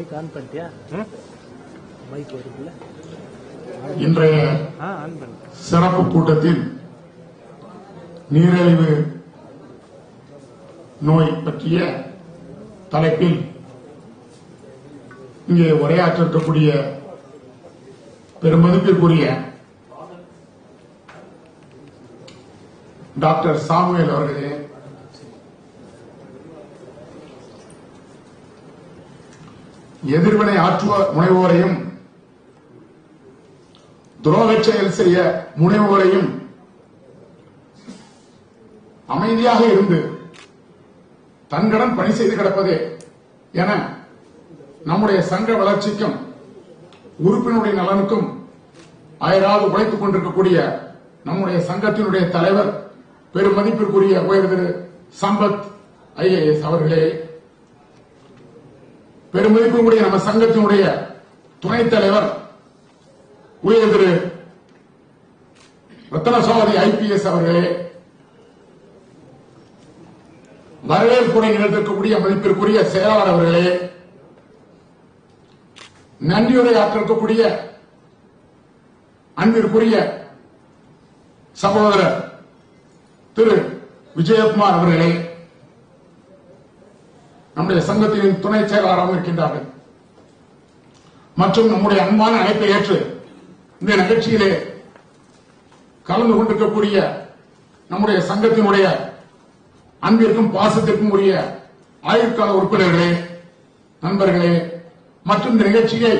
Mic on பண்ணிட்டியா? Mic வருதுல்ல? இன்றைய சிறப்பு கூட்டத்தில் நீரிழிவு நோய் பற்றிய தலைப்பில் இங்கே உரையாற்ற இருக்கக்கூடிய பெருமதிப்பிற்குரிய டாக்டர் சாமுவேல் அவர்களே, எதிர்வினை ஆற்றுவ முனைவோரையும் துரோகச் செயல் செய்ய முனைவோரையும் அமைதியாக இருந்து தன்கடன் பணி செய்து கிடப்பதே என நம்முடைய சங்க வளர்ச்சிக்கும் உறுப்பினருடைய நலனுக்கும் அயராது உழைத்துக் கொண்டிருக்கக்கூடிய நம்முடைய சங்கத்தினுடைய தலைவர் பெருமதிப்பிற்குரிய உயர் திரு சம்பத் IAS அவர்களே, பெருமதிப்புடைய நம்ம சங்கத்தினுடைய துணைத் தலைவர் உயர் திரு ரத்தனசாவதி IPS அவர்களே, வரவேற்புரை நிகழ்த்திருக்கக்கூடிய மதிப்பிற்குரிய செயலாளர் அவர்களே, நன்றியுரை ஆற்றிருக்கக்கூடிய அன்பிற்குரிய சகோதரர் திரு விஜயகுமார் அவர்களே, நம்முடைய சங்கத்தின் துணை செயலாளராக இருக்கின்றார்கள் மற்றும் நம்முடைய அன்பான அழைப்பை ஏற்று இந்த நிகழ்ச்சியிலே கலந்து கொண்டிருக்கக்கூடிய நம்முடைய சங்கத்தினுடைய அன்பிற்கும் பாசத்திற்கும் உரிய ஆயுட்கால உறுப்பினர்களே, நண்பர்களே, மற்றும் இந்த நிகழ்ச்சியை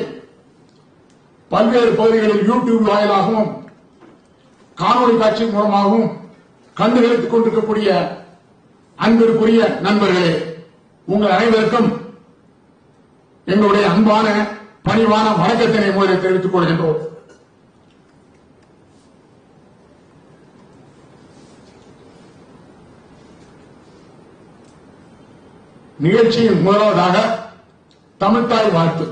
பல்வேறு பகுதிகளில் யூடியூப் வாயிலாகவும் காணொலி காட்சி மூலமாகவும் கண்டுகளித்துக் கொண்டிருக்கக்கூடிய அன்பிற்குரிய நண்பர்களே, உங்கள் அனைவருக்கும் எங்களுடைய அன்பான பணிவான வணக்கத்தினை முதலில் தெரிவித்துக் கொள்கின்றோம். நிகழ்ச்சியின் முதலாவதாக தமிழ்த்தாய் வாழ்த்து.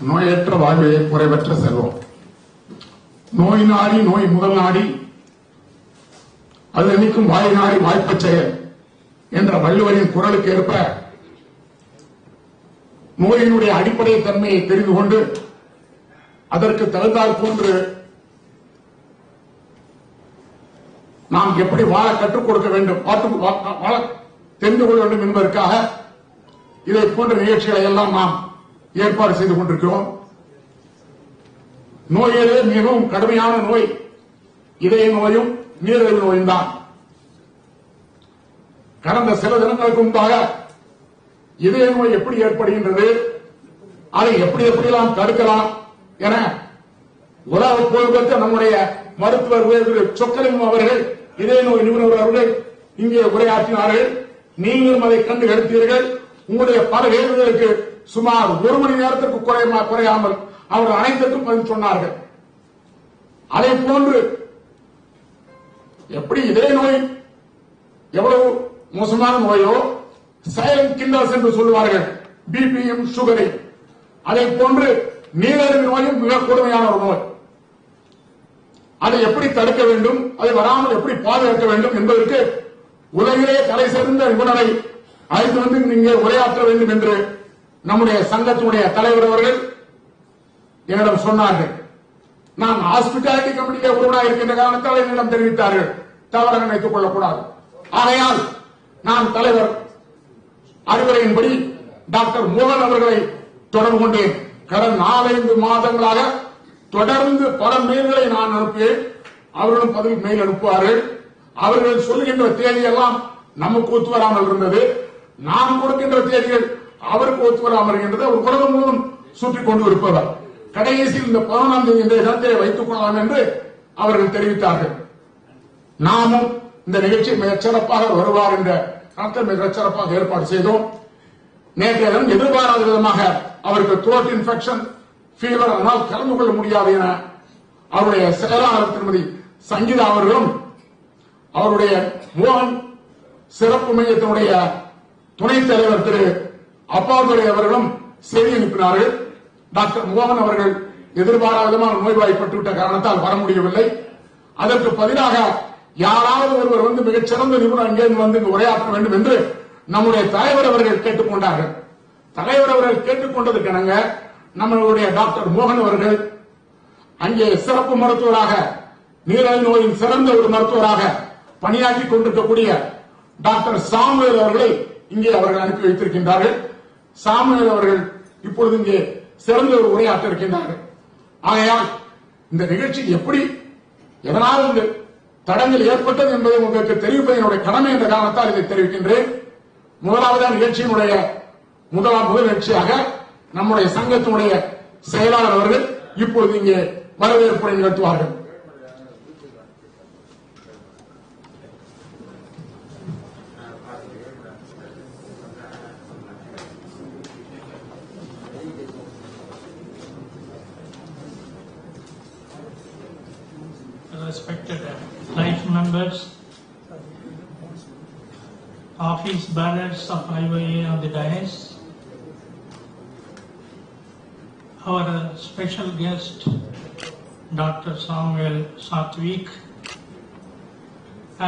நோயற்ற வாழ்வே குறைவற்ற செல்வம். நோய் நாடி நோய் முதல் நாடி அது நினைக்கும் வாய் நாடி வாய்ப்பச் செயல் என்ற வள்ளுவரின் குரலுக்கு ஏற்ப நோயினுடைய அடிப்படை தன்மையை தெரிந்து கொண்டு அதற்கு தகுந்தால் போன்று நாம் எப்படி வாழ கற்றுக் கொடுக்க வேண்டும், வாழ தெரிந்து கொள்ள வேண்டும் என்பதற்காக இதை போன்ற நிகழ்ச்சிகளை எல்லாம் நாம் ஏற்பாடு செய்து கொண்டிருக்கிறோம். நோயிலே மிகவும் கடுமையான நோய் இதய நோயும் நீரிழிவு நோயும் தான். கடந்த சில தினங்களுக்கு முன்பாக இதய நோய் எப்படி ஏற்படுகின்றது, அதை எப்படி எப்படியெல்லாம் தடுக்கலாம் என உலக புகழ்பெற்ற நம்முடைய மருத்துவர் சொக்கலிங்கம் அவர்கள், இதய நோய் நிபுணர் அவர்கள் இங்கே உரையாற்றினார்கள். நீங்களும் அதை கண்டு எடுத்தீர்கள். உங்களுடைய பல கேள்விகளுக்கு சுமார் 1 மணி நேரத்திற்கு குறையாமல் அவர்கள் அனைத்திற்கும் பதில் சொன்னார்கள். அதை போன்று எப்படி இதய நோய் எவ்வளவு மோசமான நோயோ சைலண்ட் கில்லர்ஸ் என்று சொல்லுவார்கள், பிபியும் சுகரை, அதை போன்று நீரிழிவு நோயும் மிக கொடுமையான ஒரு நோய். அதை எப்படி தடுக்க வேண்டும், அதை வராமல் எப்படி பாதுகாக்க வேண்டும் என்பதற்கு உலகிலே தலை சிறந்த நிபுணரை அழைத்து வந்து இங்கே உரையாற்ற வேண்டும் என்று நம்முடைய சங்கத்தினுடைய தலைவர் அவர்கள் என்னிடம் சொன்னார்கள். நான் ஹாஸ்பிட்டாலிட்டி கமிட்டியிலே ஒருவராக இருக்கின்ற காரணத்தால் என்னிடம் தெரிவித்தார்கள். தவறாக நினைத்துக் கொள்ளக்கூடாது. ஆகையால் நான் தலைவர் அறிவுரையின்படி டாக்டர் மோகன் அவர்களை தொடர்பு கொண்டேன். கடந்த 4-5 மாதங்களாக தொடர்ந்து பல மெயில்களை நான் அனுப்புவேன். அவர்களும் பதில் மெயில் அனுப்புவார்கள். அவர்கள் சொல்லுகின்ற தேதியெல்லாம் நமக்கு ஒத்து வராமல் இருந்தது. நாம் கொடுக்கின்ற தேதிகள் அவருக்கு ஒத்து வராமல் இருக்கின்றது. அவர் உலகம் முழுவதும் சுற்றிக் கொண்டு இருப்பவர். கடைசியில் இந்த 11ஆம் தேதி இந்த இடத்தை வைத்துக் கொள்ளலாம் என்று அவர்கள் தெரிவித்தார்கள். நாமும் இந்த நிகழ்ச்சி மிகச் சிறப்பாக வருவார் என்ற கருத்தை மிகச் சிறப்பாக ஏற்பாடு செய்தோம். நேற்றைய தினம் எதிர்பாராத விதமாக அவருக்கு த்ரோட் இன்ஃபெக்ஷன், ஃபீவர், அதனால் கலந்து கொள்ள முடியாது என அவருடைய செயலாளர் திருமதி சங்கீதா அவர்களும் அவருடைய மோகன் சிறப்பு மையத்தினுடைய துணைத் தலைவர் திரு அப்பாதுரை அவர்களும் செய்தி அனுப்பினார்கள். டாக்டர் மோகன் அவர்கள் எதிர்பாராத விதமாக நோய்வாய்ப்பட்டுவிட்ட காரணத்தால் வர முடியவில்லை. அதற்கு பதிலாக யாராவது ஒருவர் வந்து மிகச்சிறந்த நிபுணர் அங்கிருந்து வந்து உரையாற்ற வேண்டும் என்று நம்முடைய தலைவர் அவர்கள் கேட்டுக் கொண்டார்கள். தலைவர் அவர்கள் கேட்டுக் கொண்டதுக்கெனங்க நம்மளுடைய டாக்டர் மோகன் அவர்கள் அங்கே சிறப்பு மருத்துவராக, நீரிழிவு நோயின் சிறந்த ஒரு மருத்துவராக பணியாற்றிக் கொண்டிருக்கக்கூடிய டாக்டர் சாமுவேல் அவர்களை இங்கே அவர்கள் அனுப்பி வைத்திருக்கின்றார்கள். சாமுவேல் அவர்கள் இப்பொழுது இங்கே சிறந்த ஒரு உரையாற்ற இருக்கின்றார்கள். ஆகையால் இந்த நிகழ்ச்சி எப்படி எதனால் இந்த தடங்கள் ஏற்பட்டது என்பதை உங்களுக்கு தெரிவிப்பது என்னுடைய கடமை என்ற காரணத்தால் இதை தெரிவிக்கின்றேன். முதலாவது நிகழ்ச்சியினுடைய முதல் நிகழ்ச்சியாக நம்முடைய சங்கத்தினுடைய செயலாளர் அவர்கள் இப்பொழுது இங்கே வரவேற்புரை நிகழ்த்துவார்கள். Respected life members, office bearers of IYA on the dais, our special guest Dr. Samuel Satvik,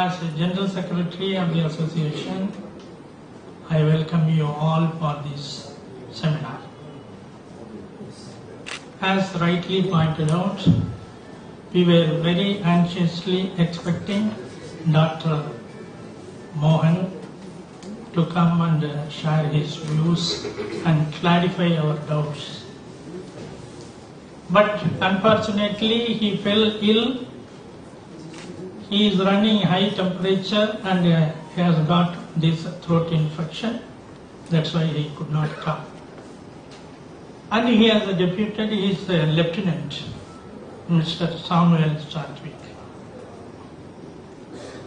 as General Secretary of the Association, I welcome you all for this seminar. As rightly pointed out, we were very anxiously expecting Dr. Mohan to come and share his views and clarify our doubts. But unfortunately, he fell ill. He is running high temperature and he has got this throat infection. That's why he could not come. And he has deputed his lieutenant, Mr. Samuel Satvik.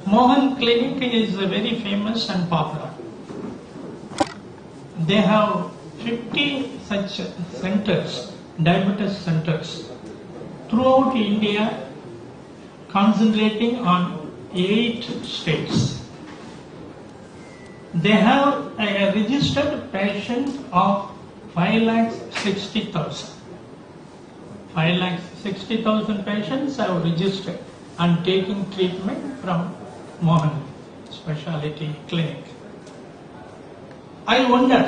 Mohan Clinic is very famous and popular. They have 50 such centers, diabetes centers, throughout India, concentrating on 8 states. They have a registered patient of 5,60,000. 5,60,000 patients have registered and taking treatment from Mohan Specialty Clinic. I wonder,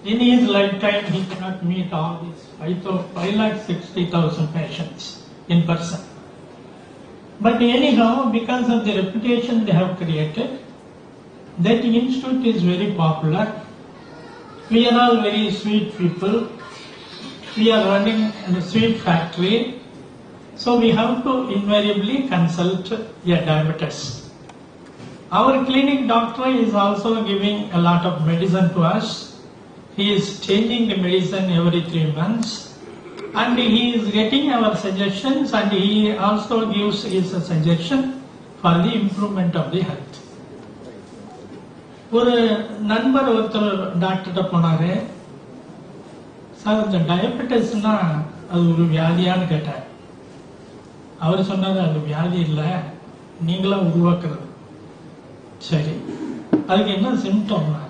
in his lifetime he cannot meet all these 5,60,000 patients in person. But anyhow, because of the reputation they have created, that institute is very popular. We are all very sweet people. We are running a sweet factory, so we have to invariably consult a diabetes. Our clinic doctor is also giving a lot of medicine to us. He is changing the medicine every 3 months, and he is getting our suggestions, and he also gives his suggestion for the improvement of the health. ஒரு நண்பர் ஒருத்தர் டாக்டர்கிட்ட போனாரு. Sir, இந்த டயபெட்டிஸ்னா அது ஒரு வியாதியான்னு கேட்டார். அவர் சொன்னாரு, அது வியாதி இல்லை, நீங்களா உருவாக்குறது. சரி, அதுக்கு என்ன சிம்டம்னா,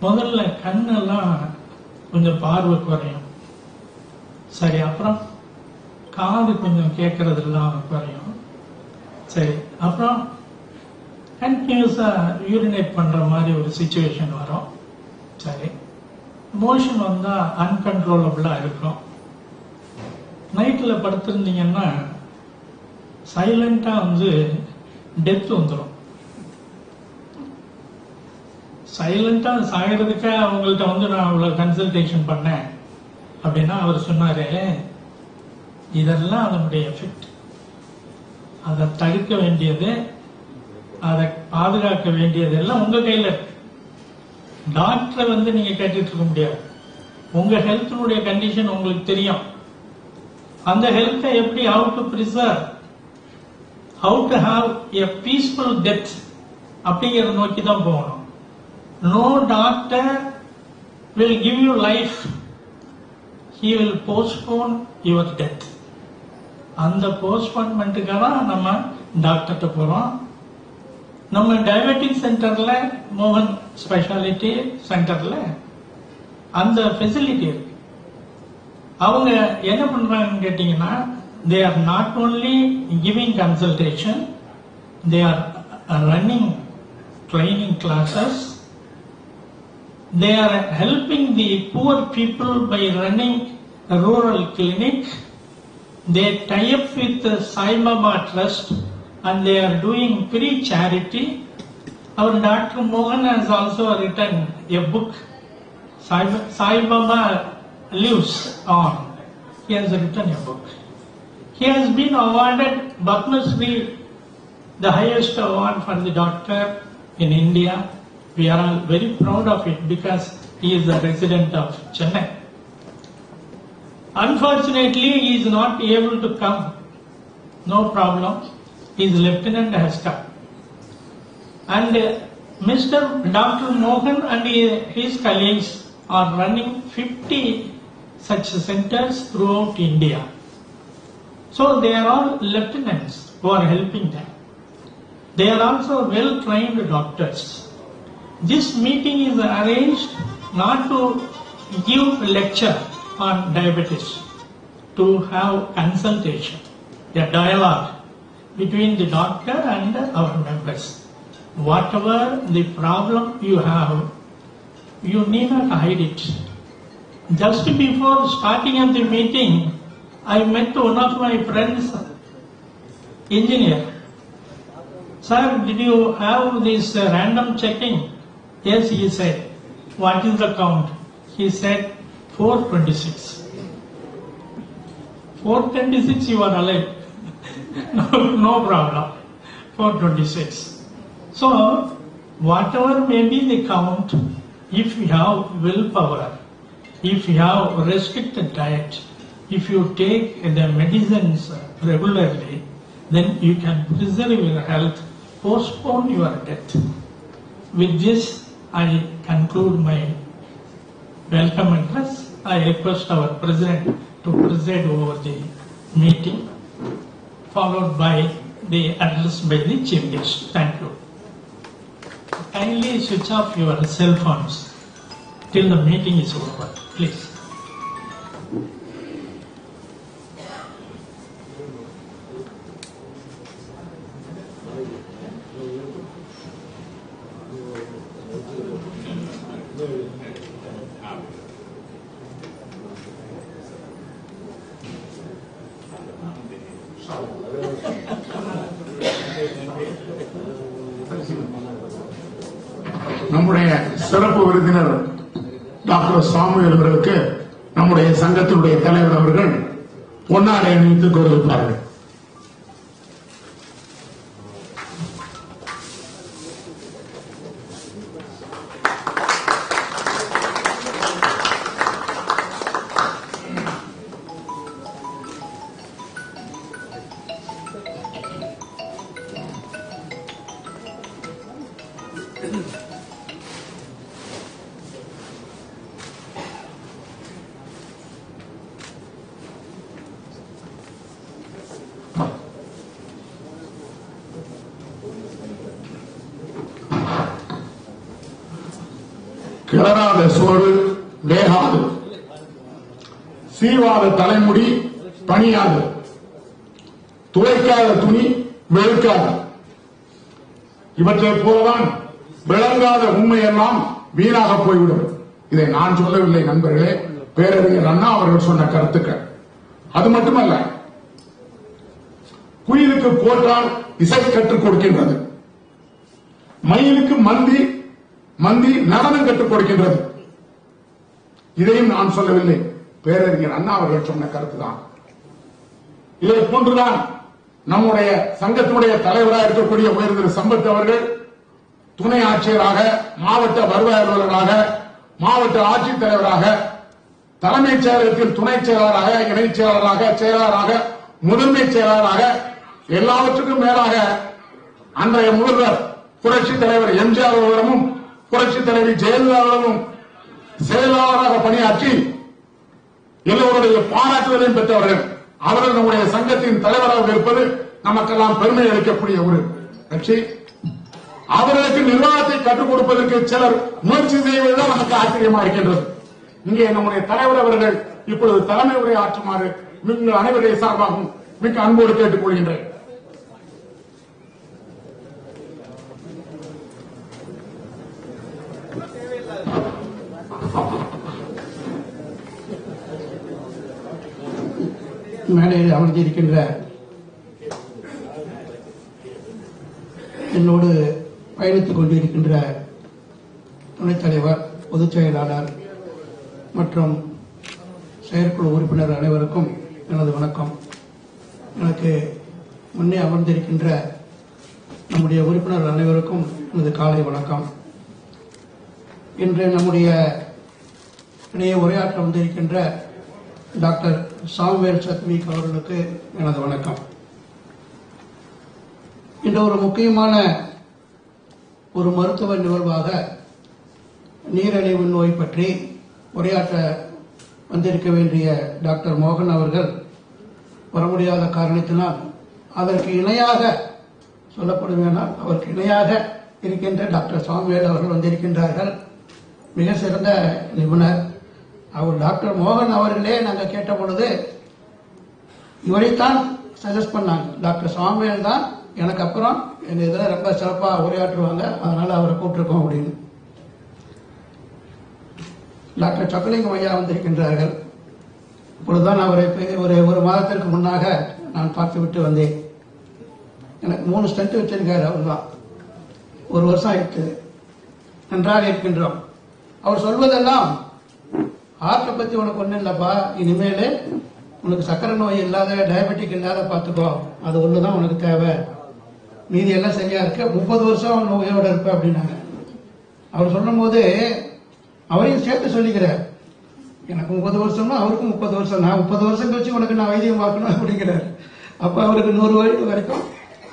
முதல்ல கண்ணெல்லாம் கொஞ்சம் பார்வை குறையும். சரி, அப்புறம் காது கொஞ்சம் கேட்கறதெல்லாம் குறையும். சரி, அப்புறம் கண்டினியூஸா யூரினேட் பண்ற மாதிரி ஒரு சிச்சுவேஷன் வரும். சரி, மோஷன் வந்தா அன்கன்ட்ரோலபிளா இருக்கும். நைட்ல படுத்திருந்தீங்கன்னா சைலண்டா வந்து டெத் வந்துடும். சைலண்டா சாகிறதுக்கே அவங்கள்ட்ட வந்து நான் அவ்வளவு கன்சல்டேஷன் பண்ணேன் அப்படின்னா அவர் சொன்னாரு, இதெல்லாம் அதனுடைய எஃபெக்ட். அதை தடுக்க வேண்டியது, அதை பாதுகாக்க வேண்டியது எல்லாம் உங்க கையில இருக்கு. டாக்டரை வந்து நீங்க கேட்டுட்டு இருக்க முடியாது. உங்க ஹெல்த்தினுடைய கண்டிஷன் உங்களுக்கு தெரியும். அந்த ஹெல்த்தை எப்படி how to preserve, how to have a peaceful death அப்படிங்கறத நோக்கி தான் போகணும். No doctor will give you life, he will postpone your death. அந்த போஸ்ட்போன்மெண்ட்டுக்காக நம்ம டாக்டர்கிட்ட போறோம். நம்ம டயபெட்டிக் சென்டர்ல, மோகன் ஸ்பெஷாலிட்டி சென்டர்ல அந்த ஃபெசிலிட்டி இருக்கு. அவங்க என்ன பண்றாங்கன்னு கேட்டீங்கன்னா, they are not only giving consultation, they are running training classes, they are helping the poor people by running a rural clinic. They tie up with the Sai Baba Trust and they are doing free charity. Our Dr. Mohan has also written a book, Sai Baba Lives On. He has written a book. He has been awarded Padma Shri, the highest award for the doctor in India. We are all very proud of it because he is a resident of Chennai. Unfortunately, he is not able to come. No problem. His lieutenant has come. And Mr. Dr. Mohan and his colleagues are running 50 such centers throughout India. So they are all lieutenants who are helping them. They are also well-trained doctors. This meeting is arranged not to give a lecture on diabetes, to have consultation, a dialogue between the doctor and our members. Whatever the problem you have, you need not hide it. Just before starting of the meeting, I met one of my friends, engineer. Sir, did you have this random checking? Yes, he said. What is the count? He said 426. 426, you are alive. No problem. 426. So, whatever may be the count, if you have willpower, if you have restricted diet, if you take the medicines regularly, then you can preserve your health, postpone your death. With this, I conclude my welcome address. I request our President to preside over the meeting, followed by the address by the Chief Guest. Thank you. Kindly switch off your cell phones till the meeting is over, please. நம்முடைய சிறப்பு விருந்தினர் doctor Samuel அவர்களுக்கு நம்முடைய சங்கத்தினுடைய தலைவர் அவர்கள் பொன்னாடை அணிவித்து கௌரவிப்பார்கள். கிளறாத சோறு வேகாது, சீவாத தலைமுடி பணியாது, துவைக்காத துணி வெளுக்காது. இவற்றை போலதான் விளங்காத உண்மையெல்லாம் வீணாக போய்விடும். இதை நான் சொல்லவில்லை நண்பர்களே, பேரறிஞர் அண்ணா அவர்கள் சொன்ன கருத்துக்கள். அது மட்டுமல்ல, குயிலுக்கு கோட்டால் இசை கற்றுக் கொடுக்கின்றது, மயிலுக்கு மந்தி நடனம் கற்றுக் கொடுக்கின்றது. இதையும் நான் சொல்லவில்லை, பேரறிஞர் அண்ணா அவர்கள் சொன்ன கருத்துதான். இதை போன்றுதான் நம்முடைய சங்கத்தினுடைய தலைவராக இருக்கக்கூடிய உயர் திரு சம்பத் அவர்கள் துணை ஆட்சியராக, மாவட்ட வருவாய் அலுவலராக, மாவட்ட ஆட்சித்தலைவராக, தலைமைச் செயலகத்தில் துணை செயலாளராக, இணைச் செயலாளராக, செயலாளராக, முதன்மை செயலாளராக, எல்லாவற்றுக்கும் மேலாக அன்றைய முதல்வர் புரட்சித் தலைவர் எம்ஜிஆர் அவர்களும் புரட்சித் தலைவி ஜெயலலிதா அவர்களும் செயலாளராக பணியாற்றி எல்லோருடைய பாராட்டுதலையும் பெற்றவர்கள். அவர்கள் நம்முடைய சங்கத்தின் தலைவராக இருப்பது நமக்கெல்லாம் பெருமை அளிக்கக்கூடிய ஒரு கட்சி. அவர்களுக்கு நிர்வாகத்தை கற்றுக் கொடுப்பதற்கு சிலர் முயற்சி செய்வதுதான் நமக்கு ஆச்சரியமா இருக்கின்றது. இங்கே நம்முடைய தலைவர் அவர்கள் இப்பொழுது தலைமை உரை ஆற்றுமாறு நீங்கள் அனைவருடைய சார்பாகவும் மிக்க அன்போடு கேட்டுக் கொள்கின்றேன். மேடையில் அமர்ந்திருக்கின்ற என்னோடு பயணித்துக் கொண்டிருக்கின்ற துணைத் தலைவர், பொதுச் செயலாளர் மற்றும் செயற்குழு உறுப்பினர் அனைவருக்கும் எனது வணக்கம். எனக்கு முன்னே அமர்ந்திருக்கின்ற நம்முடைய உறுப்பினர் அனைவருக்கும் எனது காலை வணக்கம். இன்று நம்முடைய இடையே உரையாற்ற வந்திருக்கின்ற டாக்டர் சாமுவேல் சத்வீக் அவர்களுக்கு எனது வணக்கம். இன்று ஒரு முக்கியமான ஒரு மருத்துவ நிகழ்வாக நீரிழிவு நோய் பற்றி உரையாற்ற வந்திருக்க வேண்டிய டாக்டர் மோகன் அவர்கள் வர முடியாத காரணத்தினால் அதற்கு இணையாக சொல்லப்படுவேனால் அவருக்கு இணையாக இருக்கின்ற டாக்டர் சாமுவேல் அவர்கள் வந்திருக்கின்றார்கள். மிக சிறந்த நிபுணர். அவர் டாக்டர் மோகன் அவர்களே நாங்கள் கேட்ட பொழுது இவரைத்தான் சஜஸ்ட் பண்ணாங்க. டாக்டர் சாமுவேல் தான் எனக்கு அப்புறம் எங்க இதில் ரொம்ப சிறப்பாக உரையாற்றுவாங்க, அதனால அவரை கூப்பிட்டுருக்கோம் அப்படின்னு. டாக்டர் சொக்கலிங்கம் ஐயா வந்திருக்கின்றார்கள். இப்பொழுதுதான் அவரை ஒரு மாதத்திற்கு முன்னாக நான் பார்த்து விட்டு வந்தேன். எனக்கு 3 ஸ்டென்ட் வச்சிருக்காரு. அவர் தான் 1 வருஷம் ஆயிடுச்சு. நன்றாக இருக்கின்றோம். அவர் சொல்வதெல்லாம் ஹார்ட்டை பத்தி உனக்கு ஒன்றும் இல்லப்பா, இனிமேல் உனக்கு சக்கரை நோய் இல்லாத, டயபெட்டிக் இல்லாத பார்த்துக்கோ, அது ஒண்ணுதான் உனக்கு தேவை, மீதி எல்லாம் சரியா இருக்கு, 30 வருஷம் நோயோட இருப்ப அப்படின்னாங்க. அவர் சொல்லும் போது அவரையும் சேர்த்து சொல்லிக்கிறார். எனக்கு 30 வருஷம்னா அவருக்கும் 30 வருஷம், நான் 30 வருஷம் கழிச்சு உனக்கு நான் வைத்தியம் பார்க்கணும் அப்படிங்கிறார். அப்ப அவருக்கு 100 வயது வரைக்கும்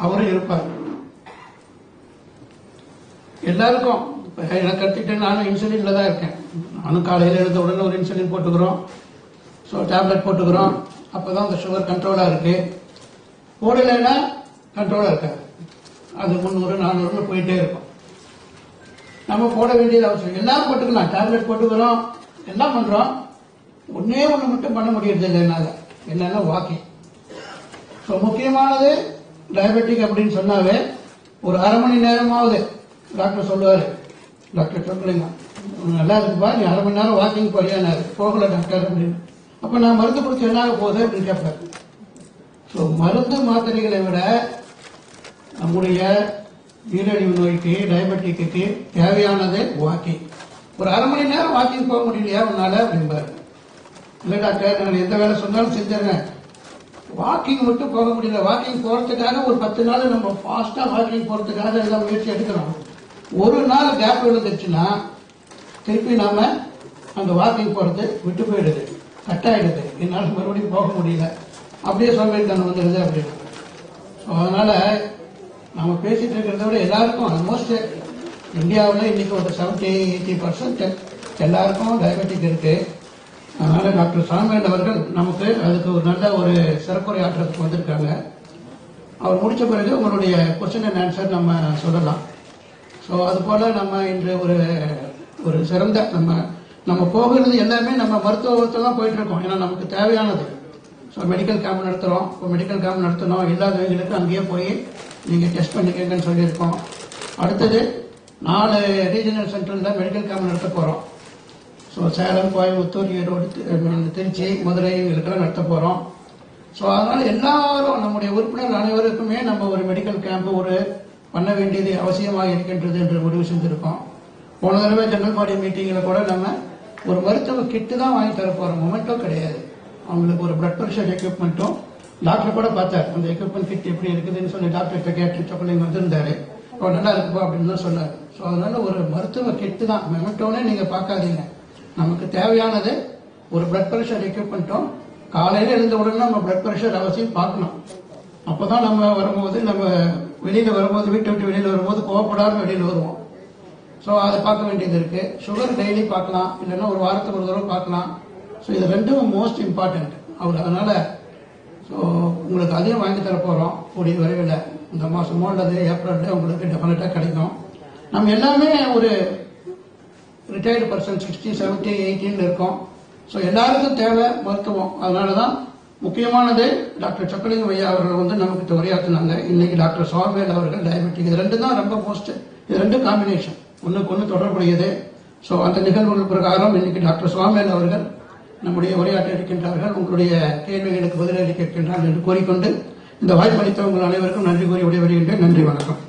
அவரும் இருப்பார். எல்லாருக்கும் எனக்கு எடுத்துக்கிட்டு நானும் இன்சுலின்ல தான் இருக்கேன். நானும் காலையில் எழுந்த உடனே ஒரு இன்சுலின் போட்டுக்கிறோம், ஸோ டேப்லெட் போட்டுக்கிறோம். அப்பதான் அந்த சுகர் கண்ட்ரோலா இருக்கு. போடலைன்னா கண்ட்ரோலா இருக்காது. அது 300 400 போயிட்டே இருக்கும். நம்ம போட வேண்டியது அவசியம். எல்லாம் போட்டுக்கலாம், டேப்லெட் போட்டுக்கிறோம், எல்லாம் பண்றோம். ஒன்னே ஒண்ணு மட்டும் பண்ண முடியறது இல்லை என்னால, என்னன்னா வாக்கிங். ஸோ முக்கியமானது டயபெட்டிக் அப்படின்னு சொன்னாவே ஒரு அரை மணி நேரமாவது டாக்டர் சொல்லுவாரு, டாக்டர் சொக்கலிங்கம் நல்லா இருக்குப்பா, நீ அரை மணி நேரம் வாக்கிங் போறியா? போகல டாக்டர் அப்படின்னு. அப்ப நான் மருந்து கொடுத்து என்ன போகுது அப்படின்னு கேட்பாரு. ஸோ மருந்து மாத்திரைகளை விட நம்முடைய நீரிழிவு நோய்க்கு, டயபெட்டிக்கு தேவையானது வாக்கிங். ஒரு அரை மணி நேரம் வாக்கிங் போக முடியலையா உன்னால அப்படின்பாரு. இல்லை டாக்டர், நான் எந்த வேலை சொன்னாலும் செஞ்சிடறேன், வாக்கிங் மட்டும் போக முடியல. வாக்கிங் போறதுக்காக ஒரு 10 நாள் நம்ம ஃபாஸ்டா வாக்கிங் போறதுக்காக எல்லாம் முயற்சி எடுக்கிறோம். ஒரு நாள் கேப் விழுந்துருச்சுன்னா திருப்பி நாம அந்த வாக்கிங் போறது விட்டு போயிடுது, கட் ஆயிடுது. என்னால் மறுபடியும் போக முடியல, அப்படியே சோம்பேறித்தனம் வந்துடுது அப்படின்னு. அதனால நம்ம பேசிட்டு இருக்கிறத விட எல்லாருக்கும் ஆல்மோஸ்ட் இந்தியாவில் இன்னைக்கு ஒரு 70-80% எல்லாருக்கும் டயபெட்டிக் இருக்கு. அதனால டாக்டர் சாமுவேல் அவர்கள் நமக்கு அதுக்கு ஒரு நல்ல ஒரு சிறப்புரை ஆற்றத்துக்கு வந்திருக்காங்க. அவர் முடிச்ச பிறகு உங்களுடைய கொஸ்டின் அண்ட் ஆன்சர் நம்ம சொல்லலாம். ஸோ அது போல நம்ம இன்று ஒரு சிறந்த நம்ம போகிறது எல்லாமே நம்ம மருத்துவத்தை தான் போயிட்டு இருக்கோம். ஏன்னா நமக்கு தேவையானது. ஸோ மெடிக்கல் கேம்ப் நடத்துறோம். இப்போ மெடிக்கல் கேம்ப் நடத்தணும், இல்லாதவங்களுக்கு அங்கேயே போய் நீங்க டெஸ்ட் பண்ணிக்கங்கன்னு சொல்லியிருக்கோம். அடுத்தது 4 ரீஜனல் சென்டர்ல மெடிக்கல் கேம்ப் நடத்த போறோம். ஸோ சேலம், கோயம்புத்தூர், ஈரோடு, திருச்சி, மதுரை இதுக்கெல்லாம் நடத்த போறோம். ஸோ அதனால எல்லாரும் நம்முடைய உறுப்பினர் அனைவருக்குமே நம்ம ஒரு மெடிக்கல் கேம்ப் ஒரு பண்ண வேண்டியது அவசியமாக இருக்கின்றது என்று முடிவு செஞ்சிருக்கோம். போன தடவை ஜெனரல் பாடி மீட்டிங்கில் கூட நம்ம ஒரு மருத்துவ கிட்டு தான் வாங்கி தர போறோம், மொமெண்டோ கிடையாது. அவங்களுக்கு ஒரு பிளட் ப்ரெஷர் எக்யூப்மெண்ட்டும் டாக்டர் கூட பார்த்தார். அந்த எக்யூப்மெண்ட் கிட் எப்படி இருக்குதுன்னு சொல்லி டாக்டர் கேட்டு சொக்கலிங்க வந்திருந்தாரு. நல்லா இருக்குப்பா அப்படின்னு தான் சொன்னார். ஸோ அதனால ஒரு மருத்துவ கிட்டு தான், மெமெண்டோனே நீங்க பார்க்காதீங்க. நமக்கு தேவையானது ஒரு பிளட் ப்ரெஷர் எக்யூப்மெண்ட்டும் காலையில எழுந்த உடனே நம்ம பிளட் ப்ரெஷர் அவசியம் பார்க்கணும். அப்பதான் நம்ம வரும்போது நம்ம வெளியில வரும்போது வீட்டை விட்டு வெளியில வரும்போது கோவப்படாம வெளியில வருவோம். ஸோ அதை பார்க்க வேண்டியது இருக்கு. சுகர் டெய்லி பார்க்கலாம், இல்லைன்னா ஒரு வாரத்துக்கு ஒரு தடவை பார்க்கலாம். ஸோ இது ரெண்டும் மோஸ்ட் இம்பார்ட்டன்ட். அதனால ஸோ உங்களுக்கு அதையும் வாங்கி தர போறோம் கூடிய விரைவில். இந்த மாசமோ அல்லது ஏப்ரல்ல உங்களுக்கு டெஃபினட்டா கிடைக்கும். நம்ம எல்லாமே ஒரு ரிட்டையர்டு பர்சன் 60, 70, 80 இருக்கோம். ஸோ எல்லாருக்கும் தேவை மருத்துவம். அதனாலதான் முக்கியமானது டாக்டர் சொக்கலிங்கம் ஐயா அவர்கள் நமக்கு உரையாற்றினாங்க. இன்னைக்கு டாக்டர் சுவாமிவேல் அவர்கள் டயபெட்டிக். இது ரெண்டு தான் ரொம்ப மோஸ்ட். இது ரெண்டு காம்பினேஷன் ஒன்றுக்கு ஒன்று தொடர்புடையது. ஸோ அந்த நிகழ்வுகள் பிரகாரம் இன்னைக்கு டாக்டர் சுவாமிவேல் அவர்கள் நம்முடைய உரையாற்ற இருக்கின்றார்கள். உங்களுடைய கேள்விகளுக்கு பதிலளிக்க இருக்கின்றார் என்று கூறிக்கொண்டு இந்த வாய்ப்பளித்த உங்கள் அனைவருக்கும் நன்றி கூறி விடைபெறுகின்றேன். நன்றி, வணக்கம்.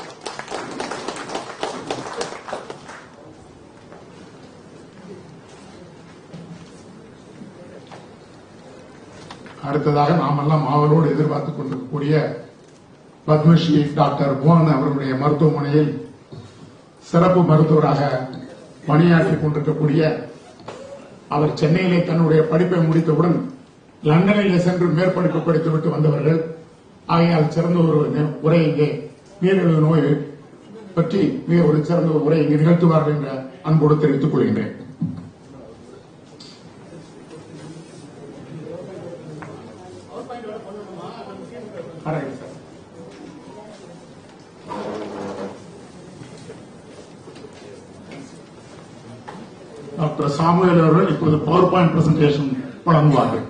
அடுத்ததாக நாமெல்லாம் ஆவலோடு எதிர்பார்த்துக் கொண்டிருக்கக்கூடிய பத்மஸ்ரீ டாக்டர் மோகன் அவர்களுடைய மருத்துவமனையில் சிறப்பு மருத்துவராக பணியாற்றிக் கொண்டிருக்கக்கூடிய அவர் சென்னையிலே தன்னுடைய படிப்பை முடித்தவுடன் லண்டனில் சென்று மேற்படிப்பு படித்துவிட்டு வந்தவர்கள். ஆகையால் சிறந்த ஒரு உரை இங்கே நீரிழிவு நோய் பற்றி மிக ஒரு சிறந்த ஒரு உரை இங்கே நிகழ்த்துவார்கள் என்ற அன்போடு தெரிவித்துக் கொள்கின்றேன். டாக்டர் சாமுவேல் அவர்கள் இப்போது பவர் பாயிண்ட் பிரசன்டேஷன் வழங்குவார்கள்.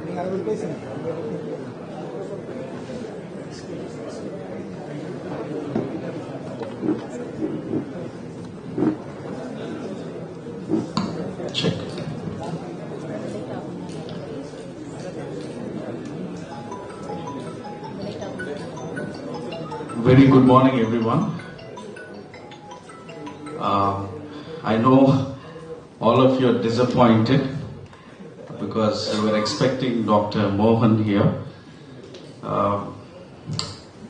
நீங்க அதை பேசுங்க. Check. Very good morning, everyone. I know all of you are disappointed because we were expecting Dr. Mohan here.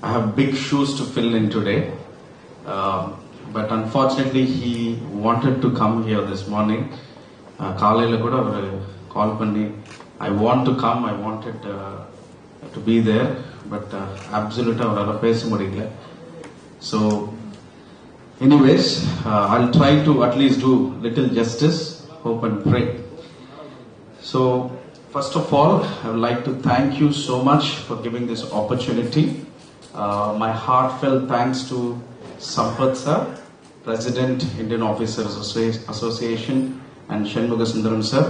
I have big shoes to fill in today, but unfortunately he wanted to come here this morning. காலையில கூட அவர் கால் பண்ணி I want to come, I wanted to be there, but absolutely அவரால் பேச முடியல. So anyways, I'll try to at least do little justice, hope and pray. So first of all, I would like to thank you so much for giving this opportunity. My heartfelt thanks to Sampath sir, President, Indian Officers Association, and Shanmugasundaram sir,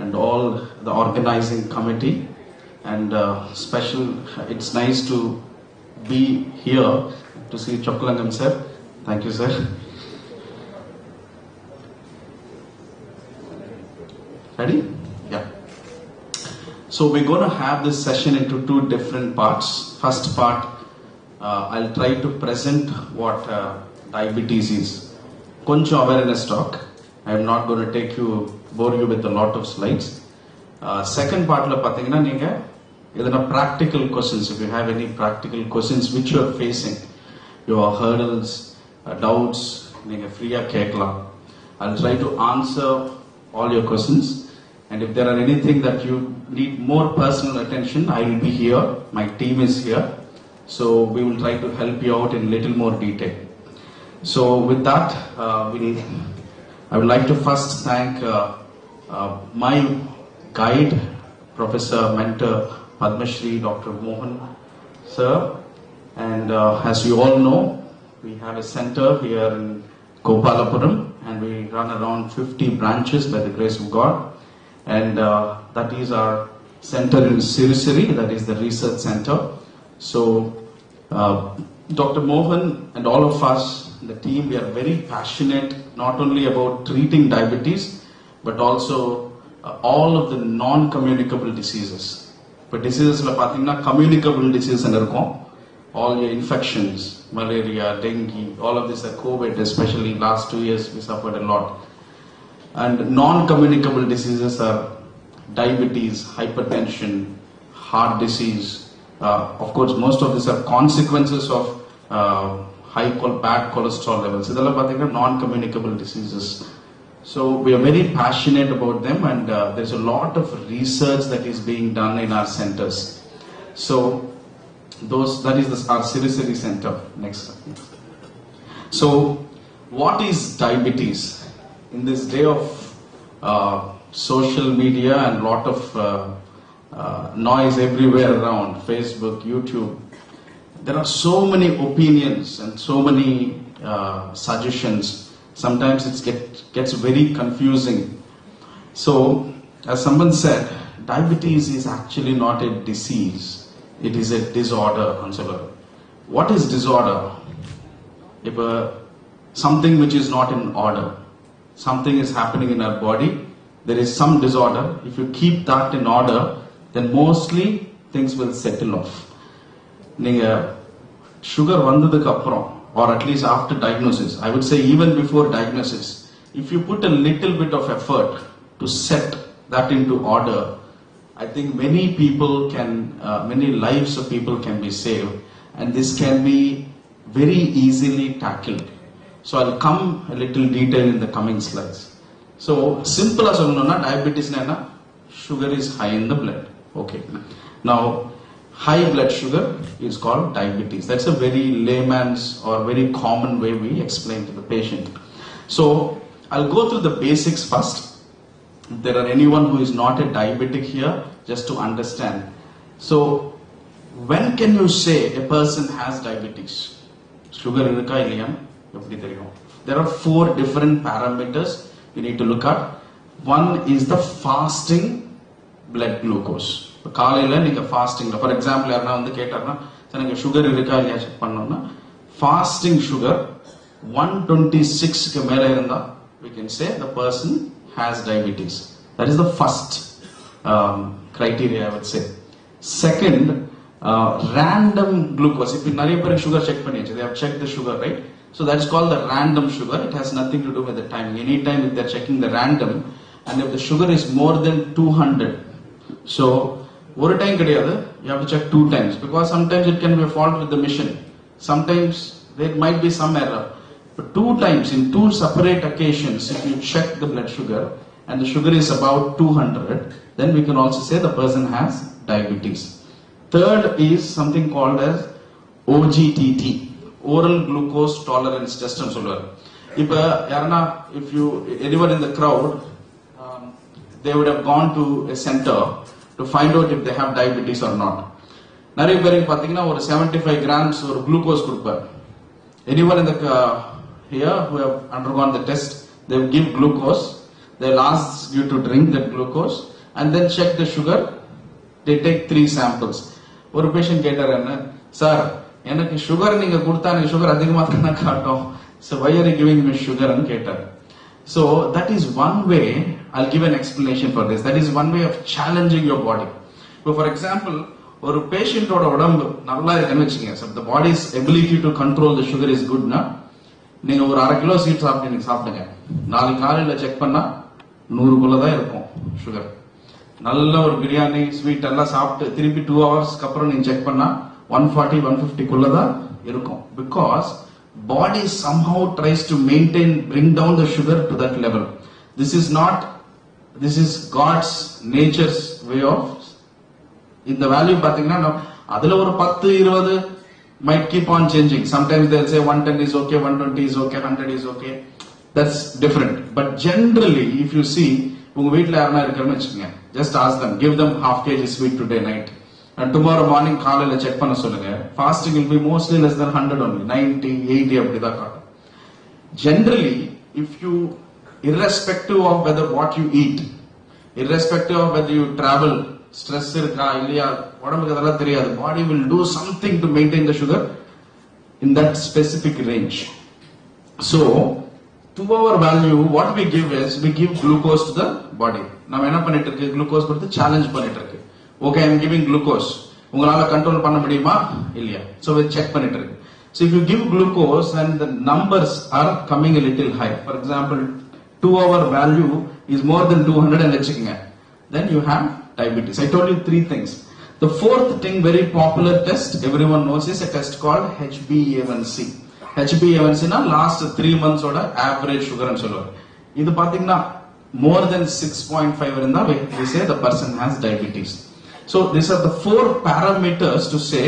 and all the organizing committee. And special, it's nice to be here to see Chokkalangam sir. Thank you, sir. Ready? Yeah. So we're going to have this session into two different parts. First part, I'll try to present what diabetes is. Koncha awareness talk. I'm not going to bore you with a lot of slides. Second part la pathina neenga edana practical questions, if you have any practical questions which you are facing, your hurdles, doubts, neenga free ah kekala. I'll try to answer all your questions, and if there are anything that you need more personal attention, I will be here, my team is here, so we will try to help you out in little more detail. So with that, I would like to first thank my guide, Professor Mentor Padma Shri Dr. Mohan sir, and as you all know, we have a center here in Gopalapuram, and we run around 50 branches by the grace of God. And that is our center in Sirisiri, that is the research center. So Dr. Mohan and all of us, the team, we are very passionate not only about treating diabetes, but also all of the non-communicable diseases. But diseases like communicable diseases and all your infections, malaria, dengue, all of this are COVID, especially last 2 years we suffered a lot. And non-communicable diseases are diabetes, hypertension, heart disease. Of course, most of these are consequences of bad cholesterol levels. These are non-communicable diseases. So we are very passionate about them, and there's a lot of research that is being done in our centers. So that is our Sirisiri center. Next. So what is diabetes? In this day of social media and lot of noise everywhere around, Facebook, YouTube, there are so many opinions and so many suggestions. Sometimes it gets very confusing. So, as someone said, diabetes is actually not a disease. It is a disorder. What is disorder? If something which is not in order, something is happening in our body, there is some disorder. If you keep that in order, then mostly things will settle off. Sugar vandadukku appuram, or at least after diagnosis, I would say even before diagnosis, if you put a little bit of effort to set that into order, I think many people can, many lives of people can be saved, and this can be very easily tackled. So I'll come a little detail in the coming slides. So simple as diabetes na sugar is high in the blood. Okay. Now high blood sugar is called diabetes. That's a very layman's or very common way we explain to the patient. So I'll go through the basics first. If there are anyone who is not a diabetic here, just to understand. So when can you say a person has diabetes? Sugar irukka illaya? There are 4 different parameters you need to look at. One is the fasting blood glucose. காலையில நீங்க ஃபாஸ்டிங்ல for example யாரா வந்து கேட்டாருன்னா sir நீங்க sugar இருக்கா இல்லையா check பண்ணோம்னா fasting sugar 126 க்கு மேல இருந்தா we can say the person has diabetes. That is the first criteria I would say. Second, random glucose. If நிறைய பேர் sugar check பண்ணியாச்சு, they have checked the sugar, right? So that's called the random sugar. It has nothing to do with the timing. Anytime if they're checking the random, and if the sugar is more than 200, so one time கிடையாது, you have to check 2 times, because sometimes it can be a fault with the machine. Sometimes there might be some error. But 2 times in 2 separate occasions, if you check the blood sugar and the sugar is about 200, then we can also say the person has diabetes. Third is something called as OGTT, oral glucose tolerance test and சொல்லுவார். If anyone in the crowd, they would have gone to a center to find out if they have diabetes or not. நிறைய பேருக்கு பாத்தீங்கன்னா ஒரு 75 grams ஒரு glucose கொடுப்பார். Anyone in the here who have undergone the test, they will give glucose. They will ask you to drink that glucose and then check the sugar. They take 3 samples. ஒரு patient கேட்டார் என்ன, sir எனக்கு sugar நீங்க கொடுத்தா எனக்கு sugar அதிகமா தான காட்டும், so why are you giving me sugar ன்னு கேட்டார். So that is one way. I'll give an explanation for this. That is one way of challenging your body. So for example, ஒரு patient ஓட உடம்பு நல்லா இருக்குன்னு வெச்சுங்க, so the body's ability to control the sugar is good னா, நீங்க ஒரு 1/2 kilo sweet சாப்பிடுங்க, நாளைக்கு காலையில செக் பண்ணா 100 குள்ள தான் இருக்கும் சுகர். நல்ல ஒரு பிரியாணி ஸ்வீட் எல்லாம் சாப்பிட்டு திருப்பி 2 ஹவர்ஸ்க்கு அப்புறம் நீங்க செக் பண்ணா 140-150 குள்ள தான் இருக்கும். Because body somehow tries to bring down the sugar to that level. This is God's nature's way of. In the value pathina adula or 10-20 might keep on changing. Sometimes they'll say 110 is okay, 120 is okay, 100 is okay. That's different. But generally, if you see, unga veetla yarna irukkarnu vechunga, just ask them, give them half kg sweet today night, and tomorrow morning kaalaila check panna solunga. Fasting will be mostly less than 100 only, 90, 80 apdi da kaatum. generally, if you, irrespective of whether what you eat, irrespective of whether you travel, stress irukka illaya உடம்புக்கு அதெல்லாம் தெரியாது, body will do something to maintain the sugar in that specific range. So to our value, what we give is we give glucose to the body. நம்ம என்ன பண்ணிட்டு இருக்கு, glucose கொடுத்து challenge பண்ணிட்டு இருக்கு. Okay, I am giving glucose, உங்களால control பண்ண முடியுமா இல்லையா? So we check பண்ணிட்டு இருக்கு. So if you give glucose and the numbers are coming a little high, for example 2-hour value is more than 200 and வச்சுக்கங்க, then you have diabetes. I told you 3 things. The 4th thing, very popular test everyone knows, is a test called HbA1c. HbA1c na last 3 months oda average sugar nu solluva. Idu pathina more than 6.5 irundha we say the person has diabetes. So these are the 4 parameters to say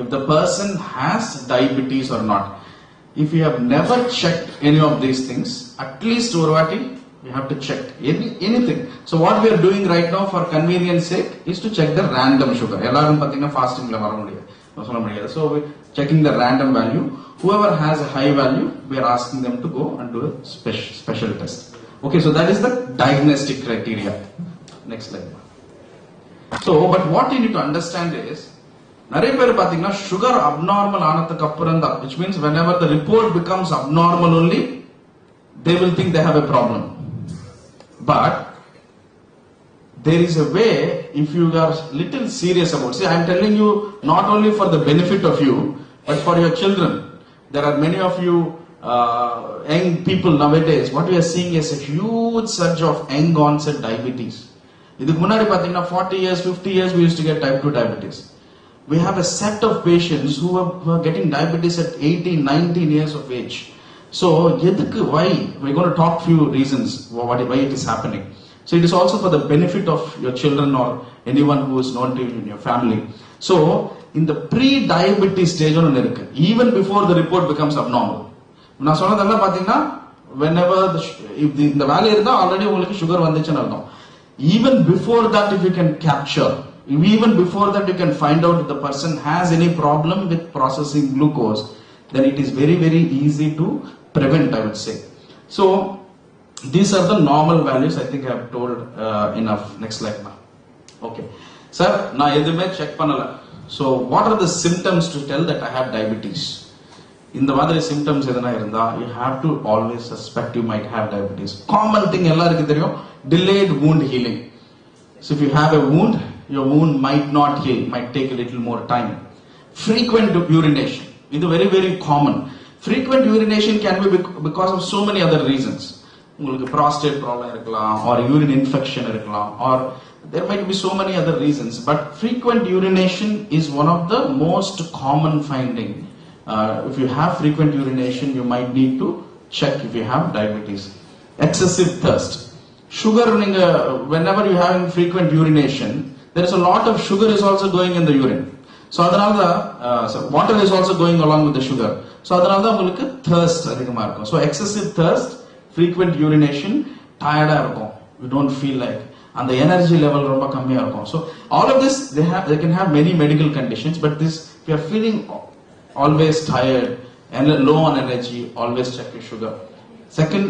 if the person has diabetes or not. If you have never checked any of these things, at least orvati you have to check anything. So what we are doing right now for convenience sake is to check the random sugar. Ellarum pathina fasting la vara mudiyadhu. So we checking the random value. Whoever has a high value, we are asking them to go and do a special test. Okay, so that is the diagnostic criteria. Next slide. So, but what you need to understand is, நிறைய பேர் பாத்தீங்கன்னா sugar abnormal ஆனதுக்கு அப்புறம் தான், which means whenever the report becomes abnormal only, they will think they have a problem. But there is a way, if you are little serious about, see, I am telling you not only for the benefit of you, but for your children. There are many of you young people nowadays, what we are seeing is a huge surge of young onset diabetes. இதுக்கு முன்னாடி பாத்தீங்கன்னா 40 years, 50 years we used to get type 2 diabetes. We have a set of patients who are getting diabetes at 18, 19 years of age. So, why? We're going to talk few reasons why it is happening. So, it is also for the benefit of your children or anyone who is known to you in your family. So, in the pre-diabetes stage, even before the report becomes abnormal. நான் சொன்னதெல்லாம் பாத்தீங்கன்னா whenever the value இருந்தா already உங்களுக்கு sugar வந்துச்சுன்னு அர்த்தம். Even before that, if you can capture, even before that you can find out if the person has any problem with processing glucose, then it is very, very easy to prevent, I would say. So these are the normal values. I think I have told enough. Next slide now. Okay, sir, na edume check panala. So what are the symptoms to tell that I have diabetes? இந்த மாதிரி symptoms எதனா இருந்தா you have to always suspect you might have diabetes. Common thing எல்லாருக்கும் தெரியும், delayed wound healing. So if you have a wound, your wound might not heal, might take a little more time. Frequent urination, இது very, very common. Frequent urination can be because of so many other reasons. உங்களுக்கு prostate problem இருக்கலாம், or urine infection இருக்கலாம், or there might be so many other reasons. But frequent urination is one of the most common finding. If you have frequent urination, you might need to check if you have diabetes. Excessive thirst. Sugar, whenever you have frequent urination, there is a lot of sugar is also going in the urine. So water is also going along with the sugar. So adanalda ungalku thirst adhigama irukum. So excessive thirst, frequent urination, tired ah irukum, you don't feel like, and the energy level romba kammiya irukum. So all of this they can have many medical conditions, but this, if you are feeling always tired and low on energy, always check your sugar. Second,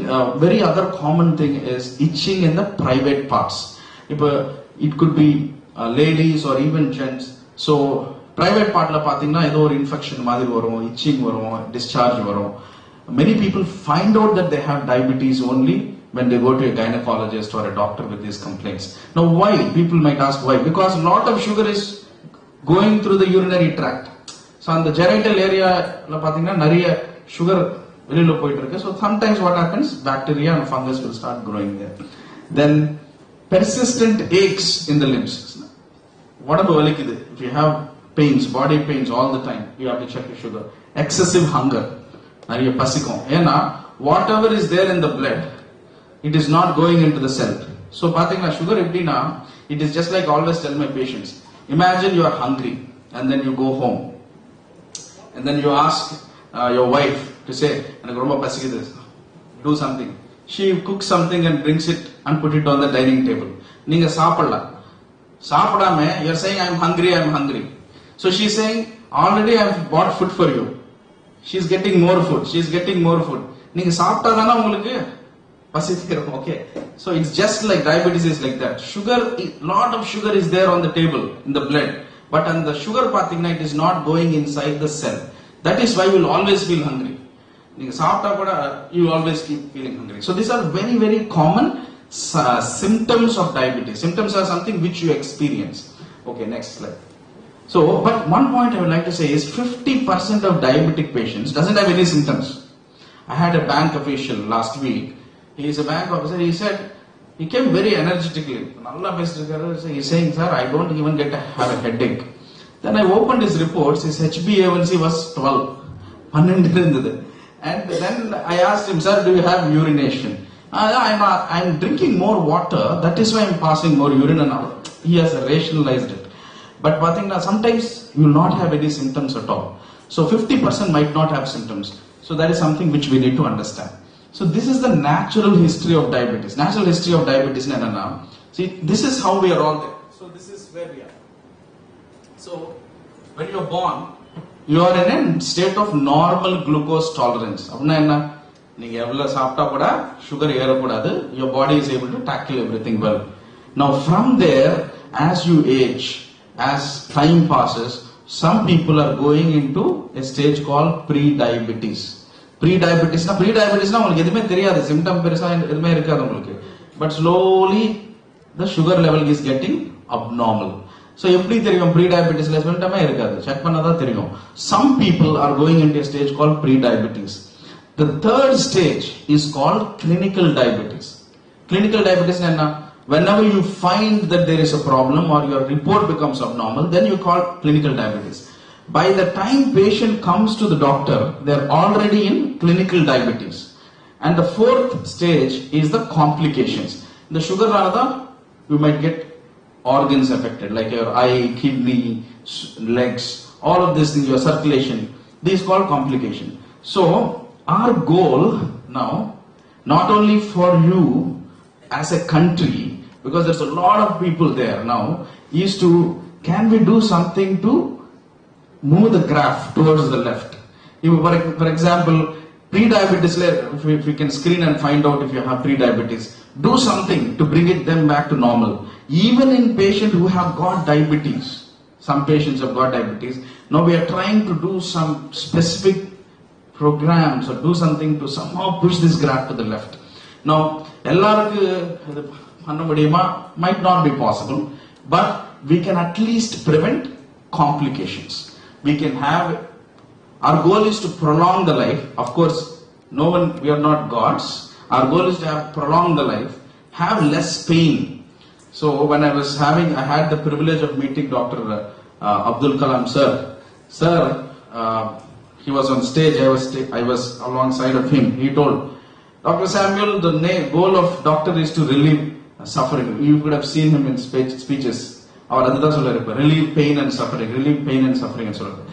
very other common thing is itching in the private parts. It could be ladies or even gents. So private part la pathina edo or infection madiri varum, itching varum, discharge varum. Many people find out that they have diabetes only when they go to a gynecologist or a doctor with these complaints. Now why? People might ask why. Because a lot of sugar is going through the urinary tract. So on the genital area la pathina nariya sugar வெளியில போயிட்டு இருக்கு. So sometimes what happens, bacteria and fungus will start growing there. Then persistent aches in the limbs. உடம்பு வலிக்குது, if you have pains, body pains all the time, you have to check your sugar. Excessive hunger, நிறைய பசிக்கும், ஏன்னா whatever is there in the blood, it is not going into the cell. So பாத்தீங்கன்னா sugar எப்படின்னா, it is just like always tell my patients, imagine you are hungry and then you go home and then you ask your wife to say, எனக்கு ரொம்ப பசிக்குது, do something. She cooks something and brings it and put it on the dining table. நீங்க சாப்பிடலாம், சாப்பிடாம you are saying I am hungry. So she is saying already I have bought food for you. She is getting more food. நீங்க சாப்பிட்டாதானே உங்களுக்கு பசி தீரும். Okay, so it's just like diabetes is like that. Sugar, lot of sugar is there on the table in the blood, but on the sugar பாத்தீங்கன்னா it is not going inside the cell. That is why you will always feel hungry. நீங்க சாப்பிட்டா கூட you always keep feeling hungry. So these are very very common symptoms of diabetes. Symptoms are something which you experience. Okay, next slide. So, but one point I would like to say is 50% of diabetic patients doesn't have any symptoms. I had a bank official last week. He is a bank officer. He said, he came very energetically. He's saying, sir, I don't even have a headache. Then I opened his reports. His HbA1c was 12. And then I asked him, sir, do you have urination? I'm drinking more water. That is why I'm passing more urine. And he has rationalized it. But sometimes you will not have any symptoms at all. So 50% might not have symptoms. So that is something which we need to understand. So this is the natural history of diabetes. Natural history of diabetes. See, this is how we are all there. So this is where we are. So when you are born, you are in a state of normal glucose tolerance. Sugar your body is able to tackle everything well. Now from there, as you age, as time passes, some people are going into a stage called pre-diabetes. Pre-diabetes உங்களுக்கு எதுவுமே தெரியாது, symptom பெருசா எதுவுமே இருக்காது உங்களுக்கு. But slowly the sugar level is getting abnormal. So எப்படி தெரியும் pre-diabetesல சிம்டமே இருக்காது, செக் பண்ணாதான் தெரியும். Some people are going into a stage called pre-diabetes. The third stage is called clinical diabetes. Clinical diabetes என்ன? Whenever you find that there is a problem or your report becomes abnormal, then you call clinical diabetes. By the time patient comes to the doctor, they are already in clinical diabetes. And the fourth stage is the complications. The sugar ranada, you might get organs affected, like your eye, kidney, legs, all of this thing, your circulation. These are called complication. So our goal now, not only for you as a country, because there's a lot of people there now, is to, can we do something to move the graph towards the left? For example, pre-diabetes, if we can screen and find out if you have pre-diabetes, do something to bring them back to normal. Even in patients who have got diabetes, some patients have got diabetes, now we are trying to do some specific programs or do something to somehow push this graph to the left. Now, might not be possible, but we can at least prevent complications. We can have, our goal is to prolong the life. Of course, we are not gods. Our goal is to prolong the life, have less pain. So when I had the privilege of meeting Dr. Abdul Kalam sir. He was on stage, I was alongside of him. He told, Dr. Samuel, the goal of doctor is to relieve suffering. You could have seen him in speeches. Relieve pain and suffering, relieve pain and suffering and so on.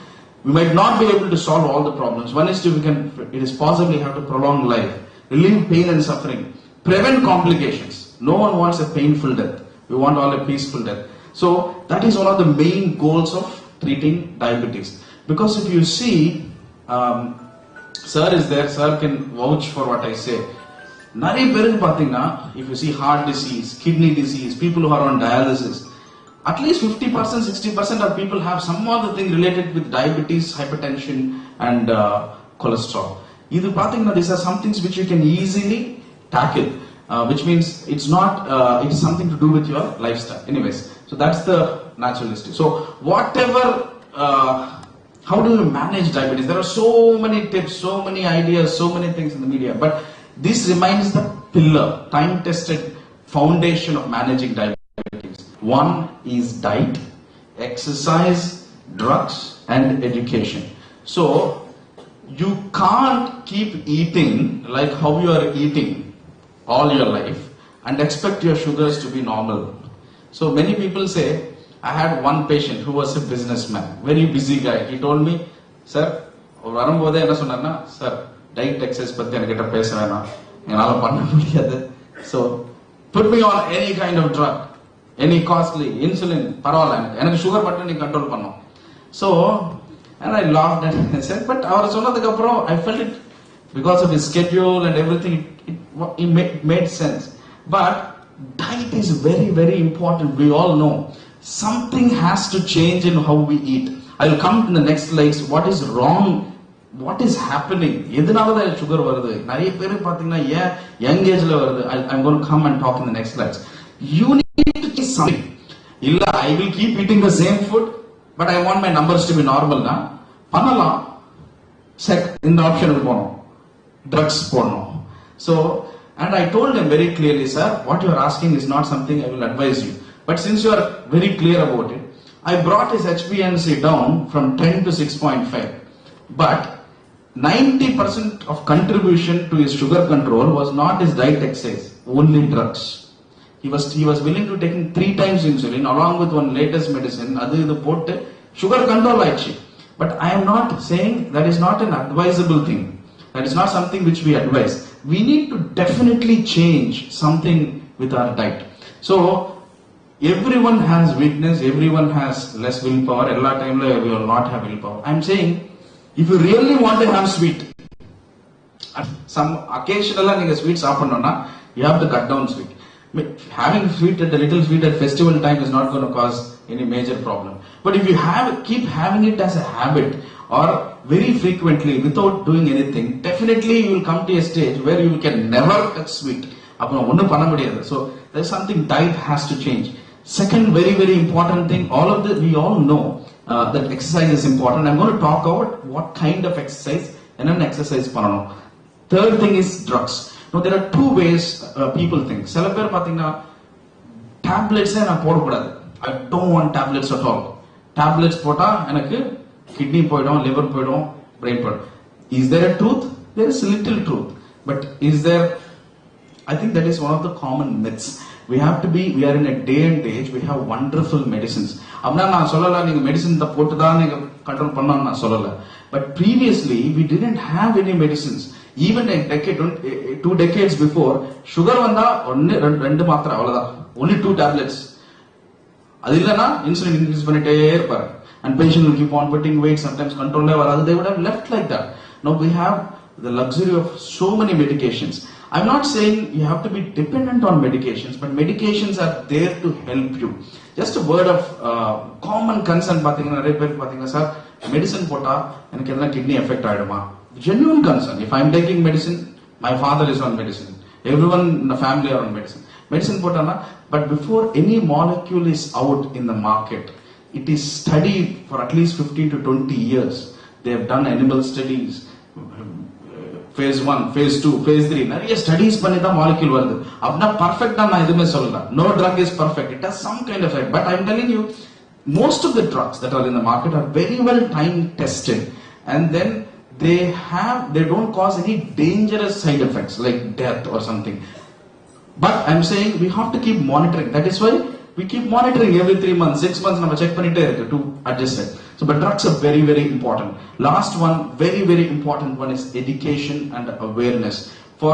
We might not be able to solve all the problems. One is it is possible you have to prolong life, relieve pain and suffering, prevent complications. No one wants a painful death. We want all a peaceful death. So that is one of the main goals of treating diabetes. Because if you see, sir is there, sir can vouch for what I say. If you see heart disease, kidney disease, people who are on dialysis, at least 50%, 60% of people have some other thing related with diabetes, hypertension and cholesterol. These are some things which you can easily tackle, which means it's something to do with your lifestyle. Anyways, so that's the natural history. So whatever, how do you manage diabetes? There are so many tips, so many ideas, so many things in the media, but this remains the pillar, time-tested foundation of managing diabetes. One is diet, exercise, drugs, and education. So you can't keep eating like how you are eating all your life and expect your sugars to be normal. So many people say, I had one patient who was a businessman, very busy guy. He told me, sir, sir, diet exercise பத்தி என்கிட்ட பேச வேணாம், என்னால பண்ண முடியாது. So put me on any kind of drug, any costly insulin, பரவாயில்ல, எனக்கு sugar மட்டும் நீ கண்ட்ரோல் பண்ணும். So and I laughed and I said, but அவர் சொன்னதுக்கு அப்புறம் I felt it because of his schedule and everything, it made sense. But diet is very, very important. We all know something has to change in how we eat. I will come to the next slides. What is wrong? What is happening? எதனாலதான் sugar வருது? நிறைய பேர் பாத்தீங்கன்னா young ஏஜ்ல வருது. I'm going to come and talk in the next slides. You need to change something. இல்ல I will keep eating the same food, but I want my numbers to be normal. Na பண்ணலாம். இந்த ஆப்ஷனுக்கு போனோம். Drugs போனோம். So, and I told him very clearly, sir, what you are asking is not something I will advise you. But since you are very clear about it, I brought his HbA1c down from 10 to 6.5. But 90% of contribution to his sugar control was not his diet exercise, only drugs. He was willing to take 3 times insulin along with one latest medicine. Adu idu potte sugar control aichi. But I am not saying that is not an advisable thing. That is not something which we advise. We need to definitely change something with our diet. So everyone has weakness, everyone has less willpower. Ella time we will not have willpower. I am saying, if you really want to have sweet, some occasionally neenga sweet saapannona, you have to cut down sweet. Having sweet at a little sweet at festival time is not going to cause any major problem. But if you keep having it as a habit or very frequently without doing anything, definitely you will come to a stage where you can never touch sweet. So there is something, diet has to change. Second very, very important thing, we all know that exercise is important. I'm going to talk about what kind of exercise and an exercise panano. Third thing is drugs. Now there are 2 ways people think. Sela per pathina tablets na podakudadu. I don't want tablets at all. Tablets pota enakku kidney poidum, liver poidum, brain poidum. Is there a truth? There is little truth. But is there? I think that is one of the common myths. We are in a day and age, we have wonderful medicines. Abna na solala neenga medicine da potu da neenga control panna na solala. But previously we didn't have any medicines. Even a decade, 2 decades before, sugar vanda rendu maatra avladha. Only 2 tablets. Adillana insulin increase pannite irupar. And patient will keep on putting weight, sometimes control level. They would have left like that. Now we have the luxury of so many medications. I'm not saying you have to be dependent on medications, but medications are there to help you. Just a word of common concern, sir, medicine pota and kidney effect aiduma. Genuine concern. If I'm taking medicine, my father is on medicine. Everyone in the family are on medicine. Medicine pota na, but before any molecule is out in the market, it is studied for at least 15 to 20 years. They have done animal studies. Phase 1, phase 2, phase 3. நிறைய studies பண்ணி தான் molecule வருது. அப்படினா perfect தான் நான் எதுவுமே சொல்லல. No drug is perfect. It has some kind of effect. But I'm telling you, most of the drugs that are in the market are very well time tested. And then they don't cause any dangerous side effects like death or something. But I'm saying we have to keep monitoring. That is why we keep monitoring every 3 months, 6 months, we check பண்ணிட்டே இருக்கு to adjust it. So, but drugs are very, very important. Last one, very, very important one is education and awareness. For,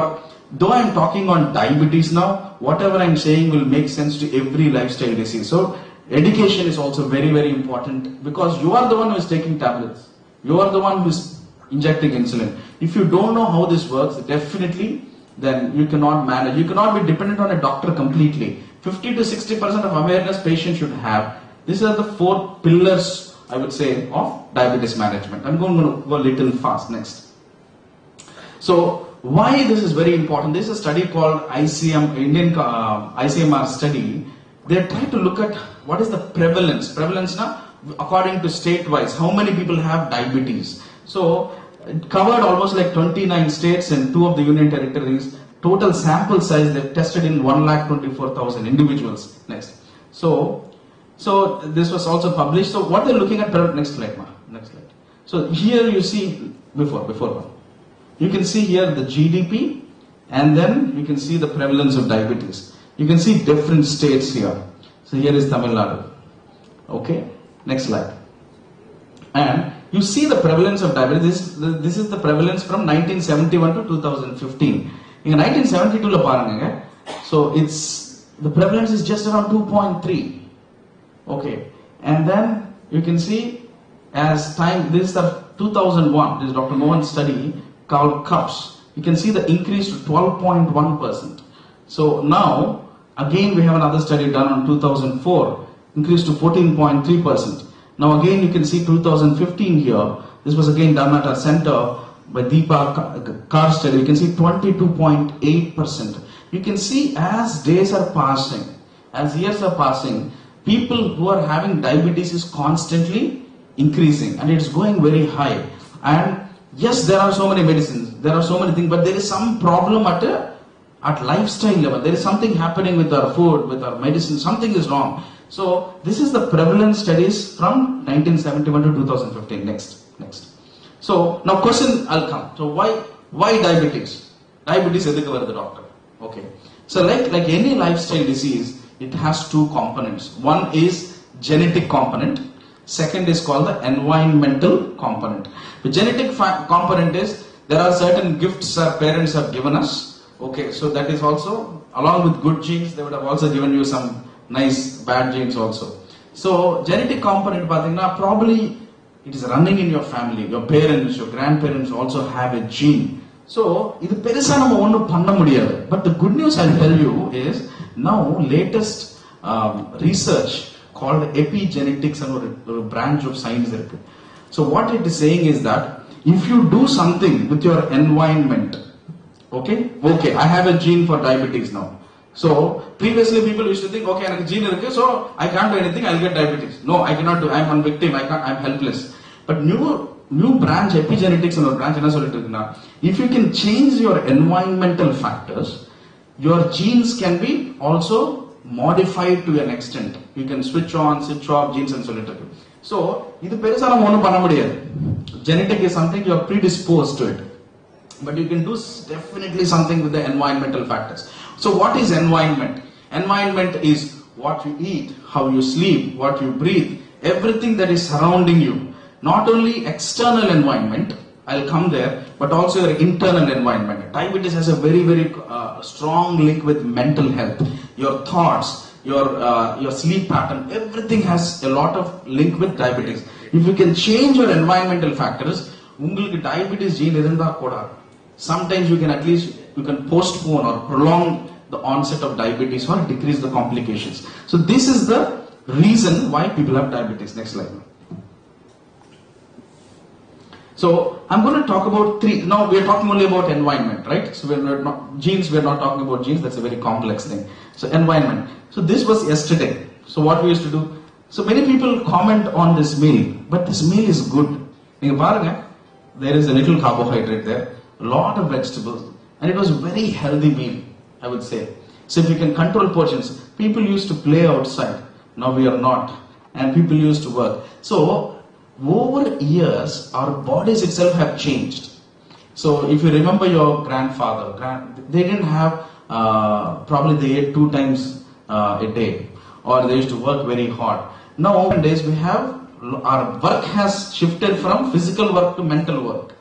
though I'm talking on diabetes now, whatever I'm saying will make sense to every lifestyle disease. So, education is also very, very important because you are the one who is taking tablets. You are the one who is injecting insulin. If you don't know how this works, definitely, then you cannot manage. You cannot be dependent on a doctor completely. 50 to 60% of awareness patients should have. These are the 4 pillars, I would say, of diabetes management. I'm going to go a little fast next. So, why this is very important? This is a study called ICMR study. They try to look at what is the prevalence. Prevalence now, according to state-wise, how many people have diabetes. So, it covered almost like 29 states and 2 of the union territories. Total sample size they've tested in 1,24,000 individuals. Next. So this was also published. So what they're looking at, next slide, next slide. So here you see, before one. You can see here the GDP and then you can see the prevalence of diabetes. You can see different states here. So here is Tamil Nadu. Okay, next slide. And you see the prevalence of diabetes. This is the prevalence from 1971 to 2015. In 1972 paranga, so the prevalence is just around 2.3. Okay, and then you can see as time, this is the 2001, this is Dr. Mohan's study, called cups, you can see the increase to 12.1%. So now, again we have another study done on 2004, increased to 14.3%. Now again you can see 2015 here, this was again done at our center by Deepa Car study, you can see 22.8%. You can see as days are passing, as years are passing, people who are having diabetes is constantly increasing and it's going very high. And yes, there are so many medicines, there are so many things, but there is some problem at lifestyle level. There is something happening with our food, with our medicine, something is wrong. So this is the prevalence studies from 1971 to 2015. Next. So now question I'll come. So why diabetes? Diabetes edukku varudhu doctor. Okay. So like any lifestyle disease, it has two components. One is genetic component. Second is called the environmental component. The genetic component is there are certain gifts our parents have given us. Okay, so that is also along with good genes, they would have also given you some nice bad genes also. So genetic component probably it is running in your family. Your parents, your grandparents also have a gene. So idu perusa nama onnu panna mudiyadhu. But the good news I'll tell you is now latest research called epigenetics and a branch of science. So what it is saying is that if you do something with your environment, okay, I have a gene for diabetes now. So previously people used to think, okay, I have a gene, so I can't do anything, I'll get diabetes. No, I cannot do, I'm a victim, I'm helpless. But new branch, epigenetics and a branch, if you can change your environmental factors, your genes can be also modified to an extent. You can switch on, switch off genes and so on. So, genetic is something you are predisposed to it. But you can do definitely something with the environmental factors. So what is environment? Environment is what you eat, how you sleep, what you breathe, everything that is surrounding you. Not only external environment, I'll come there, but also your internal environment. Diabetes has a very, very strong link with mental health. Your thoughts, your sleep pattern, everything has a lot of link with diabetes. If you can change your environmental factors, உங்களுக்கு diabetes gene இருந்தா கூட sometimes you can at least postpone or prolong the onset of diabetes or decrease the complications. So this is the reason why people have diabetes. Next slide. So I'm going to talk about three. Now we are talking only about environment, right? So we're not genes. We're not talking about genes. That's a very complex thing. So environment. So this was yesterday. So what we used to do. So many people comment on this meal, but this meal is good. There is a little carbohydrate there, a lot of vegetables, and it was a very healthy meal, I would say. So if you can control portions, people used to play outside. Now we are not, and people used to work. So over years, our bodies itself have changed. So if you remember your grandfather, they didn't have, probably they ate 2 times a day, or they used to work very hard. Now nowadays we have, our work has shifted from physical work to mental work,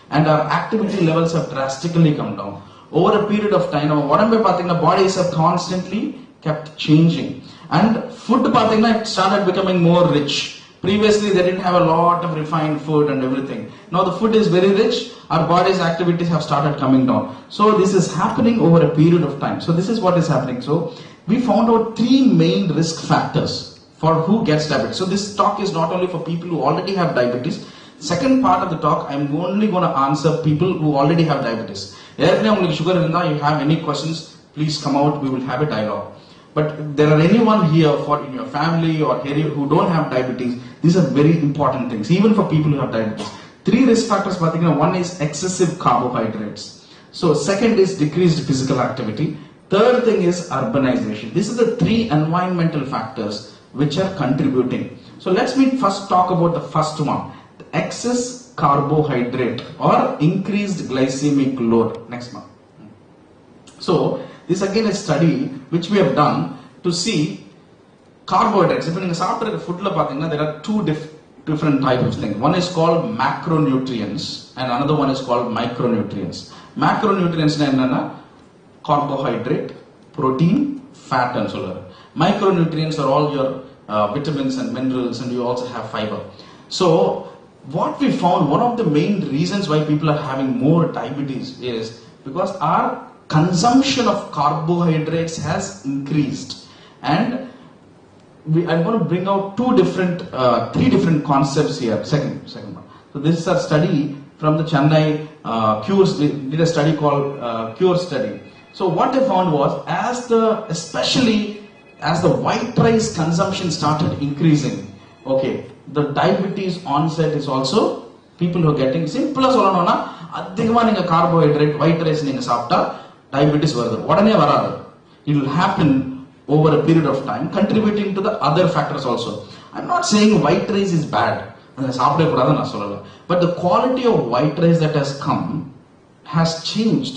and our activity levels have drastically come down. Over a period of time, our bodies have constantly kept changing, and food it started becoming more rich. Previously, they didn't have a lot of refined food and everything. Now the food is very rich, our body's activities have started coming down. So this is happening over a period of time. So this is what is happening. So we found out 3 main risk factors for who gets diabetes. So this talk is not only for people who already have diabetes. Second part of the talk, I'm only going to answer people who already have diabetes. If you have any questions, please come out, we will have a dialogue. But there are anyone here in your family or here who don't have diabetes, these are very important things, even for people who have diabetes. 3 risk factors, one is excessive carbohydrates. So second is decreased physical activity. Third thing is urbanization. These are the 3 environmental factors which are contributing. So let's first talk about the first one, the excess carbohydrate or increased glycemic load. Next one. So this again is a study which we have done to see carbohydrates. If you after food, there are 2 different types of things. One is called macronutrients and another one is called micronutrients. Macronutrients are carbohydrate, protein, fat and so on. Micronutrients are all your vitamins and minerals, and you also have fiber. So what we found, one of the main reasons why people are having more diabetes is because our consumption of carbohydrates has increased. And I'm going to bring out three different concepts here. Second one. So this is a study from the Chennai Cures. They did a study called Cure Study. So what they found was, especially as the white rice consumption started increasing, okay, the diabetes onset is also, people who are getting, simple as சொல்லணும்னா அதிகமா நீங்க carbohydrate white rice நீங்க சாப்பிட்டா diabetes வருது, உடனே வராது. It will happen over a period of time, contributing to the other factors also. I'm not saying white rice is bad, சாப்பிடவே கூடாதுன்னு நான் சொல்லல, but the quality of white rice that has come has changed.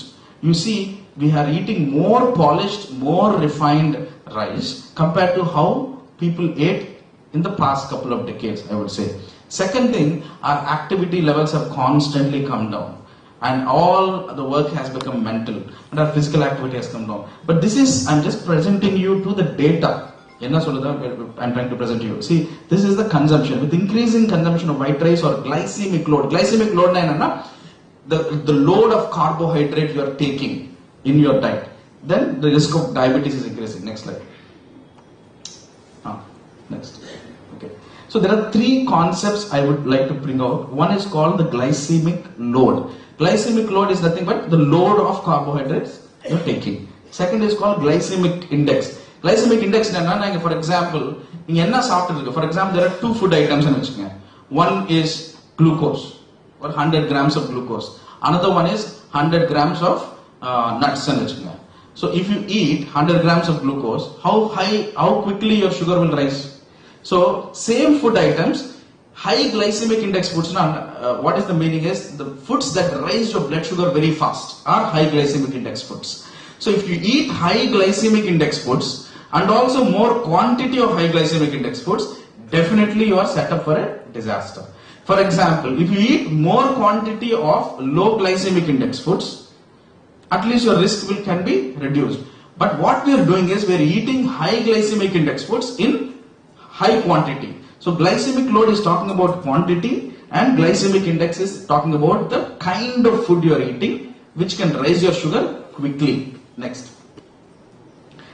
You see, we are eating more polished, more refined rice compared to how people ate in the past couple of decades, I would say. Second thing, our activity levels have constantly come down, and all the work has become mental, and our physical activity has come down. But this is, I'm just presenting you to the data. I'm trying to present to you. See, this is the consumption. With increasing consumption of white rice or glycemic load. Glycemic load na the load of carbohydrate you are taking in your diet. Then the risk of diabetes is increasing. Next slide. Next. Okay. So there are three concepts I would like to bring out. One is called the glycemic load. Glycemic load is nothing but the load of carbohydrates you're taking. Second is called glycemic index. Glycemic index, for example, for example, there are two food items. One is glucose, or 100 grams of glucose. Another one is 100 grams of nuts. So if you eat 100 grams of glucose, how quickly your sugar will rise? So same food items, high glycemic index foods, what is the meaning is, the foods that raise your blood sugar very fast are high glycemic index foods. So if you eat high glycemic index foods and also more quantity of high glycemic index foods, definitely you are set up for a disaster. For example, if you eat more quantity of low glycemic index foods, at least your risk can be reduced. But what we are doing is we are eating high glycemic index foods in high quantity. So glycemic load is talking about quantity, and glycemic index is talking about the kind of food you are eating, which can raise your sugar quickly. Next.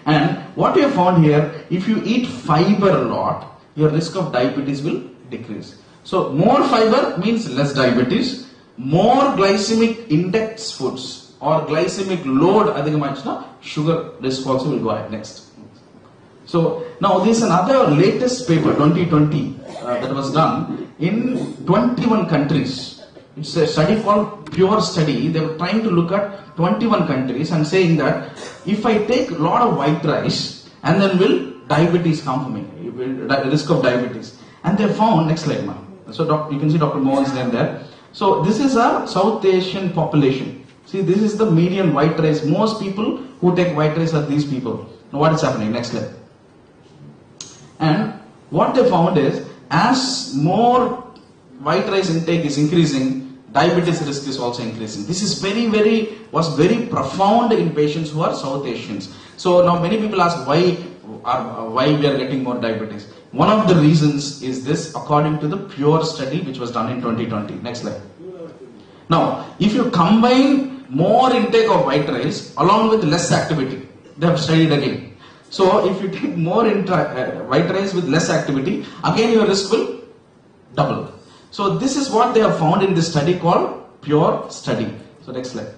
And what we have found here, if you eat fiber a lot, your risk of diabetes will decrease. So more fiber means less diabetes. More glycemic index foods or glycemic load adhigamachna, sugar risk also will go ahead. Next. So now this is another latest paper, 2020, that was done in 21 countries. It's a study called Pure Study. They were trying to look at 21 countries and saying that if I take a lot of white rice, and then will diabetes come for me, risk of diabetes. And they found, next slide ma'am. So you can see Dr. Mohan's name there. So this is a South Asian population. See, this is the median white rice. Most people who take white rice are these people. Now what is happening? Next slide. And what they found is, as more white rice intake is increasing, diabetes risk is also increasing. This is was very profound in patients who are South Asians. So now many people ask why we are getting more diabetes. One of the reasons is this, according to the Pure Study which was done in 2020. Next slide. Now, if you combine more intake of white rice along with less activity, they have studied again. So if you take more white rice with less activity, again your risk will double. So this is what they have found in this study called Pure Study. So next slide.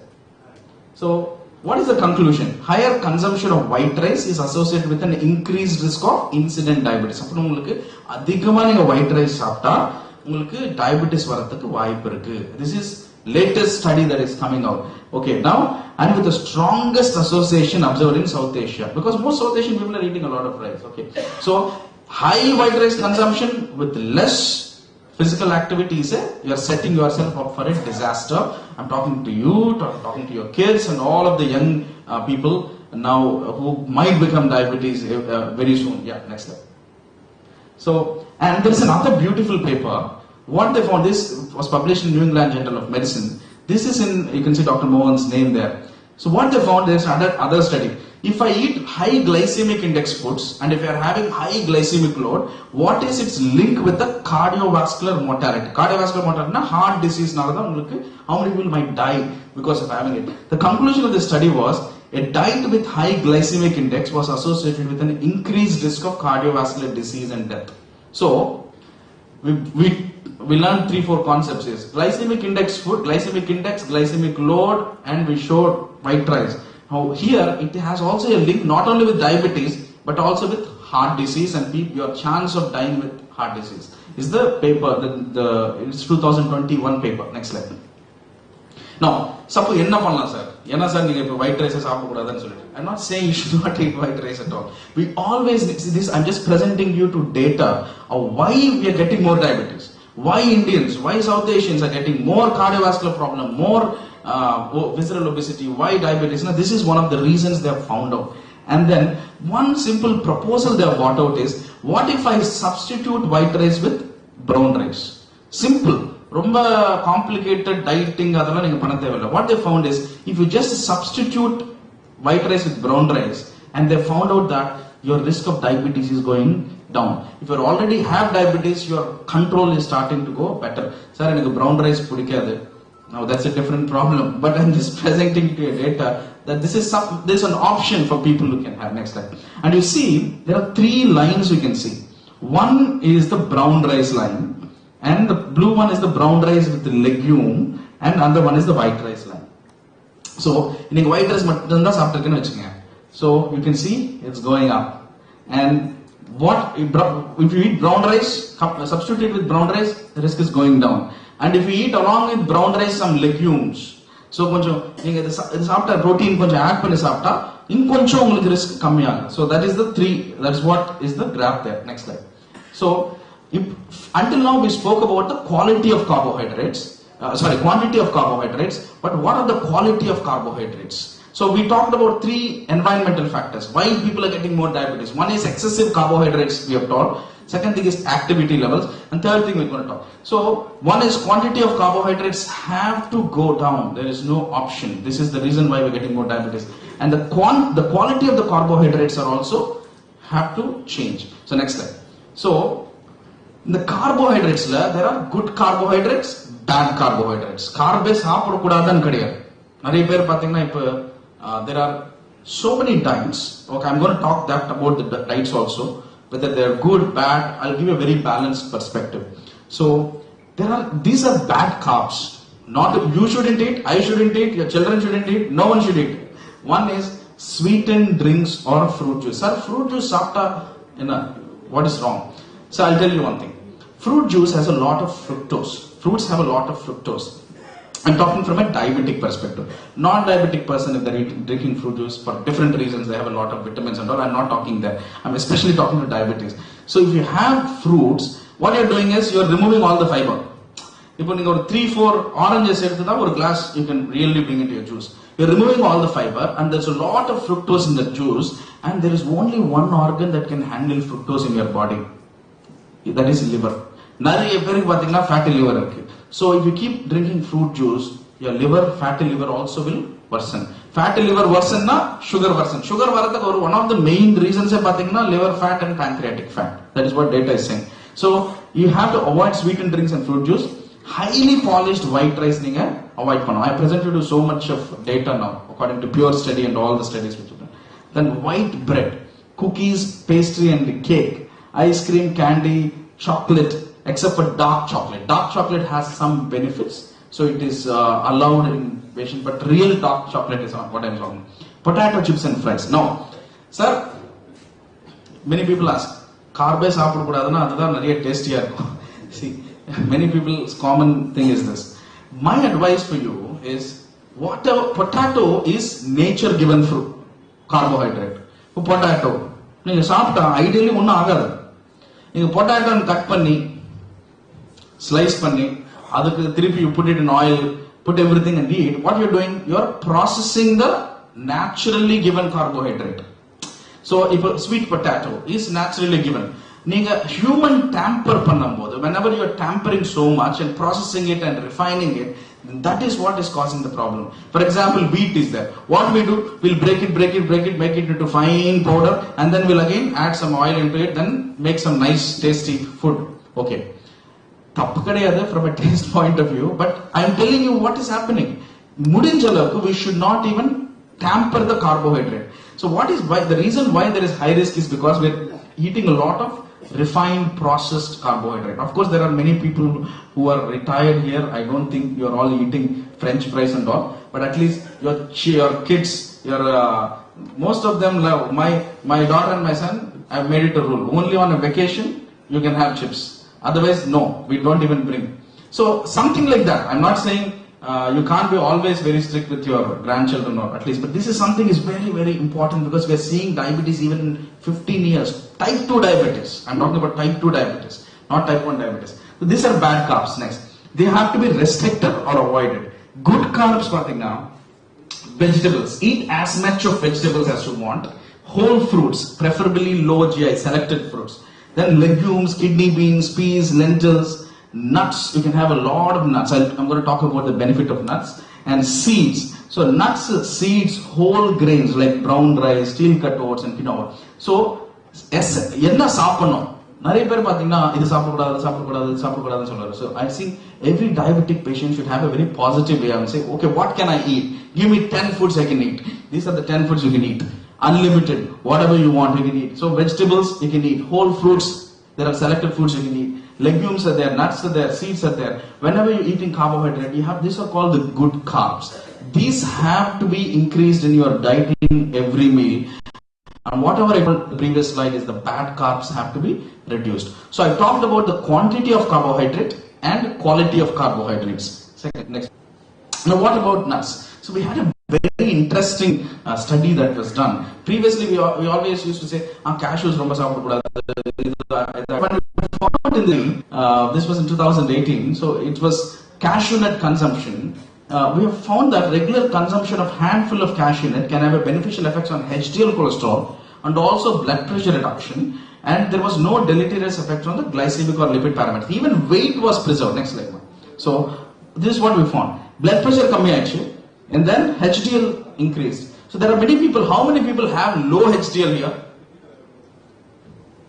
So what is the conclusion? Higher consumption of white rice is associated with an increased risk of incident diabetes. அப்ப உங்களுக்கு அதிகமா நீங்க white rice சாப்பிட்டா உங்களுக்கு diabetes வரதுக்கு வாய்ப்பு இருக்கு. This is latest study that is coming out. Okay, now, and with the strongest association observed in South Asia, because most South Asian people are eating a lot of rice. Okay, so high white rice consumption with less physical activity is you are setting yourself up for a disaster. I'm talking to you, talking to your kids and all of the young people now who might become diabetes very soon. Yeah, next slide. So, and there is another beautiful paper. What they found, this was published in New England Journal of Medicine. This is in, you can see Dr. Mohan's name there. So what they found, there's another study. if I eat high glycemic index foods and if you are having high glycemic load, what is its link with the cardiovascular mortality? Cardiovascular mortality na heart disease nalada ungalku how many people might die because of having it. The conclusion of the study was a diet with high glycemic index was associated with an increased risk of cardiovascular disease and death. So we learned 3-4 concepts is glycemic index food, glycemic index, glycemic load, and we showed white rice. Now here it has also a link not only with diabetes but also with heart disease and your chance of dying with heart disease. Is the paper, it's 2021 paper. Next slide. Now, suppose enna pannalam sir? Enna sir neenga ipo white rice saapida koodadannu solli. I'm not saying you should not eat white rice at all. We always see this. I'm just presenting you to data of why we are getting more diabetes. Why Indians, why South Asians are getting more cardiovascular problem, more visceral obesity, why diabetes. Now, this is one of the reasons they have found out. And then one simple proposal they have brought out is, what if I substitute white rice with brown rice? Simple. Romba complicated dieting adala neenga panna thevilla. What they found is, if you just substitute white rice with brown rice, and they found out that your risk of diabetes is going down. If you already have diabetes, your control is starting to go better. Sir, enakku brown rice pudikadu. Now that's a different problem, but I'm just presenting to you data that this is an option for people who can have. Next slide. And you see, there are 3 lines you can see. One is the brown rice line, and the blue one is the brown rice with the legume, and another one is the white rice line. So, inga white rice mattum da saaptirukenu vechunga. So you can see it's going up. And what if you eat brown rice, substitute it with brown rice, the risk is going down. And if you eat along with brown rice some legumes, so konjam neenga idu saapta protein konjam add panni saapta inkonjam ungalku risk kammi agum. So that is the 3, that's what is the graph there. Next slide. So until now we spoke about the quality of carbohydrates, quantity of carbohydrates, but what are the quality of carbohydrates? So we talked about 3 environmental factors why people are getting more diabetes. One is excessive carbohydrates, we have taught. Second thing is activity levels, and third thing we're going to talk. So one is quantity of carbohydrates have to go down. There is no option. This is the reason why we're getting more diabetes. And the quality of the carbohydrates are also have to change. So next slide. So in the carbohydrates there are good carbohydrates, bad carbohydrates. Carb சாப்பிட கூடாதுன்னு கிடையாது. நிறைய பேர் பாத்தீங்கன்னா இப்ப there are so many diets. Okay, I'm going to talk about the diets also, whether they are good, bad. I'll give you a very balanced perspective. So these are bad carbs. Not you shouldn't eat, I shouldn't eat, your children shouldn't eat, no one should eat. One is sweetened drinks or fruit juice. Sir, fruit juice saapta, what is wrong? So I'll tell you one thing. Fruit juice has a lot of fructose. Fruits have a lot of fructose. I'm talking from a diabetic perspective. Non-diabetic person, if they're drinking fruit juice for different reasons, they have a lot of vitamins and all. I'm not talking there. I'm especially talking to diabetes. So if you have fruits, what you're doing is you're removing all the fiber. If you have 3-4 oranges or glass, you can really bring into your juice. You're removing all the fiber, and there's a lot of fructose in the juice, and there is only one organ that can handle fructose in your body. That is liver. நிறைய பேருக்கு பாத்தீங்கன்னா fatty liver இருக்கு. So if you keep drinking fruit juice, your liver, fatty liver also will worsen. Fatty liver worsen na sugar worsen. Sugar வரதுக்கு ஒரு one of the main reasons பாத்தீங்கன்னா liver fat and pancreatic fat. That is what data is saying. So you have to avoid sweetened drinks and fruit juice. Highly polished white rice நீங்க avoid பண்ணணும். I presented you so much of data now according to Pure Study and all the studies which you done. Then white bread, cookies, pastry and cake, ice cream, candy, chocolate, except for dark chocolate. Dark chocolate has some benefits, so it is allowed in patient, but real dark chocolate is not what I'm talking. Potato chips and fries. Now, sir, many people ask, carb சாப்பிட கூடாதுன்னா அதுதான் நிறைய டேஸ்டியா இருக்கும். See, many people's common thing is this. My advice for you is, whatever, potato is nature given fruit, carbohydrate. Potato நீங்க சாப்பிட்டா ideally ஒன்றும் ஆகாது. நீங்க பொட்டாட்டோ கட் பண்ணி ஸ்லைஸ் பண்ணி அதுக்கு திருப்பி you put it in oil, put everything and eat. What you're doing, you're processing the naturally given carbohydrate. So if a sweet potato is naturally given, நீங்க human tamper பண்ணும்போது, whenever you're tampering so much and processing it and refining it, That is what is causing the problem. For example, wheat is there. What we do, we'll break it, make it into fine powder, and then we'll again add some oil into it, then make some nice tasty food. Okay. Tappu kedaiyadhu from a taste point of view, but I'm telling you what is happening. Mudinjalavukku we should not even tamper the carbohydrate. So what is the reason why there is high risk is because we're eating a lot of refined processed carbohydrate. Of course there are many people who are retired here. I don't think you're all eating french fries and all, but at least your kids, most of them love. My daughter and my son, I've made it a rule, only on a vacation you can have chips, otherwise no, we don't even bring. So something like that. I'm not saying you can't be always very strict with your grandchildren, or at least, but this is something is very, very important, because we are seeing diabetes even in 15 years. Type 2 diabetes. I'm talking about type 2 diabetes, not type 1 diabetes. So these are bad carbs. Next, they have to be restricted or avoided. Good carbs, now, vegetables. Eat as much of vegetables as you want. Whole fruits, preferably low GI, selected fruits. Then legumes, kidney beans, peas, lentils. Nuts, you can have a lot of nuts. I'm going to talk about the benefit of nuts. And seeds. So nuts, seeds, whole grains like brown rice, steel cut oats and quinoa. So, enna சாப்பிடணும். நிறைய பேர் பாத்தீங்கன்னா இது சாப்பிடக்கூடாதுன்னு சொல்றாரு. So I think every diabetic patient should have a very positive way and say, okay, what can I eat? Give me 10 foods I can eat. These are the 10 foods you can eat. Unlimited, whatever you want you can eat. So vegetables you can eat, whole fruits, there are selected foods you can eat. Legumes are there, nuts are there, seeds are there. Whenever you're eating carbohydrate, you have, these are called the good carbs. These have to be increased in your diet in every meal. And whatever I told the previous slide is the bad carbs have to be reduced. So I talked about the quantity of carbohydrate and quality of carbohydrates. Second, next. Now what about nuts? So we had a very interesting study that was done. Previously we always used to say, cashews romba saapidakudadu. This was in 2018, so it was cashew nut consumption. We have found that regular consumption of handful of cashew nut can have a beneficial effects on HDL cholesterol and also blood pressure reduction, and there was no deleterious effect on the glycemic or lipid parameters. Even weight was preserved. Next slide. So this is what we found. Blood pressure kammi aichu, and then HDL increased. So there are many people. How many people have low HDL here?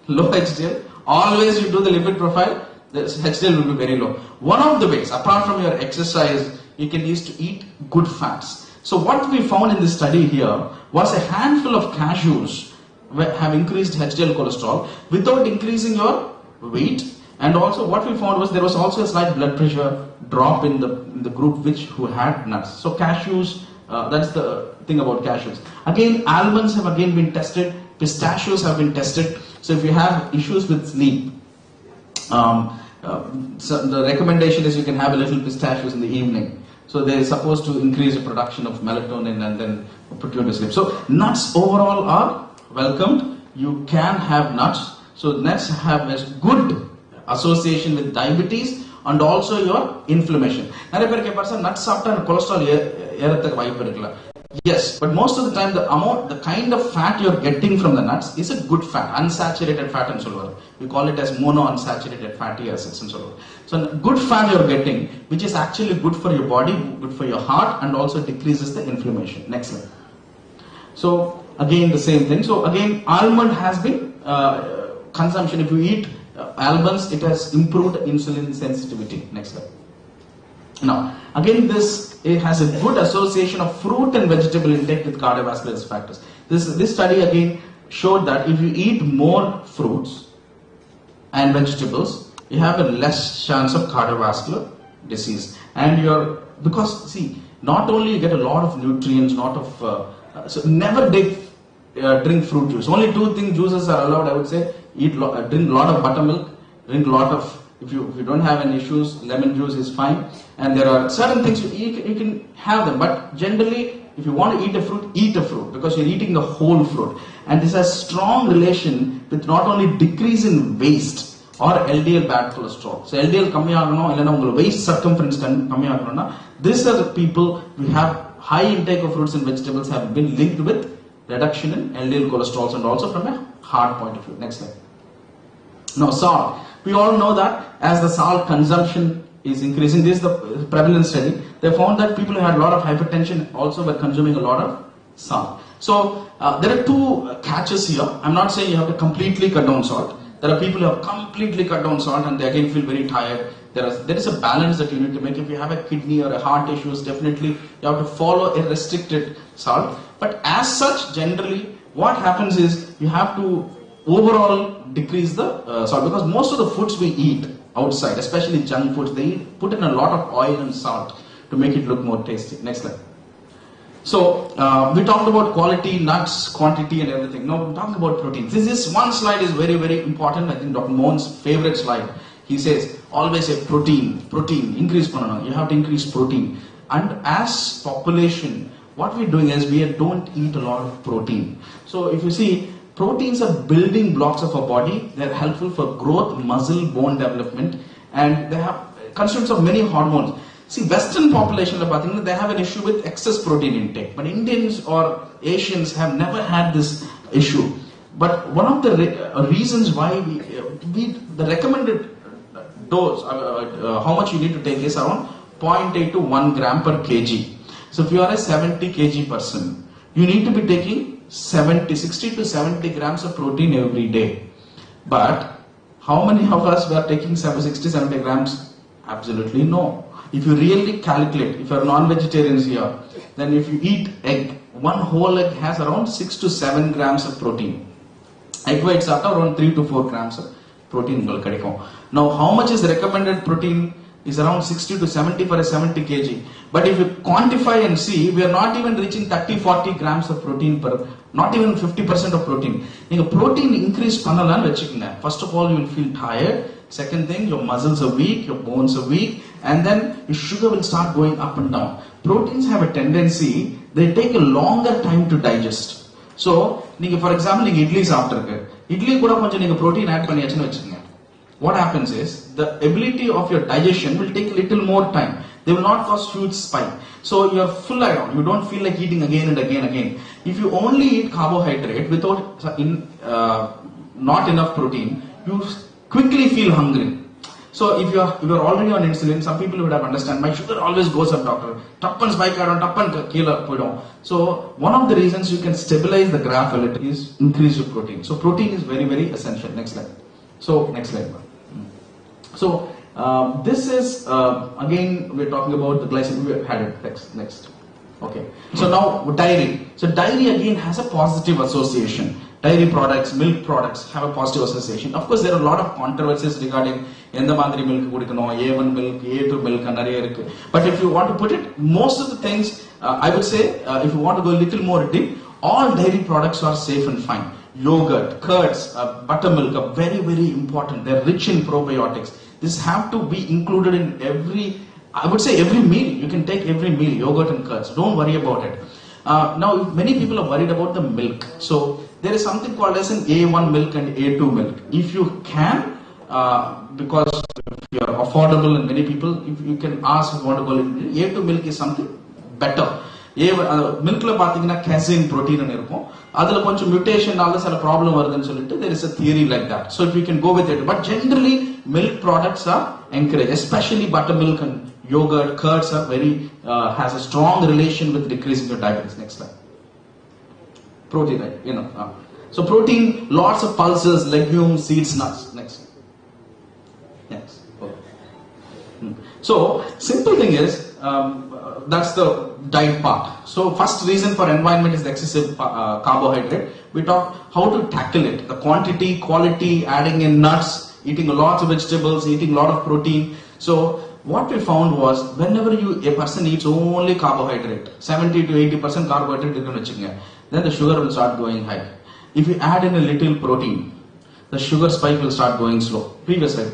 Low HDL. Always you do the lipid profile, the HDL will be very low. One of the ways, apart from your exercise, you can use to eat good fats. So what we found in this study here was a handful of cashews have increased HDL cholesterol without increasing your weight. And also what we found was there was also a slight blood pressure drop in the group who had nuts. So cashews, that's the thing about cashews. Again, almonds have again been tested. Pistachios have been tested. So if you have issues with sleep, so the recommendation is you can have a little pistachios in the evening. So they are supposed to increase the production of melatonin and then put you to sleep. So nuts overall are welcomed. You can have nuts. So nuts have a good association with diabetes and also your inflammation. நிறைய பேர் கேட்பாங்க nuts சாப்பிட்டா cholesterol ஏறதுக்கு வாய்ப்பு இருக்குல்ல? Yes, but most of the time the kind of fat you're getting from the nuts is a good fat, unsaturated fat and solver. We call it as monounsaturated fatty acids and solver. So good fat you're getting, which is actually good for your body, good for your heart, and also decreases the inflammation. Next slide. So again the same thing. So again almond has been consumption. If you eat almonds, it has improved insulin sensitivity. Next slide. Now, again, it has a good association of fruit and vegetable intake with cardiovascular risk factors. This study again showed that if you eat more fruits and vegetables, you have a less chance of cardiovascular disease. And because see, not only you get a lot of nutrients, so never drink fruit juice. Only two things juices are allowed, I would say. Drink a lot of buttermilk, drink a lot of, if you don't have any issues, lemon juice is fine. And there are certain things you can have them, but generally if you want to eat a fruit because you're eating the whole fruit. And this has strong relation with not only decrease in waist or LDL bad cholesterol. So LDL kammi agano illana ungal waist circumference kammi aganona, these are the people we have high intake of fruits and vegetables have been linked with reduction in LDL cholesterol and also from a heart point of view. Next slide. Now salt. We all know that as the salt consumption is increasing, this is the prevalence study. they found that people who had a lot of hypertension also were consuming a lot of salt. So there are two catches here. I'm not saying you have to completely cut down salt. There are people who have completely cut down salt and they again feel very tired. There is a balance that you need to make. If you have a kidney or a heart issues, definitely you have to follow a restricted salt. But as such, generally, what happens is you have to overall decrease the salt, because most of the foods we eat outside, especially junk foods, they put in a lot of oil and salt to make it look more tasty. Next slide. So we talked about quality, nuts, quantity and everything. Now we talk about protein. This one slide is very, very important. I think Dr. Mohan's favorite slide. He says, always say protein, increase panana. You have to increase protein. And as population, what we're doing is we don't eat a lot of protein. So if you see, proteins are building blocks of our body. They're helpful for growth, muscle, bone development, and they have constituents of many hormones. See, Western population, they have an issue with excess protein intake, but Indians or Asians have never had this issue. But one of the reasons why the recommended dose, how much you need to take is around 0.8 to 1 gram per kg. So if you are a 70 kg person, you need to be taking 60 to 70 grams of protein every day. But how many of us were taking 60-70 grams? Absolutely no. If you really calculate, if you are non-vegetarians here, then if you eat egg, one whole egg has around 6 to 7 grams of protein. Egg whites are around 3 to 4 grams of protein. Now how much is recommended protein? Is around 60 to 70 for a 70 kg. But if you quantify and see, we are not even reaching 30-40 grams of protein per, not even 50% of protein. Protein increase pannalan. First of all, you will feel tired. Second thing, your muscles are weak, your bones are weak, and then your sugar will start going up and down. Proteins have a tendency, they take a longer time to digest. So, for example, idli saaftirukku. Idli kuda konjam protein add panniyachunu vechunga. What happens is, the ability of your digestion will take a little more time. They will not cause huge spike. So you are full around. You don't feel like eating again and again. If you only eat carbohydrate without not enough protein, you quickly feel hungry. So if you are already on insulin, some people would have understand, my sugar always goes up, doctor. Tappan spike around, tappan kila pudon. So one of the reasons you can stabilize the graph a little is increase your protein. So protein is very, very essential. Next slide. So next slide. So this is again we're talking about the glycemic. We had it next. Okay. So now dairy. So dairy again has a positive association. Dairy products, milk products have a positive association. Of course, there are a lot of controversies regarding endha madri milk kudikano, A1 milk, A2 milk and nariya irukku. But if you want to put it, most of the things I would say, if you want to go a little more deep, all dairy products are safe and fine. Yogurt, curds, buttermilk are very, very important. They're rich in probiotics. This have to be included in every, I would say every meal. You can take every meal, yogurt and curds. Don't worry about it. Now, many people are worried about the milk. So, there is something called as an A1 milk and A2 milk. If you can, because if you are affordable and many people, if you can ask if you want to go, A2 milk is something better. Milk la pathina casein protein and irukum. Adula koncham mutation nalla sala problem varudhu solittu there is a theory like that. So if you can go with it, but generally milk products are encouraged, especially buttermilk and yogurt, curds are very has a strong relation with decreasing your diabetes. Next slide. Protein, right? So protein, lots of pulses, legumes, seeds, nuts. Next. Yes. Okay. So simple thing is that's the diet part. So first reason for environment is the excessive carbohydrate. We talk how to tackle it. The quantity, quality, adding in nuts, eating a lot of vegetables, eating a lot of protein. So what we found was whenever a person eats only carbohydrate, 70 to 80% carbohydrate, then the sugar will start going high. If you add in a little protein, the sugar spike will start going slow. Previous slide,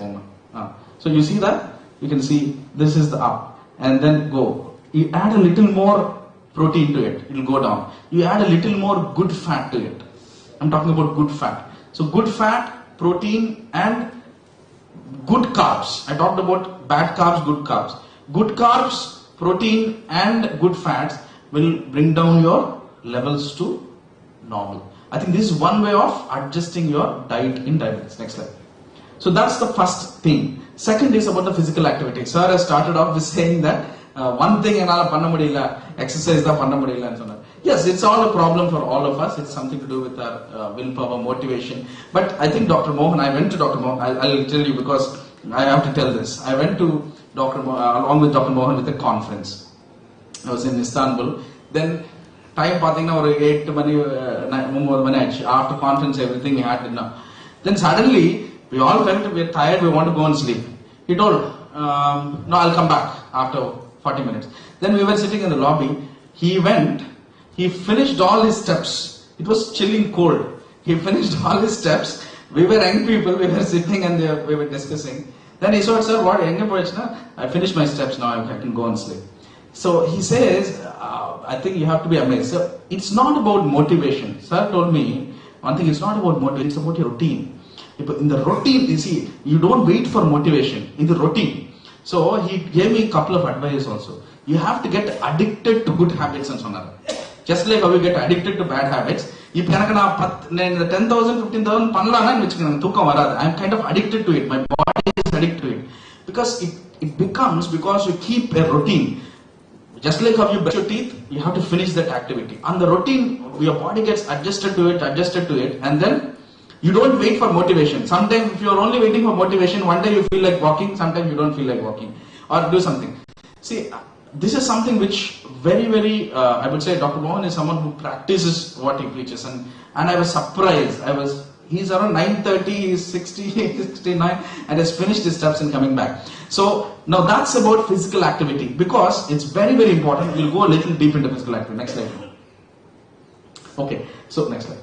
so you see that? You can see this is the up and then go. You add a little more protein to it, it will go down. You add a little more good fat to it. I'm talking about good fat. So good fat, protein and good carbs. I talked about bad carbs, good carbs. Good carbs, protein and good fats will bring down your levels to normal. I think this is one way of adjusting your diet in diabetes. Next slide. So that's the first thing. Second is about the physical activity. Sir has started off with saying that one thing என்னால பண்ண முடியல, exercise தான் பண்ண முடியலன்னு சொன்னார். Yes, it's all a problem for all of us. It's something to do with our willpower, motivation. But I think Dr. Mohan, I went to Dr. Mohan, I'll tell you because I have to tell this. I went to along with Dr. Mohan with a conference. I was in Istanbul. Then time பாத்தீங்கன்னா ஒரு 8 மணி 9 மணி ஆச்சு. After conference everything we had dinner. Then suddenly we all felt we are tired, we want to go and sleep. He told, no, I'll come back after 40 minutes. Then we were sitting in the lobby. He went, he finished all his steps. It was chilling cold. He finished all his steps. We were young people, we were sitting and we were discussing. Then he said, sir, what, I finished my steps now, I can go and sleep. So he says, I think you have to be amazed. So it's not about motivation. Sir told me, one thing, it's not about motivation, it's about your routine. In the routine, you see, you don't wait for motivation. In the routine. So he gave me a couple of advice also. You have to get addicted to good habits and so on. Just like how you get addicted to bad habits. If I 10,000, 15,000 I'm kind of addicted to it. My body is addicted to it. Because it becomes, because you keep a routine. Just like how you brush your teeth, you have to finish that activity. On the routine, your body gets adjusted to it, and then you don't wait for motivation. Sometimes if you are only waiting for motivation, one day you feel like walking, sometimes you don't feel like walking. Or do something. See, this is something which very, very, I would say Dr. Mohan is someone who practices what he preaches. And I was surprised. He's around 9:30, he's 60, 69, and has finished his steps and coming back. So, now that's about physical activity. Because it's very, very important. We'll go a little deep into physical activity. Next slide. Okay, so next slide.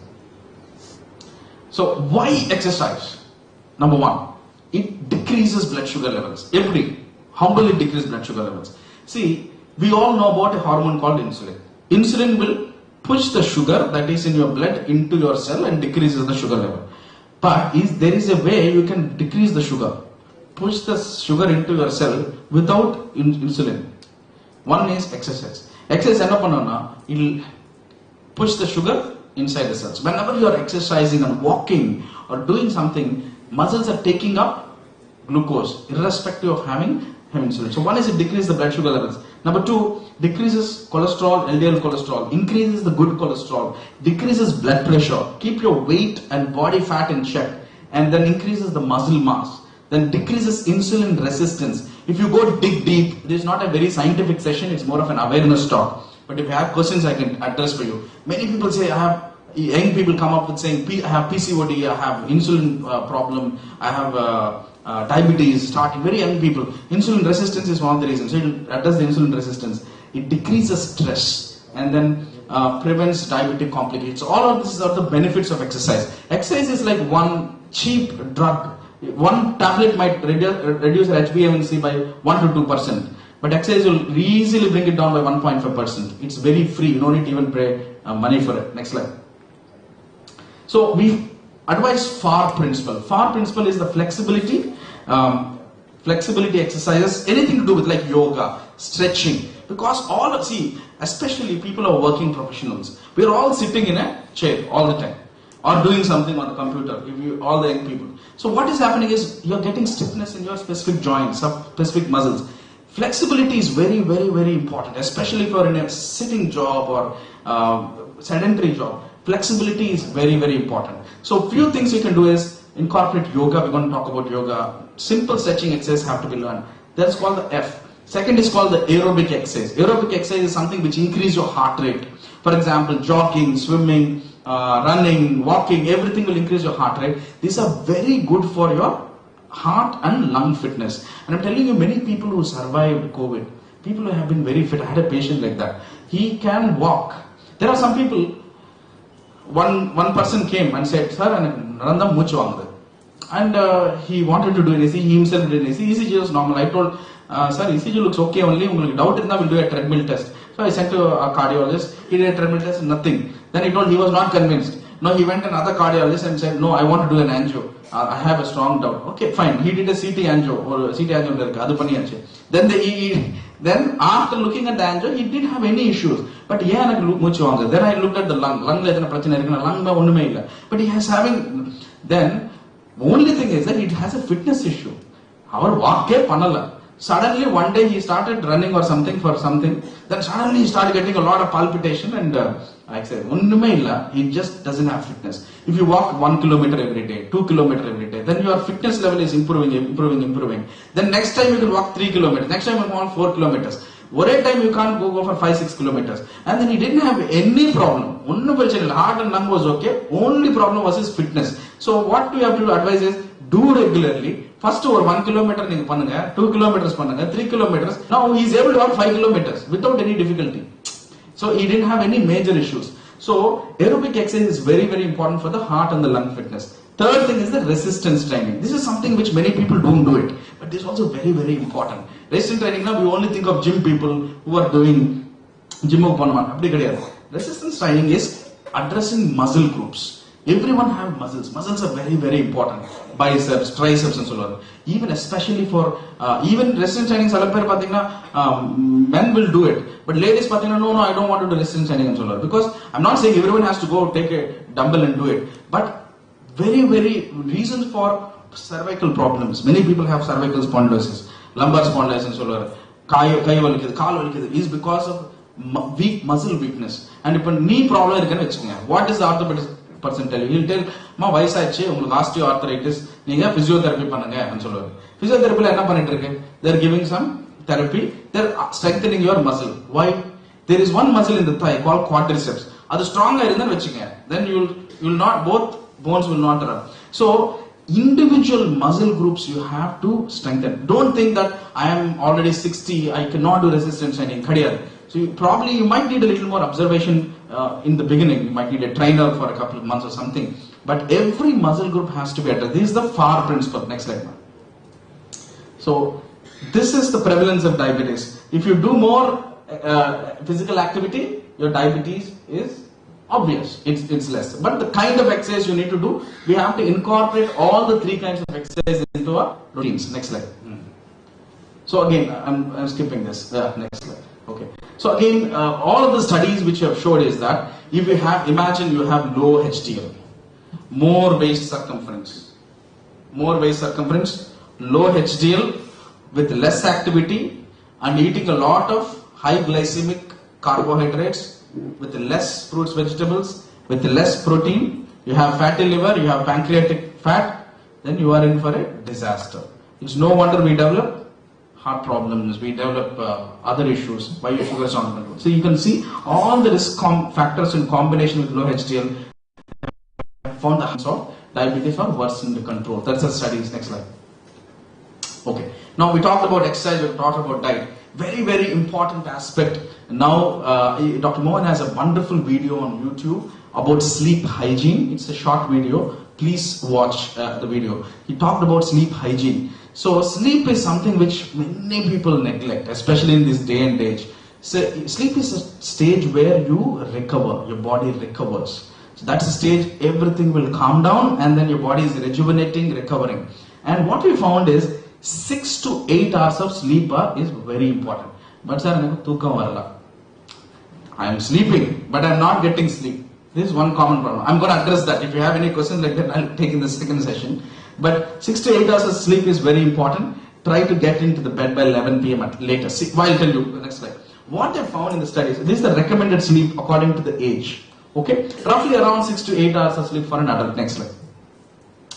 So, why exercise? Number one, it decreases blood sugar levels. How will it decrease blood sugar levels? See, we all know about a hormone called insulin. Insulin will push the sugar that is in your blood into your cell and decreases the sugar level. But there is a way you can decrease the sugar. Push the sugar into your cell without insulin. One is exercise. Exercise enna pannona, it will push the sugar inside the cells. Whenever you are exercising and walking or doing something, muscles are taking up glucose irrespective of having insulin. So one is it decreases the blood sugar levels. Number two, decreases cholesterol, LDL cholesterol, increases the good cholesterol, decreases blood pressure, keep your weight and body fat in check, and then increases the muscle mass, then decreases insulin resistance. If you go dig deep, this is not a very scientific session, it's more of an awareness talk. But if you have questions, I can address for you. Many people say, young people come up with saying, I have PCOD, I have insulin problem, I have diabetes, starting very young people. Insulin resistance is one of the reasons. So it addresses the insulin resistance. It decreases stress and then prevents diabetic complications. All of this are the benefits of exercise. Exercise is like one cheap drug. One tablet might reduce your HbA1c by 1 to 2%. But exercise will easily bring it down by 1.5%. It's very free. You don't need to even pay money for it. Next slide. So we advise FAR principle. FAR principle is the flexibility exercises, anything to do with like yoga, stretching. Because especially people who are working professionals, we are all sitting in a chair all the time or doing something on the computer. All the young people. So what is happening is you are getting stiffness in your specific joints, specific muscles. Flexibility is very, very, very important, especially if you are in a sitting job or sedentary job. Flexibility is very, very important. So few things you can do is incorporate yoga. We're going to talk about yoga. Simple stretching exercise have to be learned. That's called the F. Second is called the aerobic exercise. Aerobic exercise is something which increases your heart rate. For example, jogging, swimming, running, walking, everything will increase your heart rate. These are very good for your heart and lung fitness. And I'm telling you, many people who survived COVID, people who have been very fit. I had a patient like that. He can walk. There are some people. One person came and said, sir, and he wanted to do an ECG, he himself did an ECG. ECG was normal. I told, sir, ECG looks okay only, doubt is we'll do a treadmill test. So I sent to a cardiologist, he did a treadmill test, nothing. Then he told he was not convinced. No, he went to another cardiologist and said, no, I want to do an angio. I have a strong doubt. Okay, fine. He did a CT angio, or CT angio. Then after looking at the angio, he didn't have any issues. But then I looked at the lung. But he has having, then only thing is that it has a fitness issue. Our walk panala. Suddenly one day he started running or something for something. Then suddenly he started getting a lot of palpitation and like I said, he just doesn't have fitness. If you walk 1 kilometer every day, 2 kilometer every day, then your fitness level is improving. Then next time you can walk 3 kilometers. Next time you can walk 4 kilometers. One time you can't go for 5-6 kilometers. And then he didn't have any problem. Heart and lung was okay. Only problem was his fitness. So what we have to advise is do regularly. First over 1 kilometer, 2 kilometers, 3 kilometers. Now he is able to walk 5 kilometers without any difficulty. So he didn't have any major issues. So aerobic exercise is very, very important for the heart and the lung fitness. Third thing is the resistance training. This is something which many people don't do it, but this is also very, very important. Resistance training, now we only think of gym people who are doing gym. Resistance training is addressing muscle groups. Everyone have muscles. Muscles are very, very important. Biceps, triceps and so on. Even especially for, even resistance training, men will do it. But ladies, no, I don't want to do resistance training and so on. Because I'm not saying everyone has to go take a dumbbell and do it. But very, very reasons for cervical problems. Many people have cervical spondylosis, lumbar spondylosis and so on. Is because of weak muscle weakness. And if a knee problem, what is the orthopedic person tell you? He'll tell, ma vaisaachi, ungalku osteoarthritis, neenga physiotherapy pannunga and solluvaru. Physiotherapy la enna pannittu irukku? They are giving some therapy. They are strengthening your muscle. Why? There is one muscle in the thigh called quadriceps. Adu strong irundha vechunga. Then you will not, both bones will not run. So individual muscle groups you have to strengthen. Don't think that I am already 60, I cannot do resistance training. So you might need a little more observation in the beginning. You might need a trainer for a couple of months or something. But every muscle group has to be addressed. This is the FAR principle. Next slide. So this is the prevalence of diabetes. If you do more physical activity, your diabetes is obvious. It's less. But the kind of exercise you need to do, we have to incorporate all the 3 kinds of exercise into our routines. Next slide. So again, I'm skipping this. Next slide. Okay. So again, all of the studies which have showed is that if you have, imagine you have low HDL, more waist circumference, low HDL with less activity and eating a lot of high glycemic carbohydrates with less fruits, vegetables, with less protein, you have fatty liver, you have pancreatic fat, then you are in for a disaster. It's no wonder we develop heart problems, we develop other issues, why your sugar is not under control. So you can see all the risk factors in combination with low HDL found the hands of diabetes are worse in the control. That's the studies. Next slide. Okay. Now we talked about exercise, we talked about diet. Very, very important aspect. Now Dr. Mohan has a wonderful video on YouTube about sleep hygiene. It's a short video. Please watch the video. He talked about sleep hygiene. So sleep is something which many people neglect, especially in this day and age. So sleep is a stage where you recover, your body recovers. So that's a stage everything will calm down and then your body is rejuvenating, recovering. And what we found is 6 to 8 hours of sleep is very important. But sir, I am sleeping, but I am not getting sleep. This is one common problem. I'm going to address that. If you have any questions like that, I'll take in the second session. But 6 to 8 hours of sleep is very important. Try to get into the bed by 11 p.m. at later. See, I'll tell you the next slide. What I found in the studies, this is the recommended sleep according to the age. Okay, roughly around 6 to 8 hours of sleep for an adult. Next slide.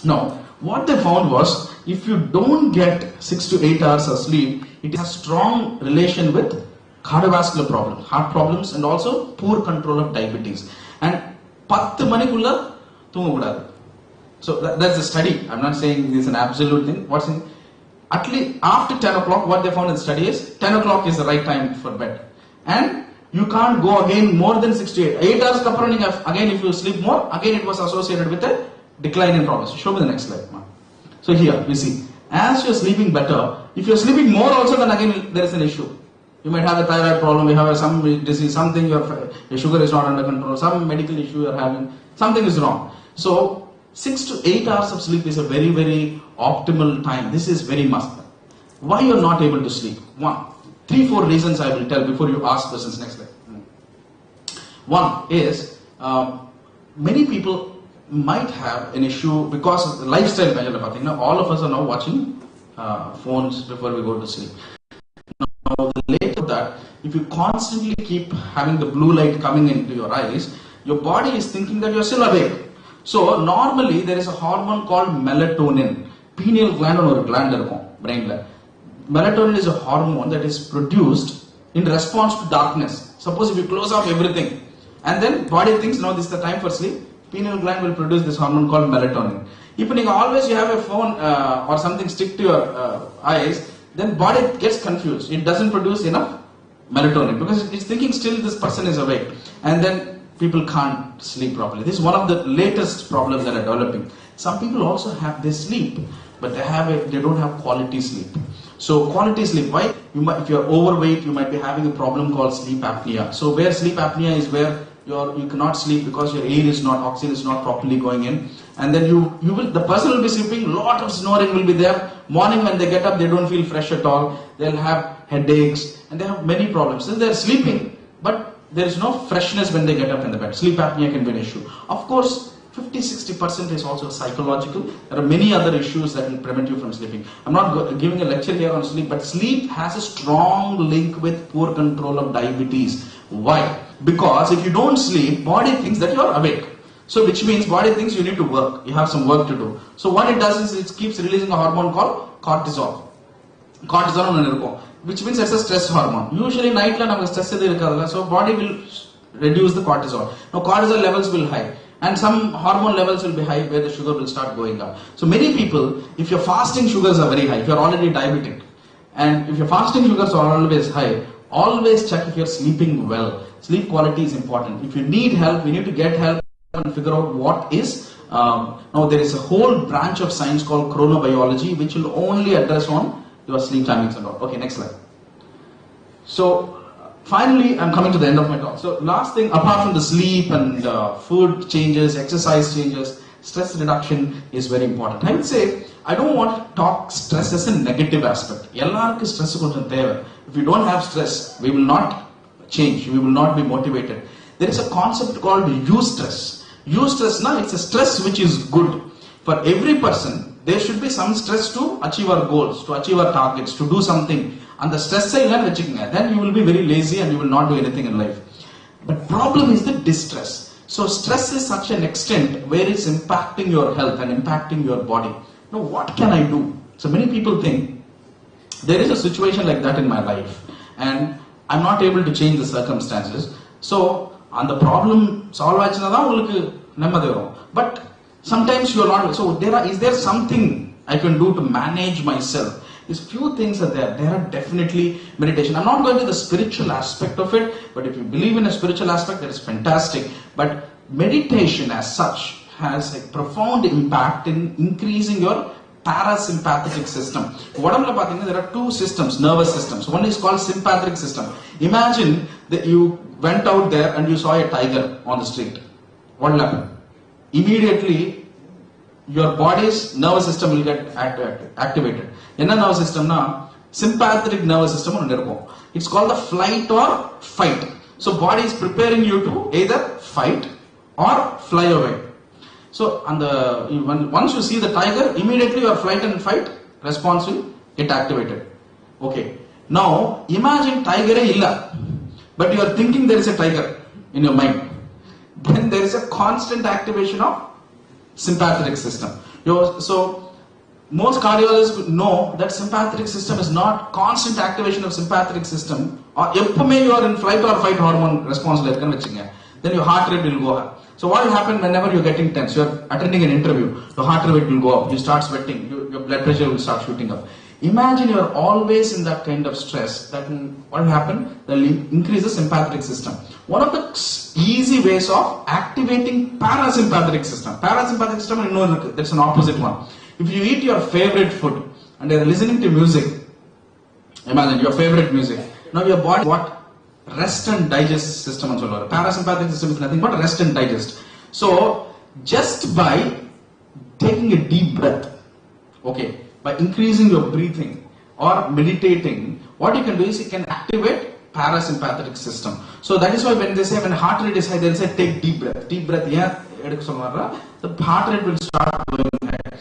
Now, what they found was, if you don't get 6 to 8 hours of sleep, it has strong relation with cardiovascular problems, heart problems, and also poor control of diabetes. And 10 manikulla thungakudadu. So that's the study. I'm not saying this is an absolute thing. What's in? At least after 10 o'clock, what they found in the study is 10 o'clock is the right time for bed. And you can't go again more than 6 to 8. 8 hours again if you sleep more, again it was associated with a decline in problems. Show me the next slide. So here we see, as you're sleeping better, if you're sleeping more also, then again there is an issue. You might have a thyroid problem, you have some disease, something, your sugar is not under control, some medical issue you're having, something is wrong. So 6 to 8 hours of sleep is a very, very optimal time. This is very must. Why you're not able to sleep? 3, 4 reasons I will tell before you ask questions. Next slide. One is, many people might have an issue because of the lifestyle measure. All of us are now watching phones before we go to sleep. Now, later that, if you constantly keep having the blue light coming into your eyes, your body is thinking that you're still awake. So normally there is a hormone called melatonin. Pineal gland or gland brain gland. Melatonin is a hormone that is produced in response to darkness. Suppose if you close off everything and then body thinks now this is the time for sleep, pineal gland will produce this hormone called melatonin. If you have a phone or something stick to your eyes, then body gets confused. It doesn't produce enough melatonin because it's thinking still this person is awake, and then people can't sleep properly. This is one of the latest problems that are developing. Some people also they sleep, but they don't have quality sleep. So quality sleep, why? If you're overweight, you might be having a problem called sleep apnea. So where sleep apnea is where you cannot sleep because your oxygen is not properly going in, and then the person will be sleeping, lot of snoring will be there. Morning when they get up, they don't feel fresh at all. They'll have headaches and they have many problems. So they're sleeping, but there is no freshness when they get up in the bed. Sleep apnea can be an issue. Of course, 50-60% is also psychological. There are many other issues that will prevent you from sleeping. I'm not giving a lecture here on sleep, but sleep has a strong link with poor control of diabetes. Why? Because if you don't sleep, body thinks that you're awake. So which means body thinks you need to work. You have some work to do. So what it does is it keeps releasing a hormone called cortisol. Which means it's a stress hormone. Usually night la namak stress irukadala, so body will reduce the cortisol. Now cortisol levels will high, and some hormone levels will be high where the sugar will start going up. So many people, if your fasting sugars are very high, if you're already diabetic, and if your fasting sugars are always high, always check if you're sleeping well. Sleep quality is important. If you need help, we need to get help and figure out what is. Now there is a whole branch of science called chronobiology, which will only address on your sleep timings and all. Okay, next slide. So finally, I'm coming to the end of my talk. So last thing, apart from the sleep and food changes, exercise changes, stress reduction is very important. I would say, I don't want to talk stress as a negative aspect. Ellarku stress konjam theva. If you don't have stress, we will not change. We will not be motivated. There is a concept called eustress. Eustress, it's a stress which is good. For every person, there should be some stress to achieve our goals, to achieve our targets, to do something. And the stress then you will be very lazy and you will not do anything in life. But problem is the distress. So stress is such an extent where it's impacting your health and impacting your body. Now what can I do? So many people think there is a situation like that in my life and I'm not able to change the circumstances. So and the problem solve but sometimes you are not. So is there something I can do to manage myself? These few things are there. There are definitely meditation. I'm not going to the spiritual aspect of it, but if you believe in a spiritual aspect, that is fantastic. But meditation as such has a profound impact in increasing your parasympathetic system. There are two systems, nervous systems. One is called sympathetic system. Imagine that you went out there and you saw a tiger on the street. What will happen? Immediately, your body's nervous system will get activated. Enna nervous system na? Sympathetic nervous system. It's called the flight or fight. So body is preparing you to either fight or fly away. So once you see the tiger, immediately your flight and fight response will get activated. Okay. Now imagine tiger illa, but you are thinking there is a tiger in your mind. Then there is a constant activation of sympathetic system. So most cardiologists know that sympathetic system is not constant activation of sympathetic system. Or eppume you are in flight or fight hormone response then your heart rate will go up. So what will happen whenever you're getting tense? You're attending an interview, your heart rate will go up, you start sweating, your blood pressure will start shooting up. Imagine you're always in that kind of stress. What will happen? That will increase the sympathetic system. One of the easy ways of activating parasympathetic system. Parasympathetic system, that's an opposite one. If you eat your favorite food and you're listening to music, imagine your favorite music. Now your body, what? Rest and digest system. Parasympathetic system is nothing but rest and digest. So just by taking a deep breath, okay, by increasing your breathing or meditating, what you can do is you can activate parasympathetic system. So that is why when they say when heart rate is high, they'll say take deep breath. Deep breath, the heart rate will start going high.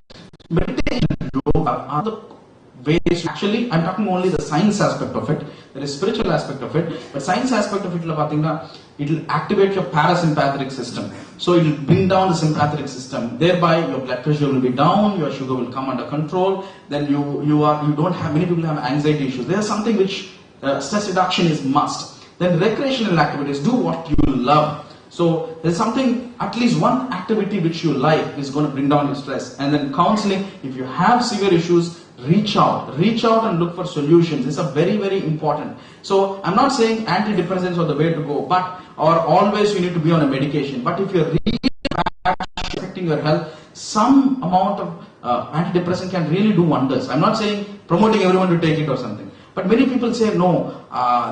Meditation, yoga are the ways. Actually, I'm talking only the science aspect of it. There is spiritual aspect of it, but science aspect of it, it will activate your parasympathetic system. So it will bring down the sympathetic system. Thereby, your blood pressure will be down, your sugar will come under control. Then you don't have, many people have anxiety issues. There is something which stress reduction is must. Then recreational activities, do what you love. So there's something, at least one activity which you like is going to bring down your stress. And then counseling, if you have severe issues, reach out and look for solutions. These are very, very important. So I'm not saying antidepressants are the way to go, or always you need to be on a medication. But if you're really affecting your health, some amount of antidepressant can really do wonders. I'm not saying promoting everyone to take it or something. But many people say no,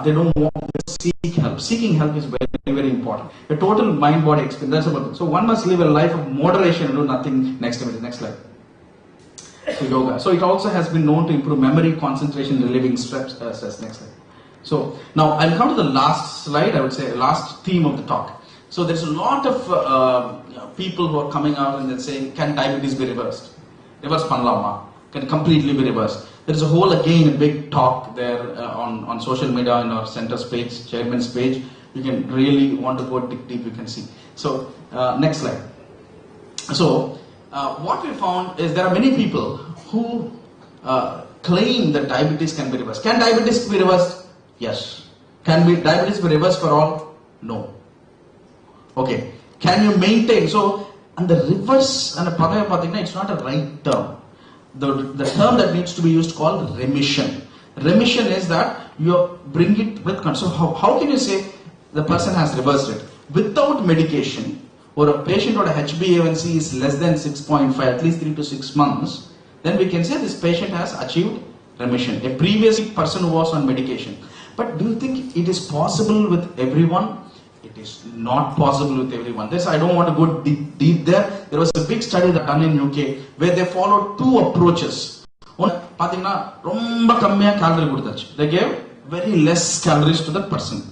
they don't want to seek help. Seeking help is very, very important. A total mind-body experience. That's about it. So one must live a life of moderation and do nothing. Next slide. So yoga. So it also has been known to improve memory, concentration, relieving stress. Next slide. So now I'll come to the last slide. I would say last theme of the talk. So there's a lot of people who are coming out and they're saying, can diabetes be reversed? Reverse panlama. Can completely be reversed. There is a whole, again, a big talk there on social media in our center's page, chairman's page. You can really want to go deep, you can see. So, next slide. So, what we found is there are many people who claim that diabetes can be reversed. Can diabetes be reversed? Yes. Can diabetes be reversed for all? No. Okay. Can you maintain? So, and the reverse and the padaya, it's not a right term. The term that needs to be used called remission. Remission is that you bring it with control. So how can you say the person has reversed it? Without medication, or a patient or a HbA1c is less than 6.5, at least 3 to 6 months, then we can say this patient has achieved remission. A previous person who was on medication. But do you think it is possible with everyone? It is not possible with everyone. This I don't want to go deep there. There was a big study that done in UK where they followed two approaches. One, they gave very less calories to that person,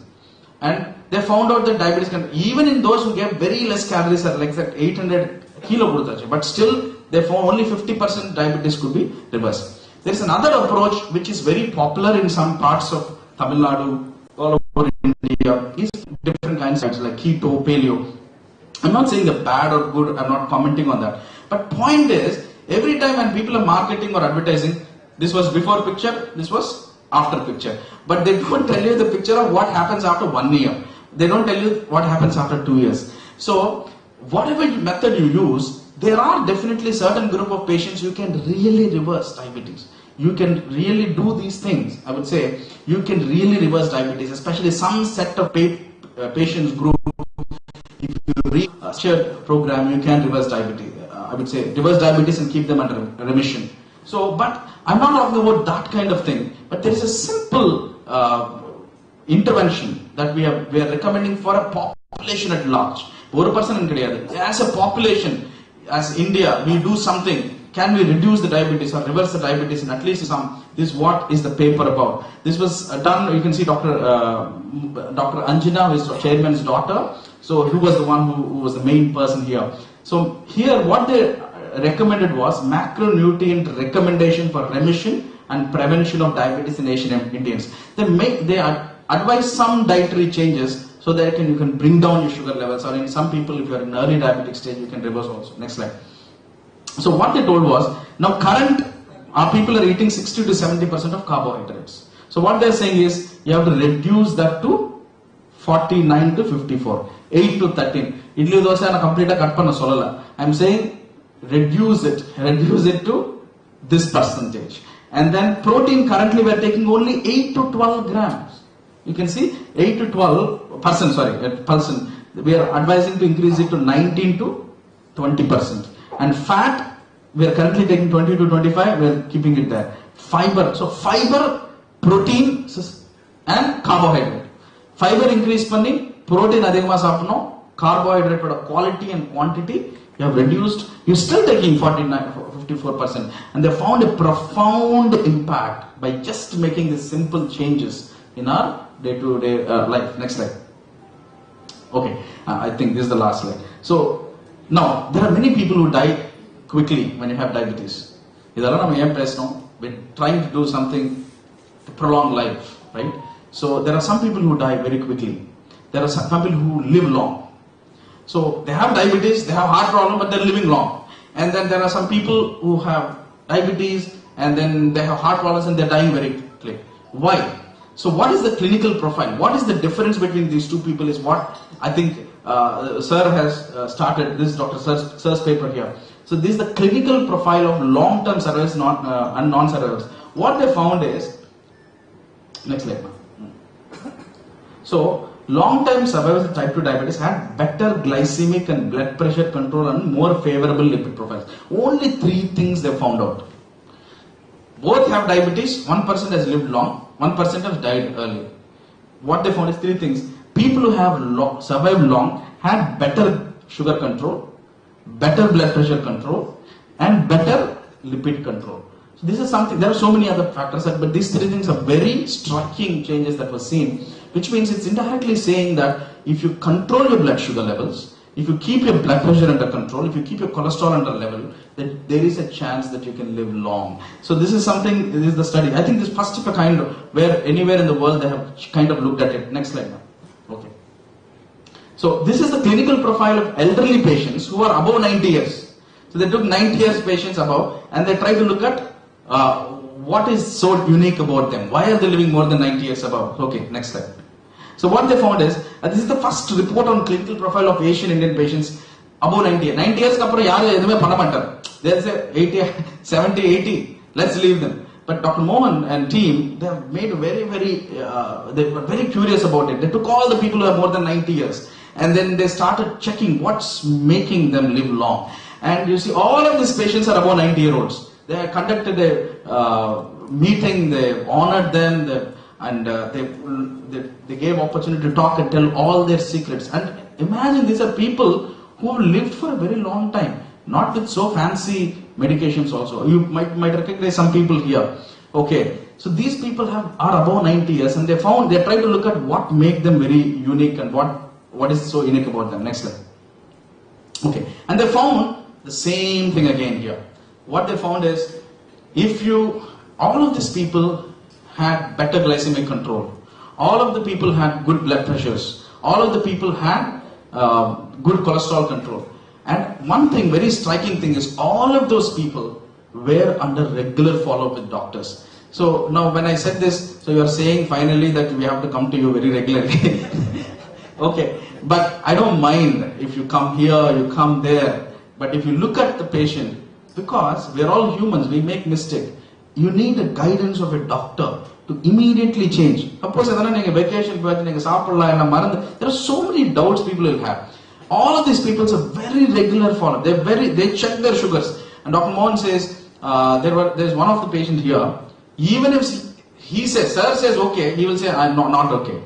and they found out that diabetes can, even in those who gave very less calories, are like that 800 kilo, but still they found only 50% diabetes could be reversed. There is another approach which is very popular in some parts of Tamil Nadu, all over India, is different kinds of like keto, paleo. I'm not saying they're bad or good, I'm not commenting on that. But point is, every time when people are marketing or advertising, this was before picture, this was after picture. But they don't tell you the picture of what happens after 1 year. They don't tell you what happens after 2 years. So, whatever method you use, there are definitely certain group of patients you can really reverse diabetes. You can really do these things. I would say you can really reverse diabetes, especially some set of patients group. If you reach a shared program, you can reverse diabetes. I would say reverse diabetes and keep them under remission. So, but I'm not talking about that kind of thing. But there is a simple intervention that we are recommending for a population at large. One person in as a population, as India, we do something. Can we reduce the diabetes or reverse the diabetes in at least some? This is what is the paper about. This was done. You can see Dr. Anjana, who is the chairman's daughter. So who was the one who was the main person here? So here, what they recommended was macronutrient recommendation for remission and prevention of diabetes in Asian Indians. They advise some dietary changes so that you can bring down your sugar levels. Or in some people, if you are in early diabetic stage, you can reverse also. Next slide. So what they told was, now our people are eating 60 to 70% of carbohydrates. So what they're saying is, you have to reduce that to 49 to 54, 8 to 13. Idli dosa na complete cut panna solala. I'm saying reduce it to this percentage. And then protein, currently we are taking only 8 to 12 grams. You can see 8 to 12%, we are advising to increase it to 19 to 20%. And fat, we are currently taking 20 to 25, we are keeping it there. Fiber, so fiber, protein and carbohydrate. Fiber increase panni, protein adhigama saapno, carbohydrate quality and quantity, you have reduced, you're still taking 54%. And they found a profound impact by just making these simple changes in our day-to-day life. Next slide. Okay, I think this is the last slide. So, now, there are many people who die quickly when you have diabetes. Idala nama em pesnom. we're trying to do something to prolong life, right? So there are some people who die very quickly. There are some people who live long. So they have diabetes, they have heart problem, but they're living long. And then there are some people who have diabetes and then they have heart problems and they're dying very quickly. Why? So what is the clinical profile? What is the difference between these two people is what I think Sir has started, this Dr. Sir's paper here. So this is the clinical profile of long-term survivors and non-survivors. What they found is, next slide. So long-term survivors of type 2 diabetes had better glycemic and blood pressure control and more favorable lipid profiles. Only 3 things they found out. Both have diabetes, one person has lived long, one person has died early. What they found is 3 things. People who have survived long had better sugar control, better blood pressure control, and better lipid control. So this is something, there are so many other factors, but these 3 things are very striking changes that were seen, which means it's indirectly saying that if you control your blood sugar levels, if you keep your blood pressure under control, if you keep your cholesterol under level, that there is a chance that you can live long. So this is something, this is the study. I think this first of a kind where anywhere in the world they have kind of looked at it. Next slide now. Okay. So this is the clinical profile of elderly patients who are above 90 years. So they took 90 years patients above and they tried to look at what is so unique about them. Why are they living more than 90 years above? Okay, next slide. So what they found is, this is the first report on clinical profile of Asian Indian patients above 90 years. 90 years kapra yaru edume panna mattar. They'll say 80, 70, 80, let's leave them. But Dr. Mohan and team, they have made they were very curious about it. They took all the people who have more than 90 years and then they started checking what's making them live long. And you see all of these patients are above 90-year-olds. They conducted a meeting, they honored them, they gave opportunity to talk and tell all their secrets. And imagine these are people who have lived for a very long time, not with so fancy medications also. You might recognize some people here. Okay, so these people are above 90 years and they tried to look at what make them very unique and what is so unique about them. Next slide. Okay, and they found the same thing again here. What they found is, all of these people had better glycemic control. All of the people had good blood pressures. All of the people had good cholesterol control. And one thing, very striking thing is, all of those people were under regular follow-up with doctors. So now when I said this, so you are saying finally that we have to come to you very regularly. Okay, but I don't mind if you come here, you come there. But if you look at the patient, because we are all humans, we make mistakes. You need a guidance of a doctor to immediately change. Suppose vacation, there are so many doubts people will have. All of these people are very regular follow-up. They check their sugars. And Dr. Mohan says, there's one of the patient here, even if he says, sir says okay, he will say, I'm not okay.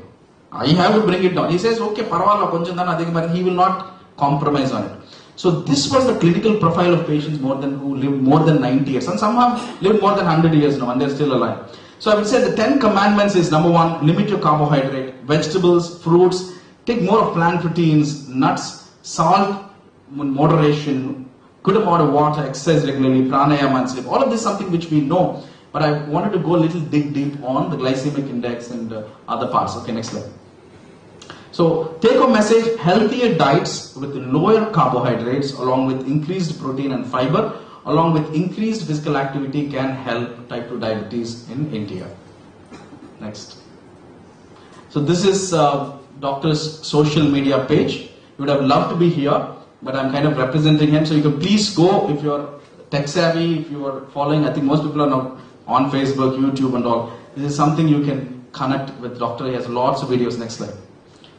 I have to bring it down. He says, okay, he will not compromise on it. So this was the clinical profile of patients who live more than 90 years. And some have lived more than 100 years now and they're still alive. So I would say the 10 commandments is, number 1, limit your carbohydrate, vegetables, fruits, take more of plant proteins, nuts, salt, moderation, good amount of water, exercise regularly, pranayama and sleep. All of this is something which we know. But I wanted to go a little dig deep on the glycemic index and other parts. Okay, next slide. So, take home message, healthier diets with lower carbohydrates along with increased protein and fiber along with increased physical activity can help type 2 diabetes in India. Next. So this is doctor's social media page. You would have loved to be here, but I'm kind of representing him. So you can please go if you're tech savvy, if you are following. I think most people are now on Facebook, YouTube and all. This is something you can connect with doctor. He has lots of videos. Next slide.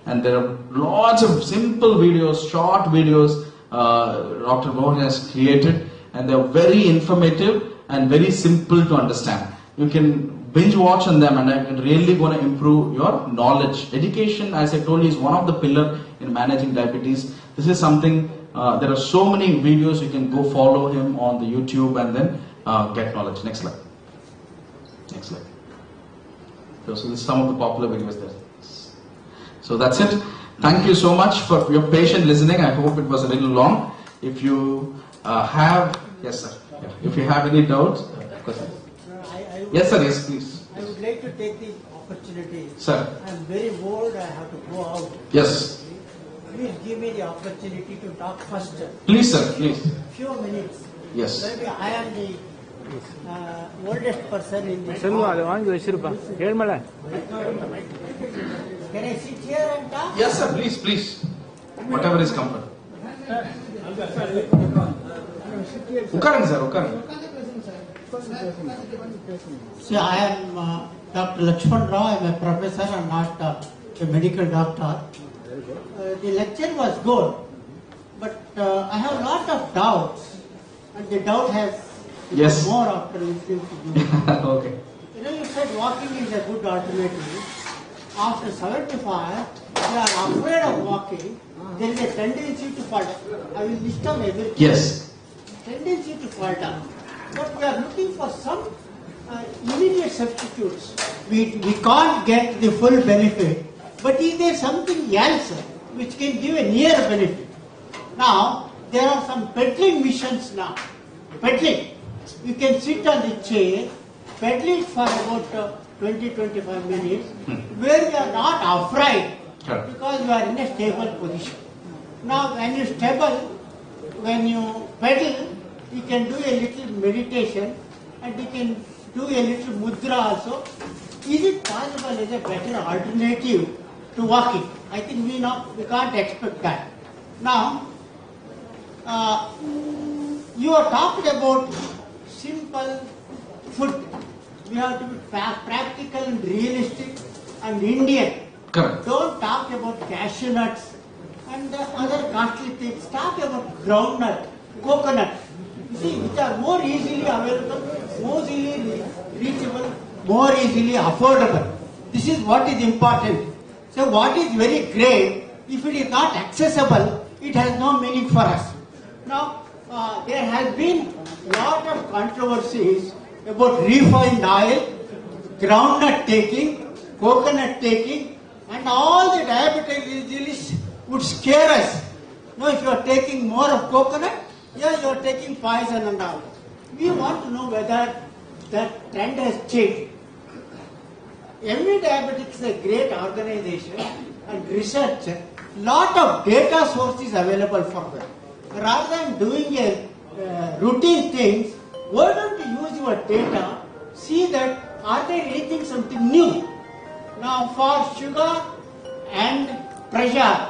And there are lots of simple videos, short videos Dr. Mohan has created, and they are very informative and very simple to understand. You can binge watch on them and it's really going to improve your knowledge. Education, as I told you, is one of the pillars in managing diabetes. This is something, there are so many videos, you can go follow him on the YouTube and then get knowledge. Next slide. Next slide. So this is some of the popular videos there. So that's it. Thank you so much for your patient listening. I hope it was a little long. If you have, yes sir, if you have any doubts, question. Yes, sir. Yes, please. I would like to take the opportunity. Sir. I'm very bored, I have to go out. Yes. Please give me the opportunity to talk first. Please, sir. Please. Few minutes. Yes. Maybe I am the oldest person in this செல்வம் அதை hall. வாங்கி வச்சிருப்பான் Ezhumalai Can I sit here and talk? Yes, sir. Please, please. Whatever is comfort. Ukaran, sir. Ukaran. See, I am Dr. Lakshman Rao. I am a professor and not a medical doctor. The lecture was good, but I have a lot of doubts, and the doubt has Yes. more after listening to you. Okay. You know, you said walking is a good alternative. After 75, you are afraid of walking. There is a tendency to fall down. I will list down everything. Yes. Tendency to fall down. But we are looking for some immediate substitutes. We can't get the full benefit. But is there something else which can give a near benefit? Now, there are some pedaling missions now. Pedaling. You can sit on the chair, pedal it for about 20-25 minutes, where you are not afraid Correct. because you are in a stable position. Now, when you pedal, you can do a little meditation and you can do a little mudra also. Is it possible as a better alternative to walking? I think we can't expect that. Now, you are talking about simple food. We have to be practical and realistic and Indian. Correct. Don't talk about cashew nuts and other costly things. Talk about groundnut, coconut. You see, which are more easily available, more easily reachable, more easily affordable. This is what is important. So what is very great, if it is not accessible, it has no meaning for us. Now, there has been lot of controversies about refined oil, groundnut taking, coconut taking, and all the diabetics would scare us. Now, if you are taking more of coconut, yeah, you are taking poison and all. We want to know whether that trend has changed. MV Diabetics is a great organization and research. Lot of data sources available for them. Rather than doing a routine things, why don't you use your data, see that are they reaching something new? Now for sugar and pressure,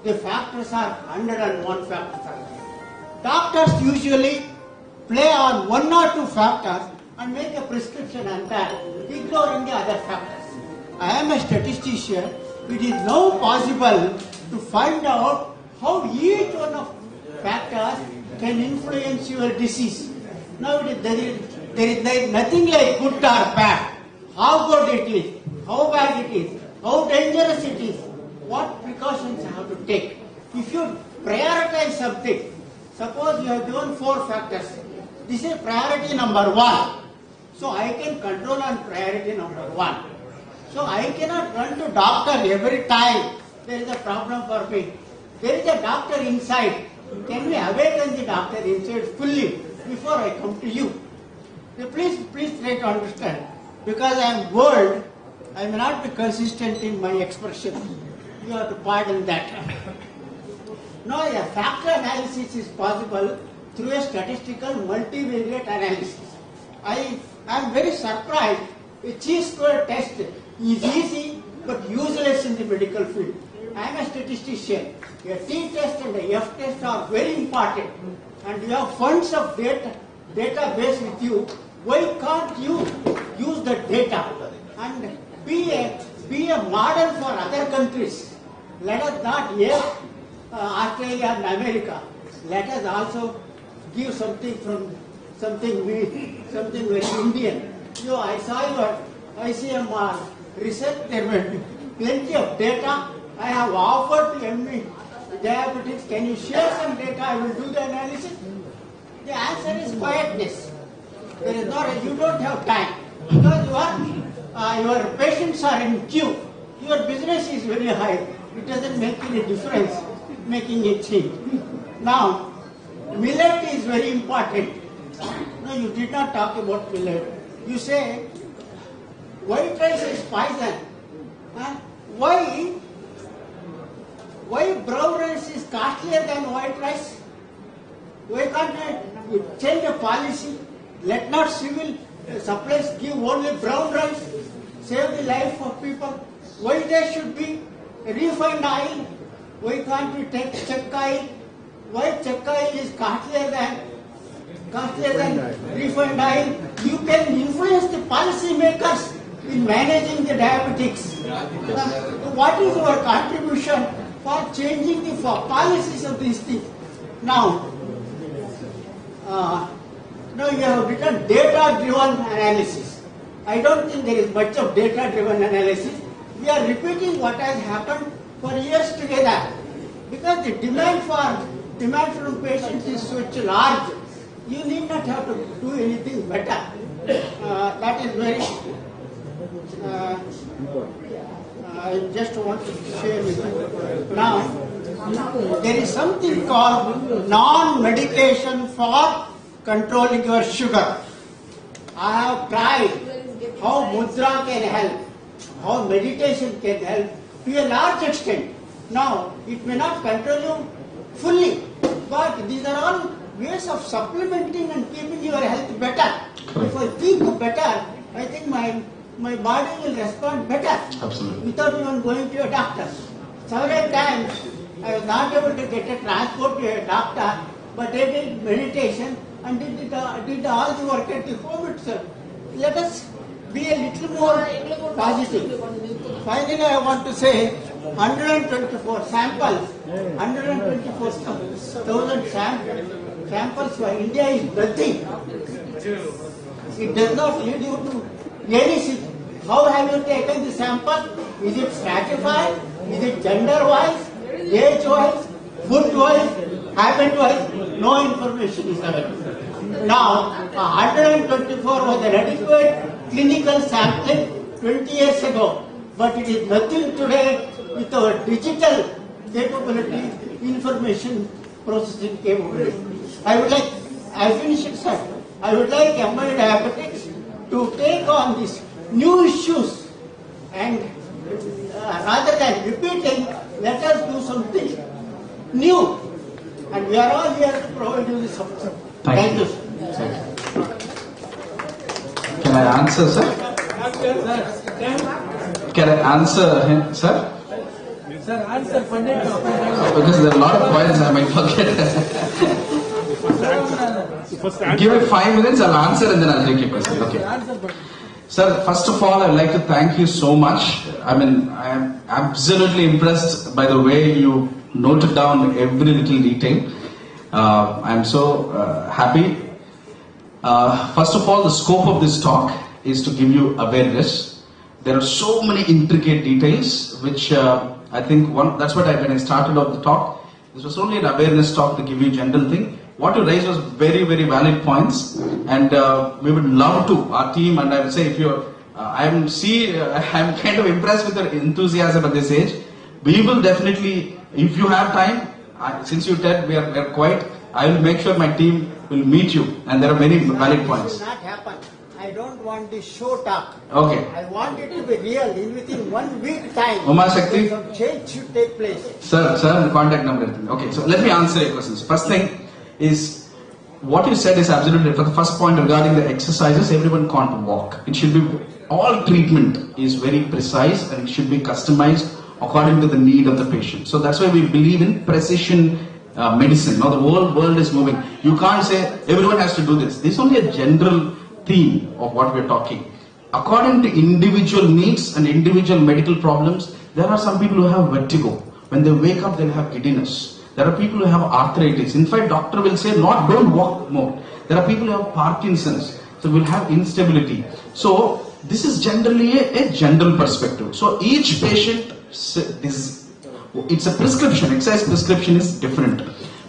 the factors are 101 factors. Doctors usually play on one or two factors and make a prescription and that, ignoring the other factors. I am a statistician. It is now possible to find out how each one of factors can influence your disease. Now there is nothing like good or bad. How good it is, how bad it is, how dangerous it is, what precautions you have to take. If you prioritize something, suppose you have given 4 factors. This is priority number 1. So I can control on priority number 1. So I cannot run to doctor every time there is a problem for me. There is a doctor inside. Can we awaken the doctor inside fully before I come to you? So please try to understand. Because I am bold, I may not be consistent in my expression. You have to pardon that. No, a factor analysis is possible through a statistical multivariate analysis. I am very surprised. A chi-square test is easy but useless in the medical field. I am a statistician. A t-test and a f-test are very important. And you have funds of database with you. Why can't you use the data and be a model for other countries? Let us not hear Australia and America. Let us also give something very Indian. I saw your ICMR research. There were plenty of data. I have offered to MV Diabetics. Can you share some data? I will do the analysis. The answer is quietness. There is you don't have time because your patients are in queue. Your business is very high. It doesn't make any difference making it change. Now, millet is very important. No, you did not talk about millet. You say white rice is poison. Why brown rice is costlier than white rice? Why can't we change the policy? Let not civil supplies give only brown rice, save the life of people. Why there should be refined oil? Why can't we take check oil? Why check oil is costlier than refined oil? You can influence the policy makers in managing the diabetics. What is your contribution for changing the policies of these things? Now you have written data-driven analysis. I don't think there is much of data-driven analysis. We are repeating what has happened for years together because the demand from patients is such large. You need not have to do anything better. That is very. I just want to share with you. Now, there is something called non-medication for controlling your sugar. I have tried how mudra can help, how meditation can help to a large extent. Now, it may not control you fully, but these are all ways of supplementing and keeping your health better. If I think better, I think my body will respond better. Absolutely. Without even going to a doctor. Several times I was not able to get a transport to a doctor, but I did meditation and did all the work at the home itself. Let us be a little more positive. Finally, I want to say 124 samples, 124,000 samples for India is nothing. It does not lead you to anything. How have you taken the sample? Is it stratified? Is it gender-wise, age-wise, food-wise, habit-wise? No information is available. Now, 124 was an adequate clinical sampling 20 years ago, but it is nothing today with our digital capability, information processing capability. I finish it, sir. I would like MI Diabetics to take on these new issues and rather than repeating, let us do something new. And we are all here to provide you the support. Thank you. Can I answer, sir? Can I answer him, sir? Sir, answer Pandit. Because there are a lot of points I might forget. Give me 5 minutes, I'll answer and then I'll take your question. Okay. Sir, first of all, I'd like to thank you so much. I am absolutely impressed by the way you noted down every little detail. I'm so happy. First of all, the scope of this talk is to give you awareness. There are so many intricate details, which I think that's what when I started off the talk. This was only an awareness talk to give you general thing. What you raised was very, very valid points, and we would love to, our team, and I would say if you're, I'm kind of impressed with your enthusiasm at this age. We will definitely, if you have time, since you said we are quite, I will make sure my team will meet you, and there are many valid points. It will not happen. I don't want this show talk. Okay. I want it to be real. Within 1 week time, Uma Shakti? some change should take place. Sir, the contact number. Okay, so let me answer your questions. First thing is, what you said is absolutely, for the first point regarding the exercises, everyone can't walk. It should be, all treatment is very precise and it should be customized according to the need of the patient. So that's why we believe in precision medicine. Now the whole world is moving. You can't say everyone has to do this. This is only a general theme of what we're talking. According to individual needs and individual medical problems, there are some people who have vertigo. When they wake up, they'll have giddiness. There are people who have arthritis. In fact, doctor will say, don't walk more. There are people who have Parkinson's. So will have instability. So this is generally a general perspective. So each patient, it's a prescription. Exercise prescription is different.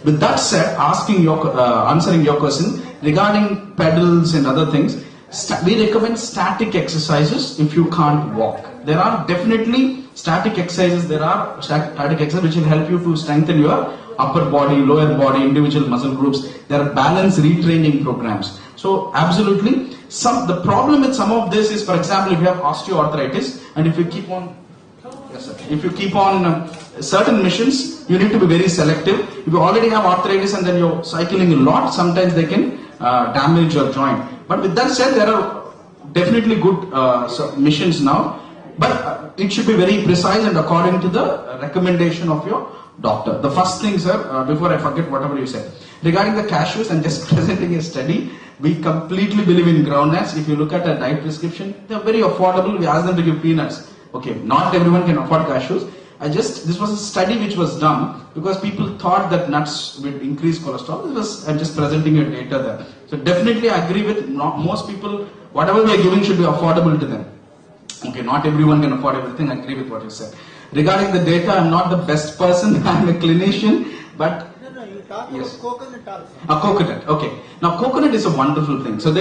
With that said, answering your question regarding pedals and other things, we recommend static exercises if you can't walk. There are definitely static exercises. There are static exercises which will help you to strengthen your upper body, lower body, individual muscle groups. There are balance retraining programs. So absolutely, the problem with some of this is, for example, if you have osteoarthritis, and if you keep on, yes sir, if you keep on certain missions, you need to be very selective. If you already have arthritis and then you're cycling a lot, sometimes they can damage your joint. But with that said, there are definitely good missions now, but it should be very precise and according to the recommendation of your doctor. The first thing, sir, before I forget whatever you said, regarding the cashews, and just presenting a study, we completely believe in groundnuts. If you look at a diet prescription, they're very affordable. We ask them to give peanuts. Okay, not everyone can afford cashews. This was a study which was done because people thought that nuts would increase cholesterol. I'm just presenting your data there. So definitely I agree with most people, whatever we are giving should be affordable to them. Okay, not everyone can afford everything. I agree with what you said. Regarding the data, I'm not the best person. I'm a clinician, but No, you talk yes. about coconut also. A coconut, okay. Now coconut is a wonderful thing. So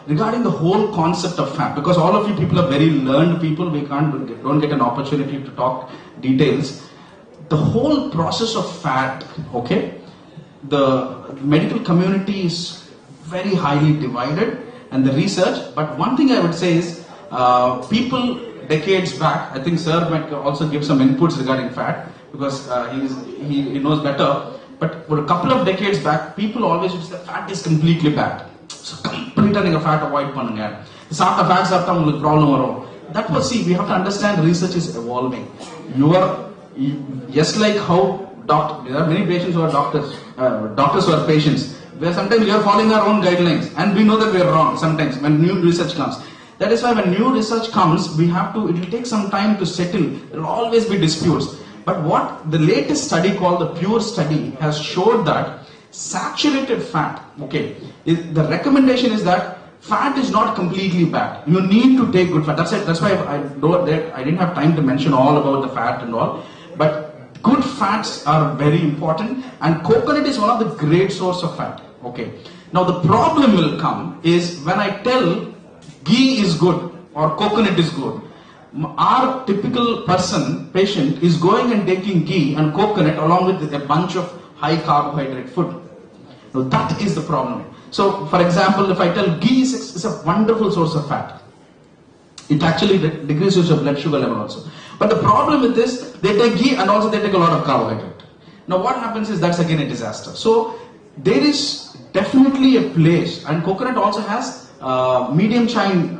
regarding the whole concept of fat, because all of you people are very learned people, we don't get an opportunity to talk details. The whole process of fat, okay, the medical community is very highly divided, and the research, but one thing I would say is, people decades back, I think sir might also give some inputs regarding fat, because he knows better. But for a couple of decades back, people always used to say fat is completely bad. So complete fat avoid பண்ணுங்க. சாப்பிட்ட fat சாப்பிட்டா உங்களுக்கு problem வரும். That was, see, we have to understand research is evolving. Just like how there are many patients who are doctors who are patients. Where sometimes we are following our own guidelines, and we know that we are wrong sometimes when new research comes. That is why when new research comes, it will take some time to settle. There will always be disputes. But what the latest study called the PURE study has showed that saturated fat, okay, the recommendation is that fat is not completely bad. You need to take good fat. That's why I didn't have time to mention all about the fat and all. But good fats are very important, and coconut is one of the great source of fat. Okay. Now the problem will come is when I tell ghee is good or coconut is good. Our typical patient is going and taking ghee and coconut along with a bunch of high carbohydrate food. Now that is the problem. So for example, if I tell ghee is a wonderful source of fat, it actually decreases your blood sugar level also. But the problem with this, they take ghee and also they take a lot of carbohydrate. Now what happens is that's again a disaster. So there is definitely a place, and coconut also has medium chain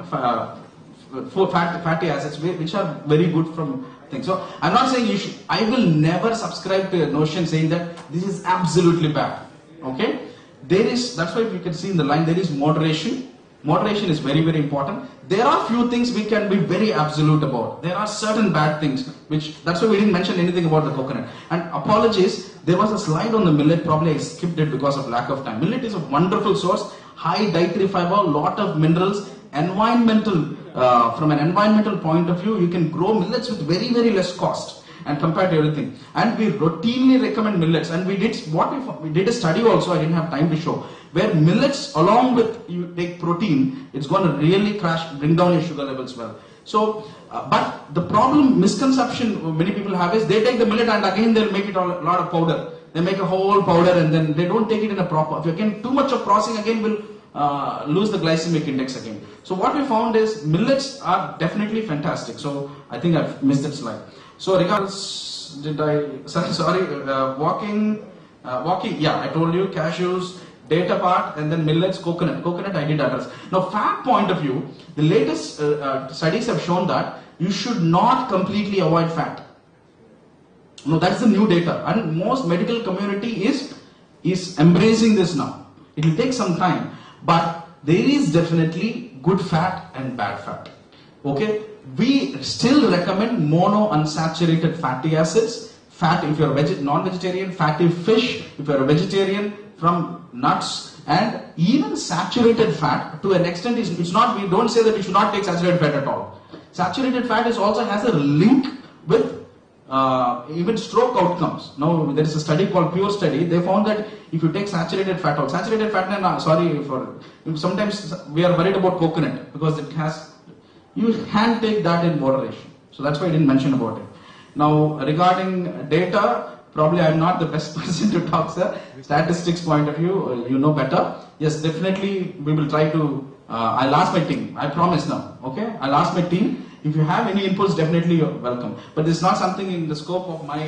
fatty acids which are very good from things. So I'm not saying I will never subscribe to a notion saying that this is absolutely bad. Okay, that's why you can see in the line there is moderation. Moderation is very, very important. There are few things we can be very absolute about. There are certain bad things that's why we didn't mention anything about the coconut. And apologies, there was a slide on the millet, probably I skipped it because of lack of time. Millet is a wonderful source, high dietary fiber, lot of minerals, from an environmental point of view, you can grow millets with very, very less cost and compared to everything. And we routinely recommend millets, and we did a study also, I didn't have time to show, where millets along with you take protein, it's going to really bring down your sugar levels well. So, but the misconception many people have is they take the millet and again they'll make it a lot of powder. They make a whole powder and then they don't take it in a proper, if again too much of processing again will lose the glycemic index again. So what we found is millets are definitely fantastic. So I think I've missed that slide. So regardless, walking, yeah, I told you cashews, data part, and then millets, coconut I did address. Now fat point of view, the latest studies have shown that you should not completely avoid fat. No, that's the new data, and most medical community is embracing this now. It will take some time, but there is definitely good fat and bad fat. Okay, we still recommend monounsaturated fatty acids. Fat if you're non-vegetarian, fatty fish if you're a vegetarian, from nuts, and even saturated fat to an extent it's not. We don't say that you should not take saturated fat at all. Saturated fat also has a link with even stroke outcomes. Now there is a study called PURE study. They found that if you take saturated fat, sometimes we are worried about coconut because you can take that in moderation. So that's why I didn't mention about it. Now regarding data, Probably I'm not the best person to talk, sir. Statistics point of view, you know better. Yes, definitely we will try to, I'll ask my team. I promise now, okay? I'll ask my team. If you have any inputs, definitely you're welcome. But it's not something in the scope of my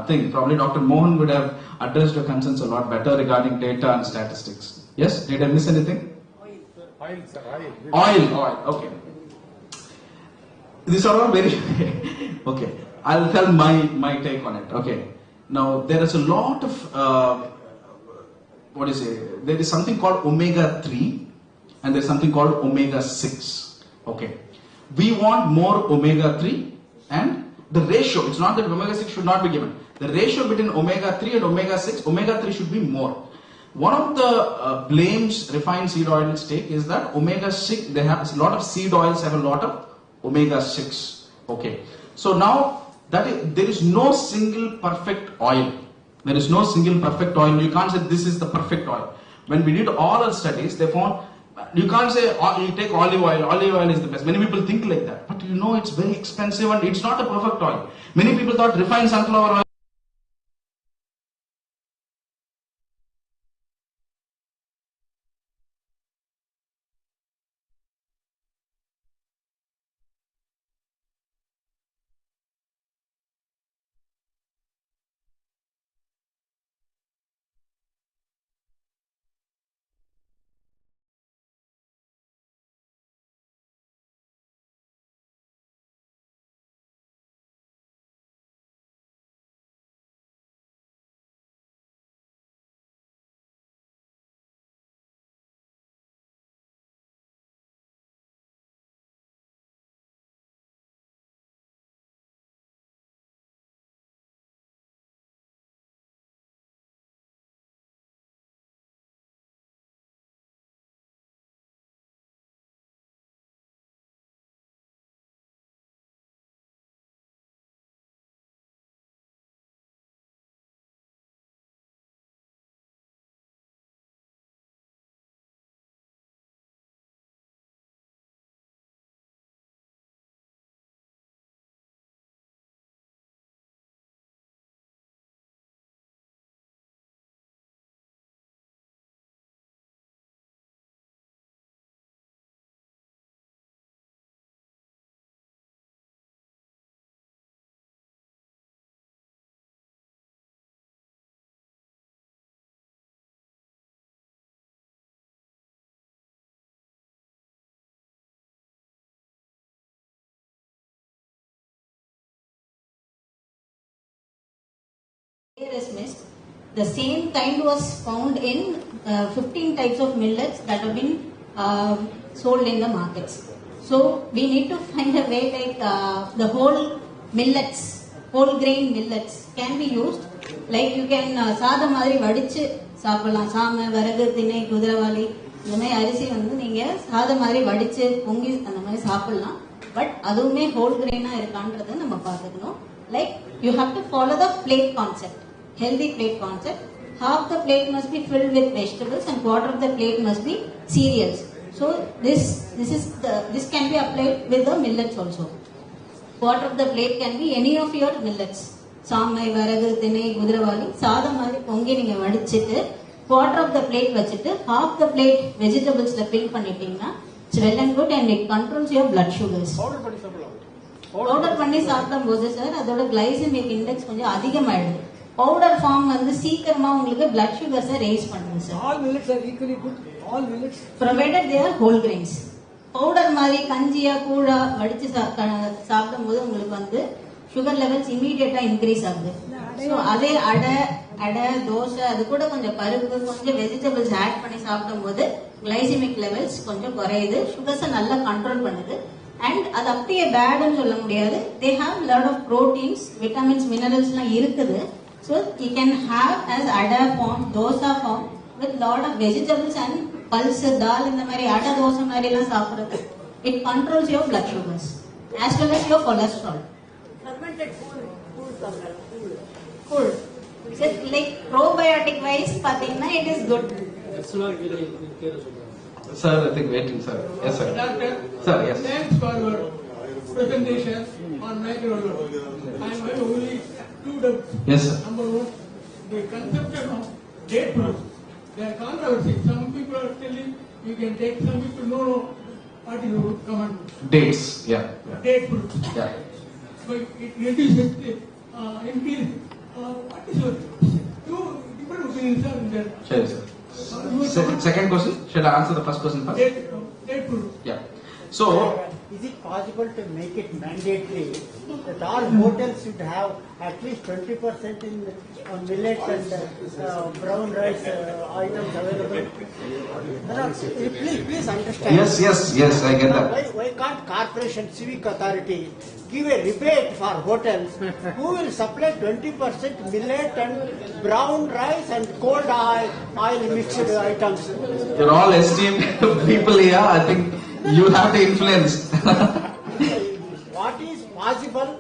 thing. Probably Dr. Mohan would have addressed your concerns a lot better regarding data and statistics. Yes? Did I miss anything? Oil, sir, oil. Oil, okay. These are all very, okay. I'll tell my take on it, okay. Now, there is a lot of, there is something called omega-3 and there's something called omega-6, okay. We want more omega-3 and the ratio, it's not that omega-6 should not be given. The ratio between omega-3 and omega-6, omega-3 should be more. One of the blames refined seed oils take is that omega-6, they have a lot of seed oils have a lot of omega-6, okay. So now, there is no single perfect oil. There is no single perfect oil. You can't say this is the perfect oil. When we did all our studies, they found, you can't say you take olive oil is the best. Many people think like that. But you know it's very expensive and it's not a perfect oil. Many people thought refined sunflower oil. Is missed. The same kind was found in 15 types of millets that have been sold in the markets. So we need to find a way like the whole millets, whole grain millets can be used. Like you can சாதம் மாதிரி வடிச்சு சாப்பிடலாம். சாமை, வரகு, திணை, குதிரைவாலி இந்த மாதிரி அரிசி வந்து நீங்க சாதம் மாதிரி வடிச்சு பொங்கி அந்த மாதிரி சாப்பிடலாம். பட் அதுவுமே ஹோல் கிரெயினா இருக்கான்றதை நம்ம பார்த்துக்கணும். Like you have to follow the plate concept, healthy plate concept. Half the plate must be filled with vegetables and quarter of the plate must be cereals. So this can be applied with the millets also. Quarter of the plate can be any of your millets. சாமை, வரகு, திணை, குதிரைவாலி சாதம் மாதிரி பொங்கி நீங்க வடிச்சிட்டு quarter of the plate வச்சுட்டு half the plate vegetablesல fill பண்ணிட்டீங்கன்னா it's well and good and it controls your blood sugars. Powder பண்ணி சாப்பிடும் போது சார் அதோட கிளைசெமிக் இண்டெக்ஸ் கொஞ்சம் அதிகமாயிடுது. பவுடர் ஃபார்ம் வந்து சீக்கிரமா உங்களுக்கு blood sugars raise பண்ணுது sir. All millets are equally good. All millets provided they are whole grains. Powder மாதிரி கஞ்சியா கூழா வடிச்சு சாப்பிடும் போது உங்களுக்கு வந்து சுகர் லெவல்ஸ் இமீடியட்டா இன்க்ரீஸ் ஆகுது. ஸோ அதே அடை தோசை அது கூட கொஞ்சம் பருப்பு கொஞ்சம் வெஜிடபிள்ஸ் ஆட் பண்ணி சாப்பிடும் போது கிளைசெமிக் லெவல்ஸ் கொஞ்சம் குறையுது, சுகர்ஸை நல்லா கண்ட்ரோல் பண்ணுது. அண்ட் அது அப்படியே பேடுன்னு சொல்ல முடியாது. They have lot of proteins, vitamins, மினரல்ஸ்லாம் இருக்குது. So you can have as adai form, dosa form with lot of vegetables and pulse, dal இந்த மாதிரி அடை தோசை மாதிரி எல்லாம் சாப்பிடுறது it controls your blood sugars as well as your cholesterol. Cool. So, like probiotic wise, pathina it is good. Sir, I think waiting, sir. Yes, sir. Doctor, Sir, yes. thanks for your presentation on microbiome. I am only two doubts. Yes, sir. Number one, the conception of date fruits. There are controversies. Some people are telling you can take, some people no. What is the command? Dates. Yeah. Date fruits. Yeah. So it reduces the increase. What is your two different opinions are in there? Sure, sir. Second question. Shall I answer the first question first? Date fruits. Yeah. So, is it possible to make it mandatory that all hotels should have at least 20% in millet and brown rice items available? Please understand. yes, I get that. Why can't corporation civic authority give a rebate for hotels who will supply 20% millet and brown rice and cold oil mixed items? You're all esteemed people here. I think you have the influence. What is possible?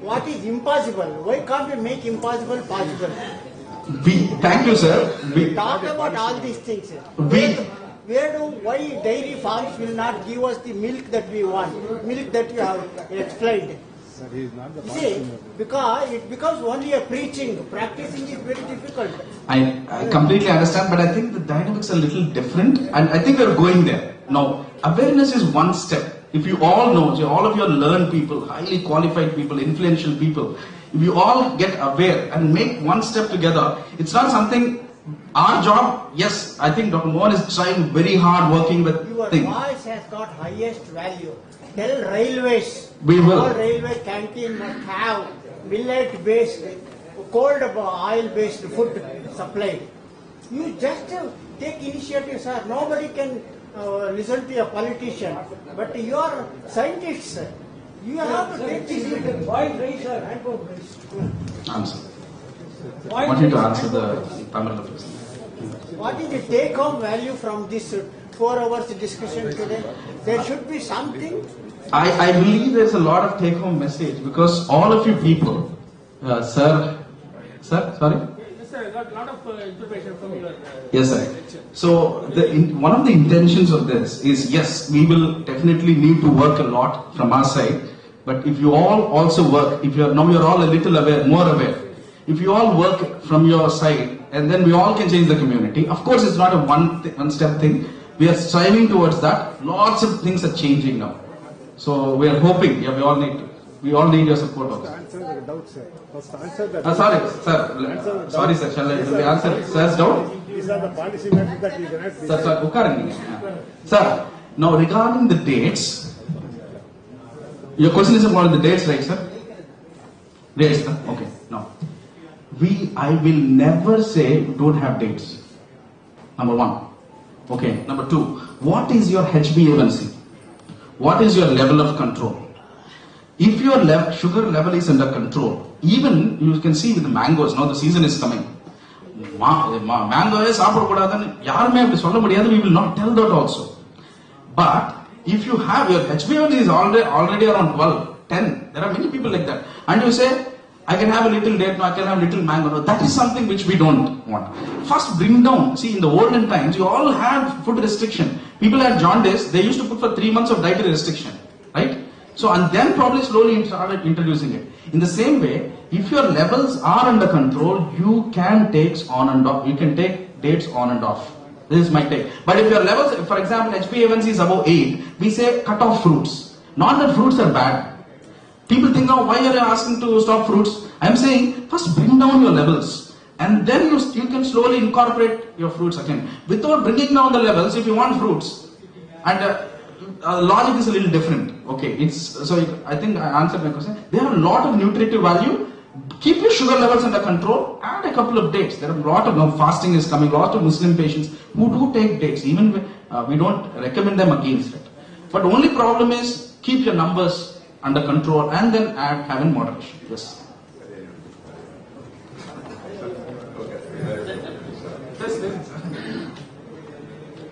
What is impossible? Why can't we make impossible possible? Thank you, sir. Talk about all these things. Why dairy farms will not give us the milk that we want, milk that you have explained? You see, because it becomes only a preaching, practicing is very difficult. I completely understand, but I think the dynamics are a little different, and I think we're going there. Now, awareness is one step. If you all know, all of you are learned people, highly qualified people, influential people, if you all get aware and make one step together, it's not something, our job, yes, I think Dr. Mohan is trying very hard working with Your things. voice has got highest value. Tell railways, We will. all railway canteen must have millet-based, cold oil-based food supplied. You just take initiative, sir. Nobody can listen to a politician, but you are scientists. You have to take this. Boiled rice or hand-cooked rice? Answer. I want you to answer the Tamil person. What is the take-home value from this 4 hours discussion today? There should be something. I believe there's a lot of take-home message because all of you people, sir, sorry? Yes, sir. I got a lot of information from your. Yes, sir. So, one of the intentions of this is, yes, we will definitely need to work a lot from our side, but if you all also work, if you're all a little aware, more aware, if you all work from your side, and then we all can change the community. Of course, it's not a one-step thing. We are striving towards that. Lots of things are changing now. So, we are hoping, yeah, we all need your support also. Answer the doubt, sir. First answer the Sorry, sir. Shall I answer sir's doubt? These are the policy matters that you cannot Sir, ukkarunga. Sir, now regarding the dates, your question is about the dates, right, sir? Dates, sir. Okay. Now, I will never say don't have dates. Number one. Okay. Number two, what is your HbA1c? What is your level of control? If your sugar level is under control, even you can see with the mangoes, now the season is coming. Mango is we will not tell that also. But if you have your HbA1c is already around 12, 10, there are many people like that, and you say, I can have a little date, no, I can have a little mango, no, that is something which we don't want. First bring down, see in the olden times, you all had food restriction. People had jaundice, they used to put for 3 months of dietary restriction, right? So, and then probably slowly started introducing it. In the same way, if your levels are under control, you can take on and off. You can take dates on and off. This is my take. But if your levels, for example, HbA1c is above 8, we say cut off fruits. Not that fruits are bad. People think, oh, why are you asking to stop fruits? I'm saying, first bring down your levels. And then you can slowly incorporate your fruits again. Without bringing down the levels, if you want fruits, and logic is a little different. Okay, I think I answered my question. There are a lot of nutritive value. Keep your sugar levels under control. Add a couple of dates. There are a lot of fasting is coming. Lot of Muslim patients who do take dates. Even we don't recommend them against it. But only problem is keep your numbers under control and then have in moderation. Yes.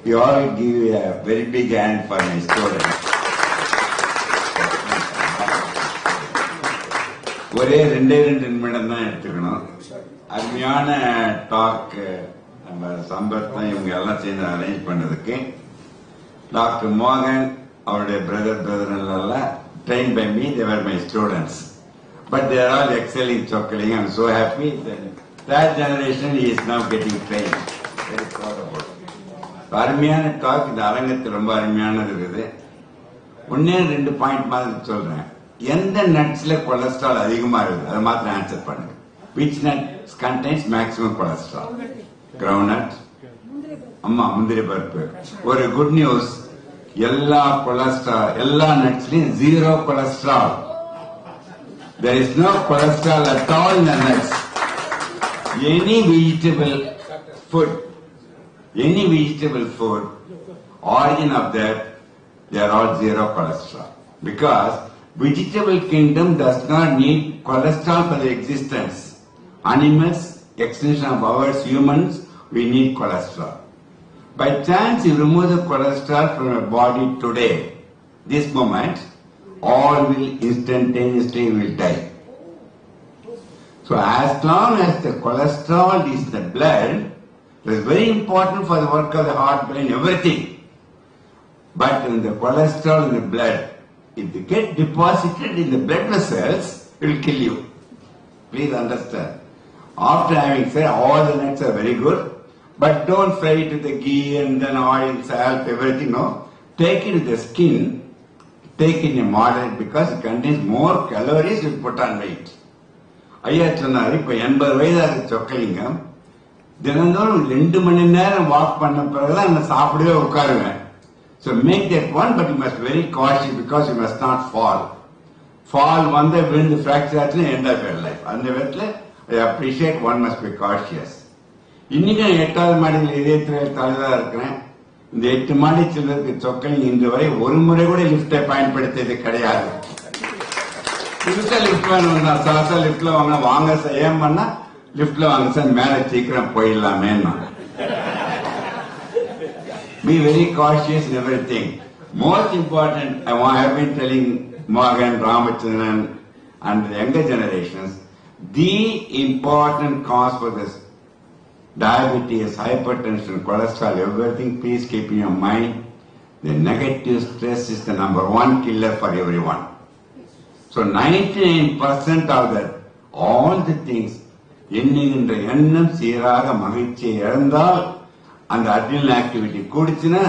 You all give a very big hand for my students. ஒரே 2 நிமிடம் தான் எடுத்துக்கணும். அருமையான talk நம்ம சம்பத்தம் இவங்க எல்லாம் சேர்ந்து arrange பண்ணதுக்கு டாக்டர் மோகன் அவருடைய பிரதர் எல்லாம் trained by me, they were my students. but they are all excelling chocolate. I'm so happy. That generation is now getting trained. Very proud about it. அருமையான டாக். இந்த அரங்கத்தில் ரொம்ப அருமையானது இருக்குது. ஒன்னே 2 பாயிண்ட் மாதிரி சொல்றேன். எந்த நட்ஸ்ல கொலஸ்ட்ரால் அதிகமா இருக்குது அதை மாத்திரம் ஆன்சர் பண்ணுங்க. Which nut contains maximum cholesterol? Groundnut. அம்மா முந்திரி பருப்பு. ஒரு குட் நியூஸ், எல்லா கொலஸ்ட்ரால் எல்லா நட்ஸ்லயும் 0 cholesterol. There is no cholesterol at all in the nuts. Any vegetable food, origin of that, they are all 0 cholesterol. Because vegetable kingdom does not need cholesterol for the existence. Animals, extension of ours, humans, we need cholesterol. By chance you remove the cholesterol from your body today, this moment, all will instantaneously will die. So as long as the cholesterol is in the blood, it is very important for the work of the heart, brain, everything. But when the cholesterol in the blood, if they get deposited in the blood vessels, it will kill you. Please understand. After having said all the nuts are very good, but don't fry it with the ghee and then oil, salt, everything. No, take it with the skin. Take it in moderate because it contains more calories. You put on weight. ஐயா சொன்னாரு, இப்ப 80 வயதான சொக்கலிங்கம் தினந்தோறும் 2 மணி நேரம் walk பண்ண பிறகுதான் நான் சாப்பிடவே உட்காருவேன். So make that one, but you must be very cautious because you must not fall. Fall வந்த விழுந்து fracture ஆச்சுன்னா end of your life. அந்த விதத்துல I appreciate one must be cautious. இன்னைக்கு 8வது மாடியில் இதயத்தில் தலைவராக இருக்கிறேன். இந்த 8 மாடி சிலருக்கு சொக்கலிங் இன்று வரை ஒரு முறை கூட லிப்டை பயன்படுத்தியது கிடையாது. புதுசா லிப்ட் வேணும், சாசா லிப்ட்ல வாங்க ஏன் பண்ணா லிப்ட்ல வாங்க சார், மேல சீக்கிரம் போயிடலாமே. Be very cautious in everything. Most important, I have been telling Morgan, Ramachandran and the younger generations, the important cause for this diabetes, hypertension, cholesterol, everything, please keep in your mind, the negative stress is the #1 killer for everyone. So 99% of that, all the things, எண்ணுகின்ற எண்ணம் சீராக மகிழ்ச்சியை இழந்தால் அந்த adrenal activity கூடிச்சுன்னா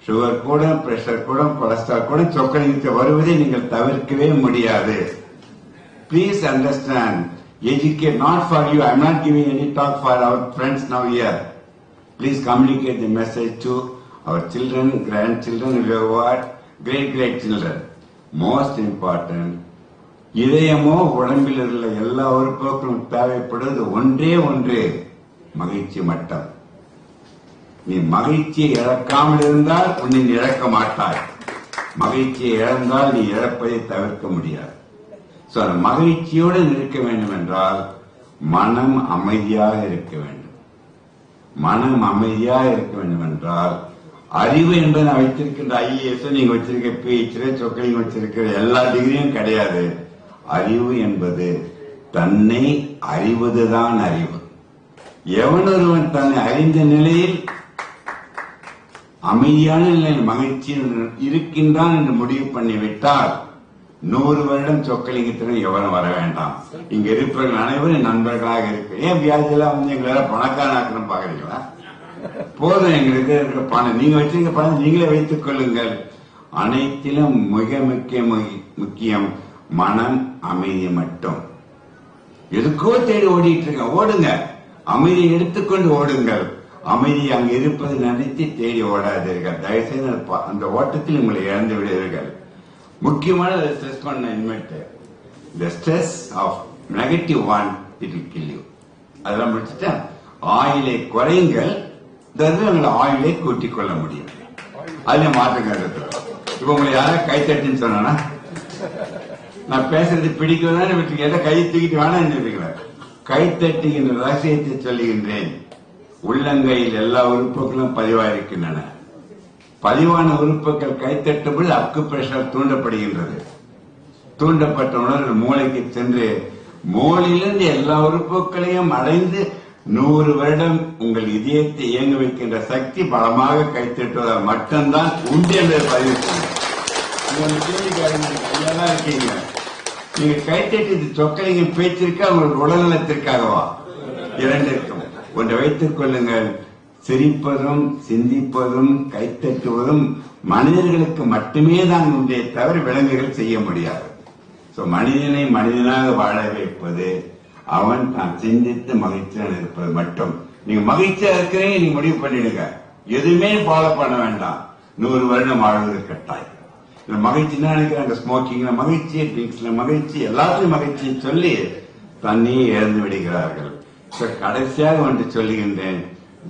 sugar கூட, pressure கூட, cholesterol கூட, சொக்கலிங்கத்தை வருவதை நீங்கள் தவிர்க்கவே முடியாது. Please understand, educate not for you. I am not giving any talk for our friends now here. Please communicate the message to our children, grandchildren, who are great children. Most important, இதயமோ உடம்பில் உள்ள எல்லா உறுப்புகளும் தேவைப்படுவது ஒன்றே மகிழ்ச்சி மட்டம். நீ மகிழ்ச்சியை இழக்காமல் இருந்தால் உன்னை இழக்க மாட்டாய். மகிழ்ச்சியை இழந்தால் நீ இழப்பதை தவிர்க்க முடியாது. சோ அந்த மகிழ்ச்சியோடு இருக்க வேண்டும் என்றால் மனம் அமைதியாக இருக்க வேண்டும். மனம் அமைதியாக இருக்க வேண்டும் என்றால் அறிவு என்பதை நான் வைத்திருக்கின்ற ஐஏஎஸ், நீங்க வச்சிருக்க பிஹெச்டி, சொக்கலிங்க வச்சிருக்கிற எல்லா டிகிரியும் கிடையாது. அறிவு என்பது தன்னை அறிவதுதான் அறிவு. எவன் ஒருவன் தன்னை அறிந்த நிலையில் அமைதியான நிலையில் மகிழ்ச்சியில் இருக்கின்றான் என்று முடிவு பண்ணிவிட்டால் 100 வருடம் சொக்கலிங்கத்திலும் எவரும் வர வேண்டாம். இங்க இருப்பவர்கள் அனைவரும் நண்பர்களாக இருக்கு. ஏன் வியாதியெல்லாம் எங்களால பணக்காரனாக்கணும் பாக்குறீங்களா? போதும், எங்களுக்கு இருக்கிற பணம், நீங்க வச்சிருக்க பணம் நீங்களே வைத்துக் கொள்ளுங்கள். அனைத்திலும் மிக முக்கியம் மனம் அமைதி மட்டும். எதுக்கோ தேடி ஓடிட்டு இருக்க, ஓடுங்க, அமைதியை எடுத்துக்கொண்டு ஓடுங்கள். அமைதி அங்கு இருப்பது நினைத்து தேடி ஓடாதீர்கள். தயவுசெய்து அந்த ஓட்டத்தில் உங்களை இழந்து விடுவீர்கள். முக்கியமான ஸ்ட்ரெஸ் பண்ண இன்மெண்ட், the stress of -1 it will kill you. அதெல்லாம் முடிச்சுட்டா ஆயிலை குறையுங்கள், உங்களை ஆயிலை கூட்டிக் கொள்ள முடியும். அதுல மாற்றுங்க. இப்ப உங்களை யாரும் கைத்தட்டின்னு சொன்னா நான் பேசுறது பிடிக்கும்தான் வீட்டுக்கு எதை கை தூக்கிட்டு வேணாம் சொல்றீங்களா? கைத்தட்டுகின்ற ரகசியத்தை சொல்லுகின்றேன். உள்ளங்கையில் எல்லா உறுப்புகளும் பதிவாயிருக்கின்றன. பதிவான உறுப்புகள் கைத்தட்டும்போது அக்கு பிரஷர் தூண்டப்படுகின்றது. தூண்டப்பட்ட உணர்வு மூளைக்கு சென்று மூளையிலிருந்து எல்லா உறுப்புகளையும் அடைந்து 100 வருடம் உங்கள் இதயத்தை இயங்க வைக்கின்ற சக்தி பலமாக கைத்தட்டுவதால் மட்டும்தான் உண்டு என்பதை பதிவு செய்யும். இருக்கீங்க நீங்க கைத்தட்டி சொக்கலிங்க பேச்சிருக்கா உங்களுக்கு உடல்நலத்திற்காகவா? இரண்டிற்கும். ஒன்றை வைத்துக் கொள்ளுங்கள், சிரிப்பதும் சிந்திப்பதும் கைத்தட்டுவதும் மனிதர்களுக்கு மட்டுமே தான் உண்டே தவிர விலங்குகள் செய்ய முடியாது. மனிதனை மனிதனாக வாழ வைப்பது அவன் தான் சிந்தித்து மகிழ்ச்சியாக இருப்பது மட்டும். நீங்க மகிழ்ச்சியா இருக்கிறீங்க, நீங்க முடிவு பண்ணிடுங்க. எதுவுமே ஃபாலோ பண்ண வேண்டாம். 100 வருடம் வாழ்வது கட்டாயம். மகிழ்ச்சின்னா நினைக்கிறாங்க, ஸ்மோக்கிங்ல மகிழ்ச்சி, ட்ரிங்க்ஸ்ல மகிழ்ச்சி, எல்லாத்தையும் மகிழ்ச்சி சொல்லி தண்ணியை இழந்து விடுகிறார்கள். கடைசியாக ஒன்று சொல்லுகின்றேன்,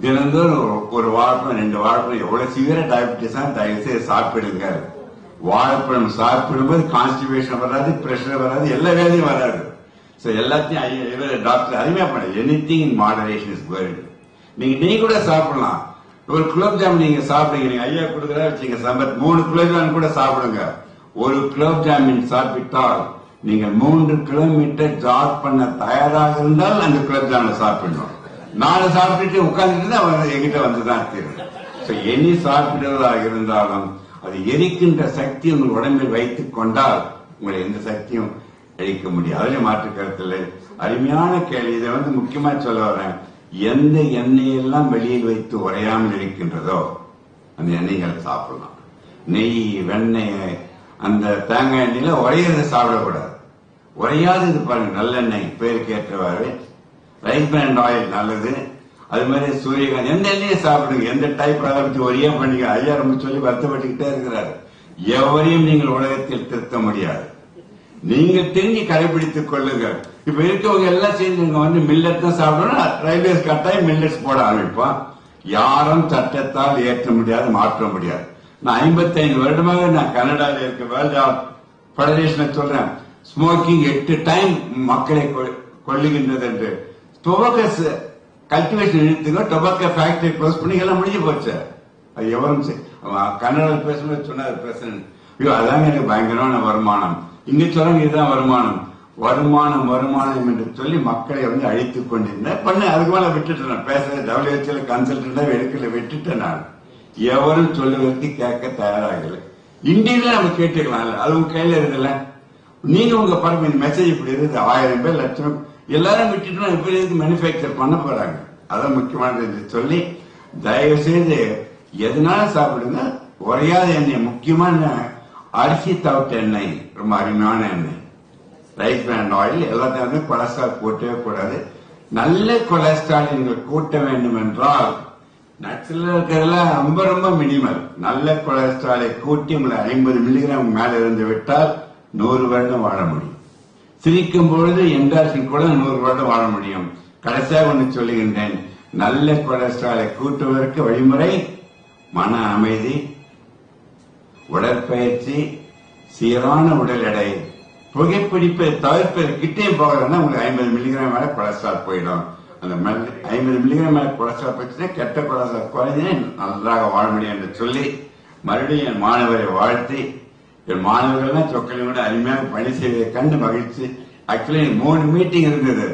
தினந்தோறும் ஒரு வாழைப்பழம் 2 வாழைப்பழம், எவ்வளவு சிவியர டயபிட்டிஸா தயவு செய்து சாப்பிடுங்க. வாழைப்பழம் சாப்பிடும்போது கான்ஸ்டிபேஷன் வராது, பிரஷர் வராது, எல்லா வேலையும் வராது. எல்லாத்தையும் டாக்டர் அருமையா பண்ண, anything in moderation is good. நீங்க கூட சாப்பிடலாம். ஒரு குலோப் ஜாம் நீங்க சாப்பிடுங்க, நீங்க ஐயா கொடுக்குறா வச்சுங்க சம்பத், 3 குலோப் ஜாம் கூட சாப்பிடுங்க. ஒரு குலோப் ஜாமின் சாப்பிட்டால் நீங்கள் 3 கிலோமீட்டர் ஜாக் பண்ண தயாராக இருந்தால் அந்த குலோப் ஜாமுன் சாப்பிடணும். 4 சாப்பிட்டுட்டு உட்கார்ந்துட்டு தான் எங்கிட்ட வந்துதான் தெரியும். இனி சாப்பிடுவதாக இருந்தாலும் அது எரிக்கின்ற சக்தி உங்கள் உடம்பில் வைத்துக் கொண்டால் உங்களை எந்த சக்தியும் அழிக்க முடியாது. அதில் மாற்று கருத்தில் அருமையான கேள்வி. இதை முக்கியமா சொல்ல வரேன். எந்த எண்ணெயெல்லாம் வெளியில் வைத்து உரையாமல் இருக்கின்றதோ அந்த எண்ணெய்களை சாப்பிடலாம். நெய், வெண்ணெய், அந்த தேங்காய் எண்ணெயில உரையறதை சாப்பிடக்கூடாது. உரையாதது பாருங்க, நல்லெண்ணெய் பேருக்கு ஏற்றவாறு, ரைஸ் பிராண்ட் ஆயில் நல்லது. அது மாதிரி சூரியகாந்தி, எந்த எண்ணெயை சாப்பிடுங்க, எந்த டைப் அதை பற்றி ஒரே பண்ணிக்க. ஐயா ரொம்ப சொல்லி வருத்தப்பட்டுக்கிட்டே இருக்கிறாரு. எவரையும் நீங்கள் உலகத்தில் திருத்த முடியாது. நீங்க தெரிஞ்சு கடைபிடித்துக் கொள்ளுங்கள். இப்ப இருக்கவங்க எல்லாம் சேர்ந்து நீங்க மில்லட் தான் சாப்பிடணும், ரயில்வேஸ் கட்டாயம் மில்லட்ஸ் போட ஆரம்பிப்பான். யாரும் சட்டத்தால் ஏற்ற முடியாது, மாற்ற முடியாது. நான் 55 வருடமாக நான் கனடாவில் இருக்க வேர்ல்ட் ஃபெடரேஷனை சொல்றேன், ஸ்மோக்கிங் 8 டைம் மக்களை கொல்லுகின்றது என்று. டொபாக்கோ கல்டிவேஷன் இழுத்துக்கோ, டொபாக்கோ ஃபேக்டரி க்ளோஸ் பண்ணி எல்லாம் முடிஞ்சு போச்சு. அது எவரும் கனடாவில் பேசும்போது சொன்னார் பிரசிடன்ட், ஐயோ அதாங்க எனக்கு பயங்கரமான வருமானம். இங்க சொல்றாங்க இதுதான் வருமானம். வருமானம் வருமானம் என்று சொல்லி மக்களை அழித்துக் கொண்டிருந்தேன். அதுக்கு மேல விட்டுட்டேன். பேசுற WHO கன்சல்டன்டா எடுக்கல, விட்டுட்டேன். நான் எவரும் சொல்லுவதற்கு கேட்க தயாராகல. இந்தியில நம்ம கேட்டுக்கலாம், அது உங்க கையில இருக்குல்ல. நீங்க உங்க பாருங்க, இந்த மெசேஜ் இப்படி இருக்குது, 1000 பேர், லட்சம் எல்லாரும் விட்டுட்டு இப்ப எதுக்கு மேனுபேக்சர் பண்ண போறாங்க. அதான் முக்கியமானது சொல்லி தயவு செய்து எதனால சாப்பிடுங்க. உரையாத எண்ணெய், முக்கியமான அரிசி தவிட்ட எண்ணெய் ரொம்ப அருமையான எண்ணெய். ரைஸ் பிராண்ட் ஆயில் எல்லாத்தையும் கொலஸ்ட்ரால் கூட்டவே கூடாது. நல்ல கொலஸ்ட்ரால் நீங்கள் கூட்ட வேண்டும் என்றால் நட்ஸ்ல இருக்கிறதுல ரொம்ப ரொம்ப மினிமல். நல்ல கொலஸ்ட்ராலை கூட்டி உங்களை 50 மில்லிகிராம் மேல இருந்து விட்டால் 100 வருடம் வாழ முடியும். சிரிக்கும் பொழுது என்டார்பின் கூட 100 வருடம் வாழ முடியும். கடைசியாக ஒன்று சொல்லுகின்றேன், நல்ல கொலஸ்ட்ராலை கூட்டுவதற்கு வழிமுறை மன அமைதி, உடற்பயிற்சி, சீரான உடல் எடை, புகைப்பிடிப்பை தவிர்ப்பது. கிட்டே போகிறதுனா உங்களுக்கு 50 மில்லிகிராம் மேல கொலஸ்ட்ரால் போயிடும். அந்த 50 மில்லிகிராம் மேல கொலஸ்ட்ரால் போச்சுன்னா கெட்ட கொலஸ்ட்ரால் குறைஞ்சு நன்றாக வாழ முடியும் என்று சொல்லி மறுபடியும் என் மாணவரை வாழ்த்தி, என் மாணவர்கள்லாம் சொக்கலையும் கூட அருமையாக பணி செய்வதை கண்டு மகிழ்ச்சி. ஆக்சுவலி 3 மீட்டிங் இருந்தது.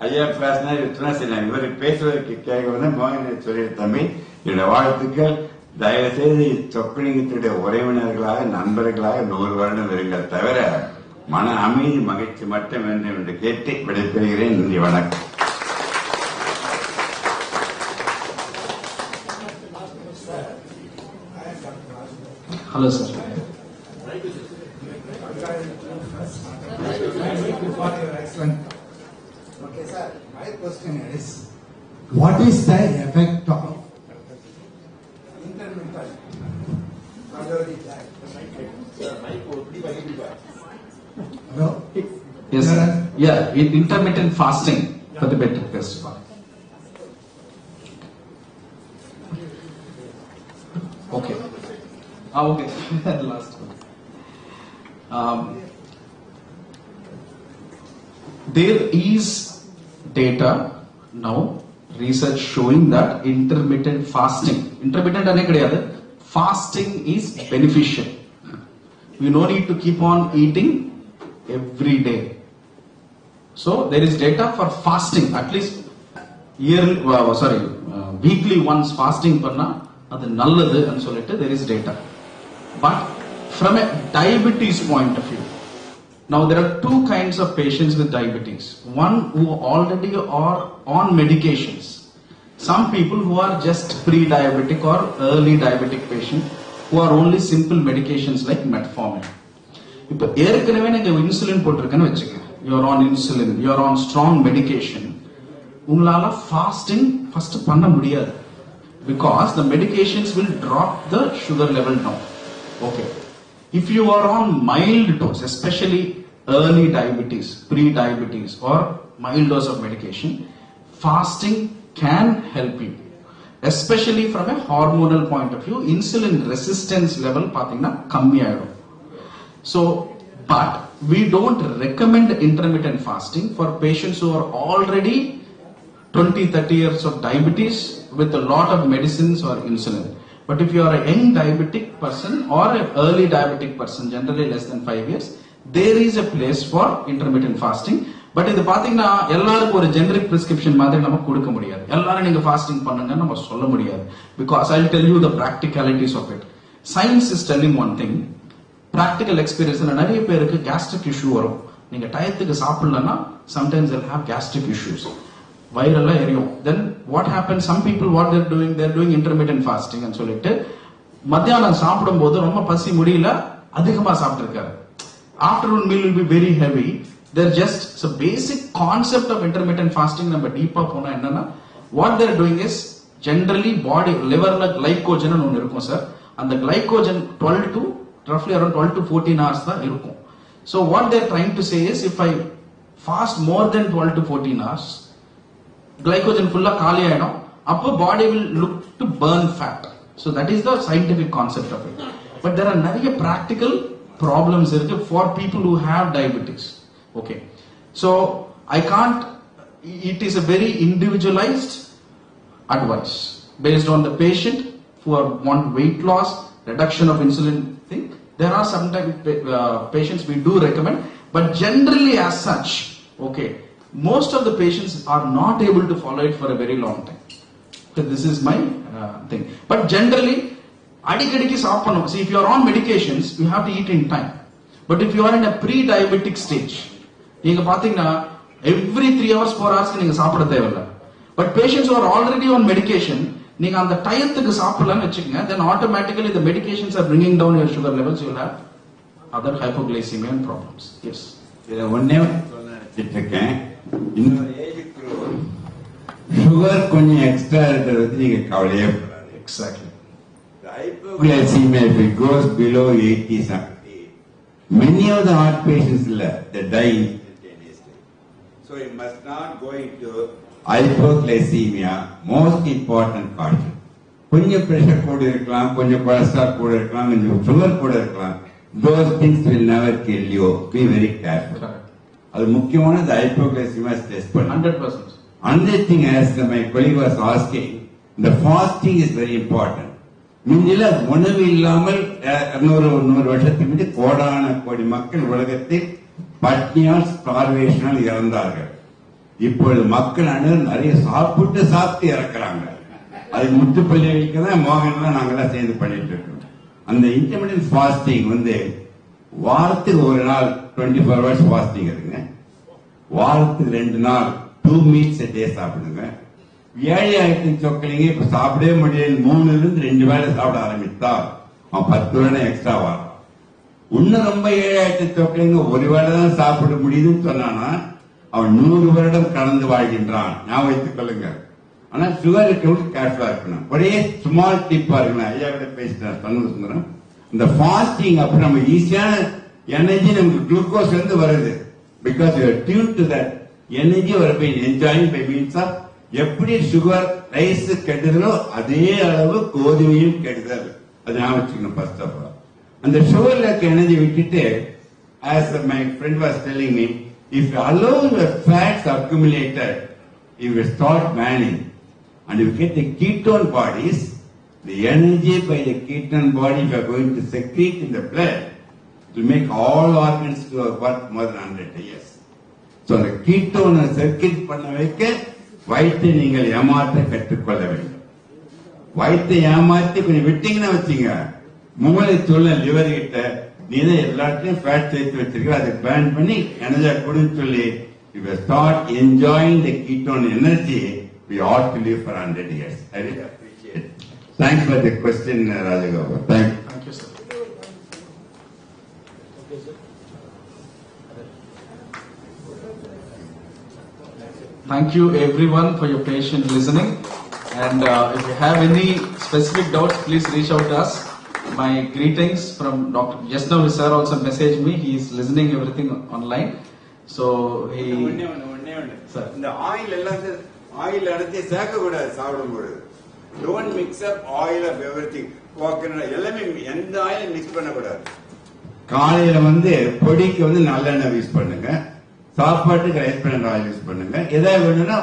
ஐயா பேசினா சரி, இவரை பேசுவதற்கு கேட்க மோகனை சொல்லி, தம்பி என்னுடைய வாழ்த்துக்கள். தயவு செய்து சொக்கலிங்கத்துடைய உறவினர்களாக நண்பர்களாக 100 வருடம் இருங்கள், தவிர மன அமைதி மகிழ்ச்சி மட்டும் வேண்டும் என்று கேட்டு விடைபெறுகிறேன். நன்றி, வணக்கம். Hello, sir. Okay, sir. My question is, what is the effect of intermittent calorie diet? Hello? Yes, sir. Yeah, intermittent fasting for the better best part. Okay. Okay. The last one. There is data now, research showing that intermittent fasting is beneficial. You no need to keep on eating every day. So there is data for fasting, at least weekly once fasting panna adu nalladhu nu there is data. But from a diabetes point of view, Now there are two kinds of patients with diabetes. One who already are on medications. Some people who are just pre-diabetic or early diabetic patient who are only simple medications like metformin. இப்போ ஏற்கனவே நீங்க insulin போட்டிருக்கேன்னு வச்சுக்க, you're on insulin, you're on strong medication, உங்களால fasting first பண்ண முடியாது because the medications will drop the sugar level down. Okay. If you are on mild dose, especially early diabetes, pre-diabetes or mild dose of medication, fasting can help you. Especially from a hormonal point of view, insulin resistance level pathina kammi aayidum. So, but we don't recommend intermittent fasting for patients who are already 20-30 years of diabetes with a lot of medicines or insulin. But if you are a young diabetic person or an early diabetic person, generally less than 5 years, there is a place for intermittent fasting. But இது பாத்தீங்கன்னா எல்லாருக்கும் ஒரு generic prescription மாதிரி நம்ம கொடுக்க முடியாது. எல்லாரும் நீங்க ஃபாஸ்டிங் பண்ணுங்க நம்ம சொல்ல முடியாது. Because I'll tell you the practicalities of it. Science is telling one thing. Practical experience நிறைய பேருக்கு gastric issue வரும். நீங்க டயத்துக்கு சாப்பிடலன்னா sometimes they'll have gastric issues. வயிறெல்லாம் எரியும். Then what happens? Some people what they're doing intermittent fasting and சொல்லிட்டு மத்தியானம் சாப்பிடும் போது ரொம்ப பசி முடியல, அதிகமா சாப்பிட்டிருக்காரு. Afternoon meal will be very heavy. They're just so basic concept of intermittent fasting நம்ம டீப்பா போனா என்னன்னா what they're doing is generally body liverல glycogen னு ஒன்னு இருக்கும் சார். அந்த glycogen 12 to roughly around 12 to 14 hours தான் இருக்கும். So what they're trying to say is if I fast more than 12 to 14 hours glycogen full காலி ஆயிடும், அப்போ body will look to burn fat. So that is the scientific concept of it. But there are நிறைய practical problems இருக்கு for people who have diabetes. Okay. So I can't, it is a very individualized advice based on the patient who want weight loss, reduction of insulin thing. There are sometimes patients we do recommend, but generally as such, okay, most of the patients are not able to follow it for a very long time. So this is my thing. But generally, adikadiki saappanum. See, if you are on medications, you have to eat in time. But if you are in a pre-diabetic stage, நீங்க பாத்தீங்கன்னா every 3 hours 4 hours நீங்க சாப்பிட தேவையில்ல. But patients who are already on medication, நீங்க அந்த டயத்துக்கு சாப்பிடலன்னு வெச்சுக்கங்க, then automatically the medications are bringing down your sugar levels, you will have other hypoglycemia and problems. Yes. இத ஒண்ணே சொல்ல நினைச்சிட்டு இருக்கேன். இன்னொரு ஏஜுக்கு சுகர் கொஞ்சம் எக்ஸ்ட்ரா இருக்கிறது நீங்க கவலையே படாது. Exactly. The hypoglycemia if it goes below 80-70, many of the heart patients they die instantaneously. So you must not go into hypoglycemia. Most important caution. கொஞ்சம் pressure கூட இருக்கலாம், கொஞ்சம் cholesterol கூட இருக்கலாம், கொஞ்சம் sugar கூட இருக்கலாம். Those things will never kill you. Be very careful. அது முக்கியமான the hypoglycemia test பண்ணு. 100%. Another thing as my colleague was asking, the fasting is very important. முந்தில உணவு இல்லாமல் 100 வருஷத்துக்கு முன்னாடி கோடான கோடி மக்கள் உலகத்தில் பட்னியால் ஸ்டார்வேஷனால் இறந்தார்கள். இப்பொழுது மக்கள் அனைவரும் நிறைய சாப்பிட்டு இறக்குறாங்க. அது முத்துப்பள்ளி வைக்கதான் மோகன்லாம் நாங்கெல்லாம் சேர்ந்து பண்ணிட்டு இருக்கோம். அந்த இன்டர்மிட்டன்ட் ஃபாஸ்டிங் வாரத்துக்கு ஒரு நாள் 24 hours ஃபாஸ்டிங் இருக்குங்க. வாரத்துக்கு 2 நாள் 2 meals a day சாப்பிடுங்க. ஏழை ஆயிட்டு சொக்கலிங்க இப்ப சாப்பிடவே முடியாது, 3-2 வேளை சாப்பிட ஆரம்பித்தா அவன் 10 வேளை எக்ஸ்ட்ரா வரும். இன்னும் ரொம்ப ஏழை ஆயிட்டு சொக்கலிங்க ஒரு வேளை தான் சாப்பிட முடியுதுன்னு சொன்னானா அவன் 100 வருடம் கடந்து வாழ்கின்றான். ஞாபகம் வைத்துக் கொள்ளுங்க. ஆனா சுகர் இருக்கவங்க கேர்ஃபுல்லா இருக்கணும். ஒரே ஸ்மால் டிப்பா இருக்கணும். ஐயா கிட்ட பேசிட்டேன் சண்முகசுந்தரம். இந்த ஃபாஸ்டிங் அப்ப நம்ம ஈஸியான எனர்ஜி நமக்கு குளுக்கோஸ் இருந்து வருது. Because you are tuned to that energy ஒரு by enjoying by means of எப்படி சுகர் ரைஸ் கெடுதலோ அதே அளவு கோதுமையும் கெடுதல். அது ஞாபகம் வச்சுக்கணும். ஃபர்ஸ்ட் ஆஃப் ஆல் அந்த சுகர்ல இருக்க எனர்ஜி விட்டுட்டு as my friend was telling me, if you allow your fats accumulated, you will start manning and you get the ketone bodies, the energy by the ketone body if you are going to secrete in the blood will make all organs to work more than 100 years. So the ketone circuit பண்ண வைக்க வயிற்றை நீங்கள் ஏமாற்ற கற்றுக்கொள்ள வேண்டும். வயிற்றை ஏமாற்றி கொஞ்சம் விட்டீங்கன்னா வச்சுங்க, மூளை சொல்ல லிவர் கிட்ட நீ தான் எல்லாத்தையும் ஃபேட் சேர்த்து வச்சிருக்க, அதை பேன் பண்ணி எனர்ஜி கொடுன்னு சொல்லி if you start enjoying the ketone energy, we ought to live for 100 years. I really appreciate it. Thanks for the question, Rajagopal. Thank you. Thank you, sir. Thank you everyone for your patient listening. And if you have any specific doubts, please reach out to us. My greetings from Dr. Just now, sir also messaged me. He is listening everything online. So he. Sir. இந்த oil எல்லாம் oil அடைச்சி சேர்க்க கூடாது சாப்பிடும்போது. Don't mix up oil of everything. Coconut எல்லாமே எந்த ஆயிலும் mix பண்ணக்கூடாது. காலையில பொடிக்கு நல்லெண்ணெய் யூஸ் பண்ணுங்க, சாப்பாட்டுக்கு ரைஸ் பிராண்ட் ஆயில் யூஸ் பண்ணுங்க. எதாவது வேணும்னா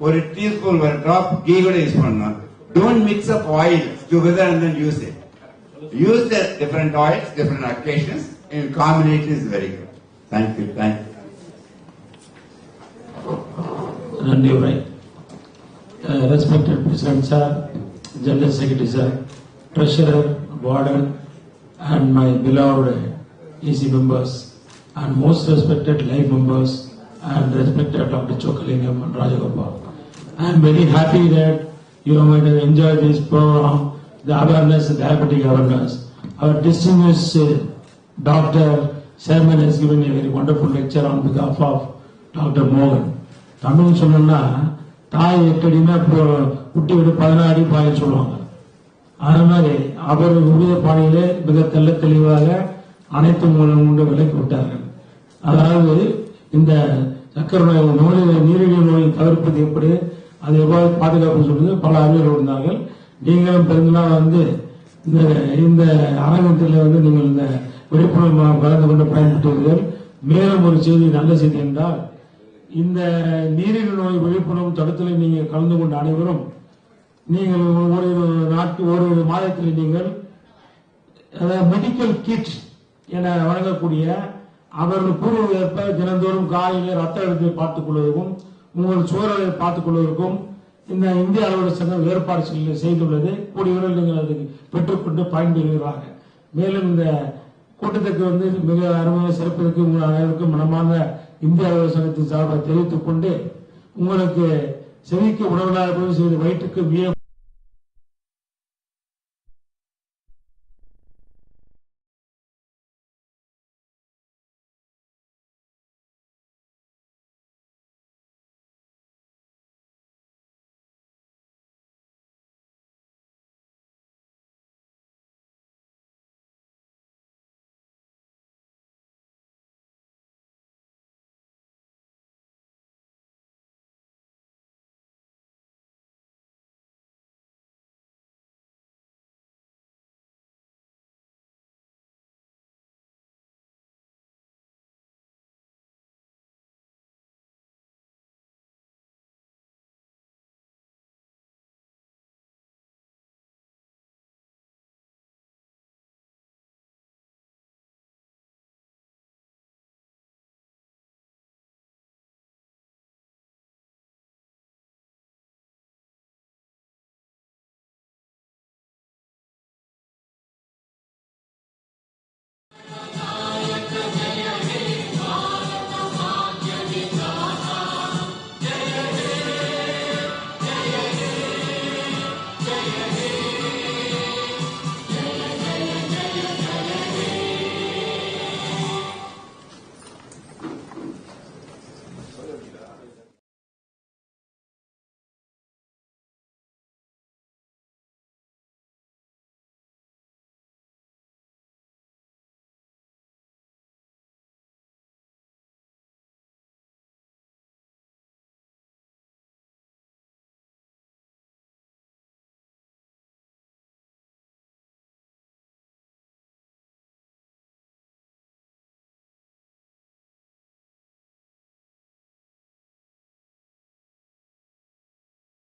ஒரு டீஸ்பூன் ஒரு ட்ராப் கீ கூட யூஸ் பண்ணலாம். Don't mix up oil together and then use it. Use the different oils, different occasions, and combination is very good. Thank you. Thank you. Nandi Bhai, respected President Sir, General Secretary Sir, Treasurer, Warden, and my beloved EC members, and most respected live members, and respected Dr. Chokkalingam and Rajagopal. I am very happy that you are going to enjoy this program, the awareness, the diabetic awareness. Our distinguished Dr. Sherman has given a very wonderful lecture on behalf of Dr. Mohan. Tamil சொல்லணும்னா தாய் எட்டடினா குட்டி விட்டு 16 அடி பாய சொல்லுவாங்க. அது மாதிரி அவர் உரிய பாணியிலே மிக தெல்ல தெளிவாக அனைத்து மூலம் கொண்டு விலக்கி விட்டார்கள். அதாவது இந்த சக்கரை நோய் நீரிழிவு நோயை தவிர்ப்பது எப்படி, அதை எவ்வாறு பாதுகாப்பு சொல்றது பல அறிஞர்கள் இருந்தார்கள். நீங்களும் பெருந்தெல்லாம் இந்த அரங்கத்தில் நீங்கள் இந்த விழிப்புணர்வு கலந்து கொண்டு பயன்படுத்துவீர்கள். மேலும் ஒரு செய்தி, நல்ல செய்தி என்றால், இந்த நீரிழிவு நோய் விழிப்புணர்வு தடுத்தலில் நீங்கள் கலந்து கொண்ட அனைவரும் நீங்கள் ஒரு மாதத்தில் நீங்கள் மெடிக்கல் கிட் என வழங்கக்கூடிய அவர்கள் கூறுவதற்கேற்ப தினந்தோறும் காலையிலே ரத்த அழுத்தத்தை பார்த்துக் கொள்வதற்கும் உங்கள் சூழலை பார்த்துக் கொள்வதற்கும் இந்த இந்திய அளவில் சங்கம் ஏற்பாடு செய்துள்ளது. கூடியவர்கள் நீங்கள் அதை பெற்றுக்கொண்டு பயன்பெறுவீர்களாக. மேலும் இந்த கூட்டத்துக்கு மிக அருமையாக சிறப்பதற்கு உங்கள் அனைவருக்கும் மனமான இந்திய அளவில் சங்கத்தின் சார்பாக தெரிவித்துக் கொண்டு உங்களுக்கு செவிக்கு உணவுகளாக செய்து வயிற்றுக்கு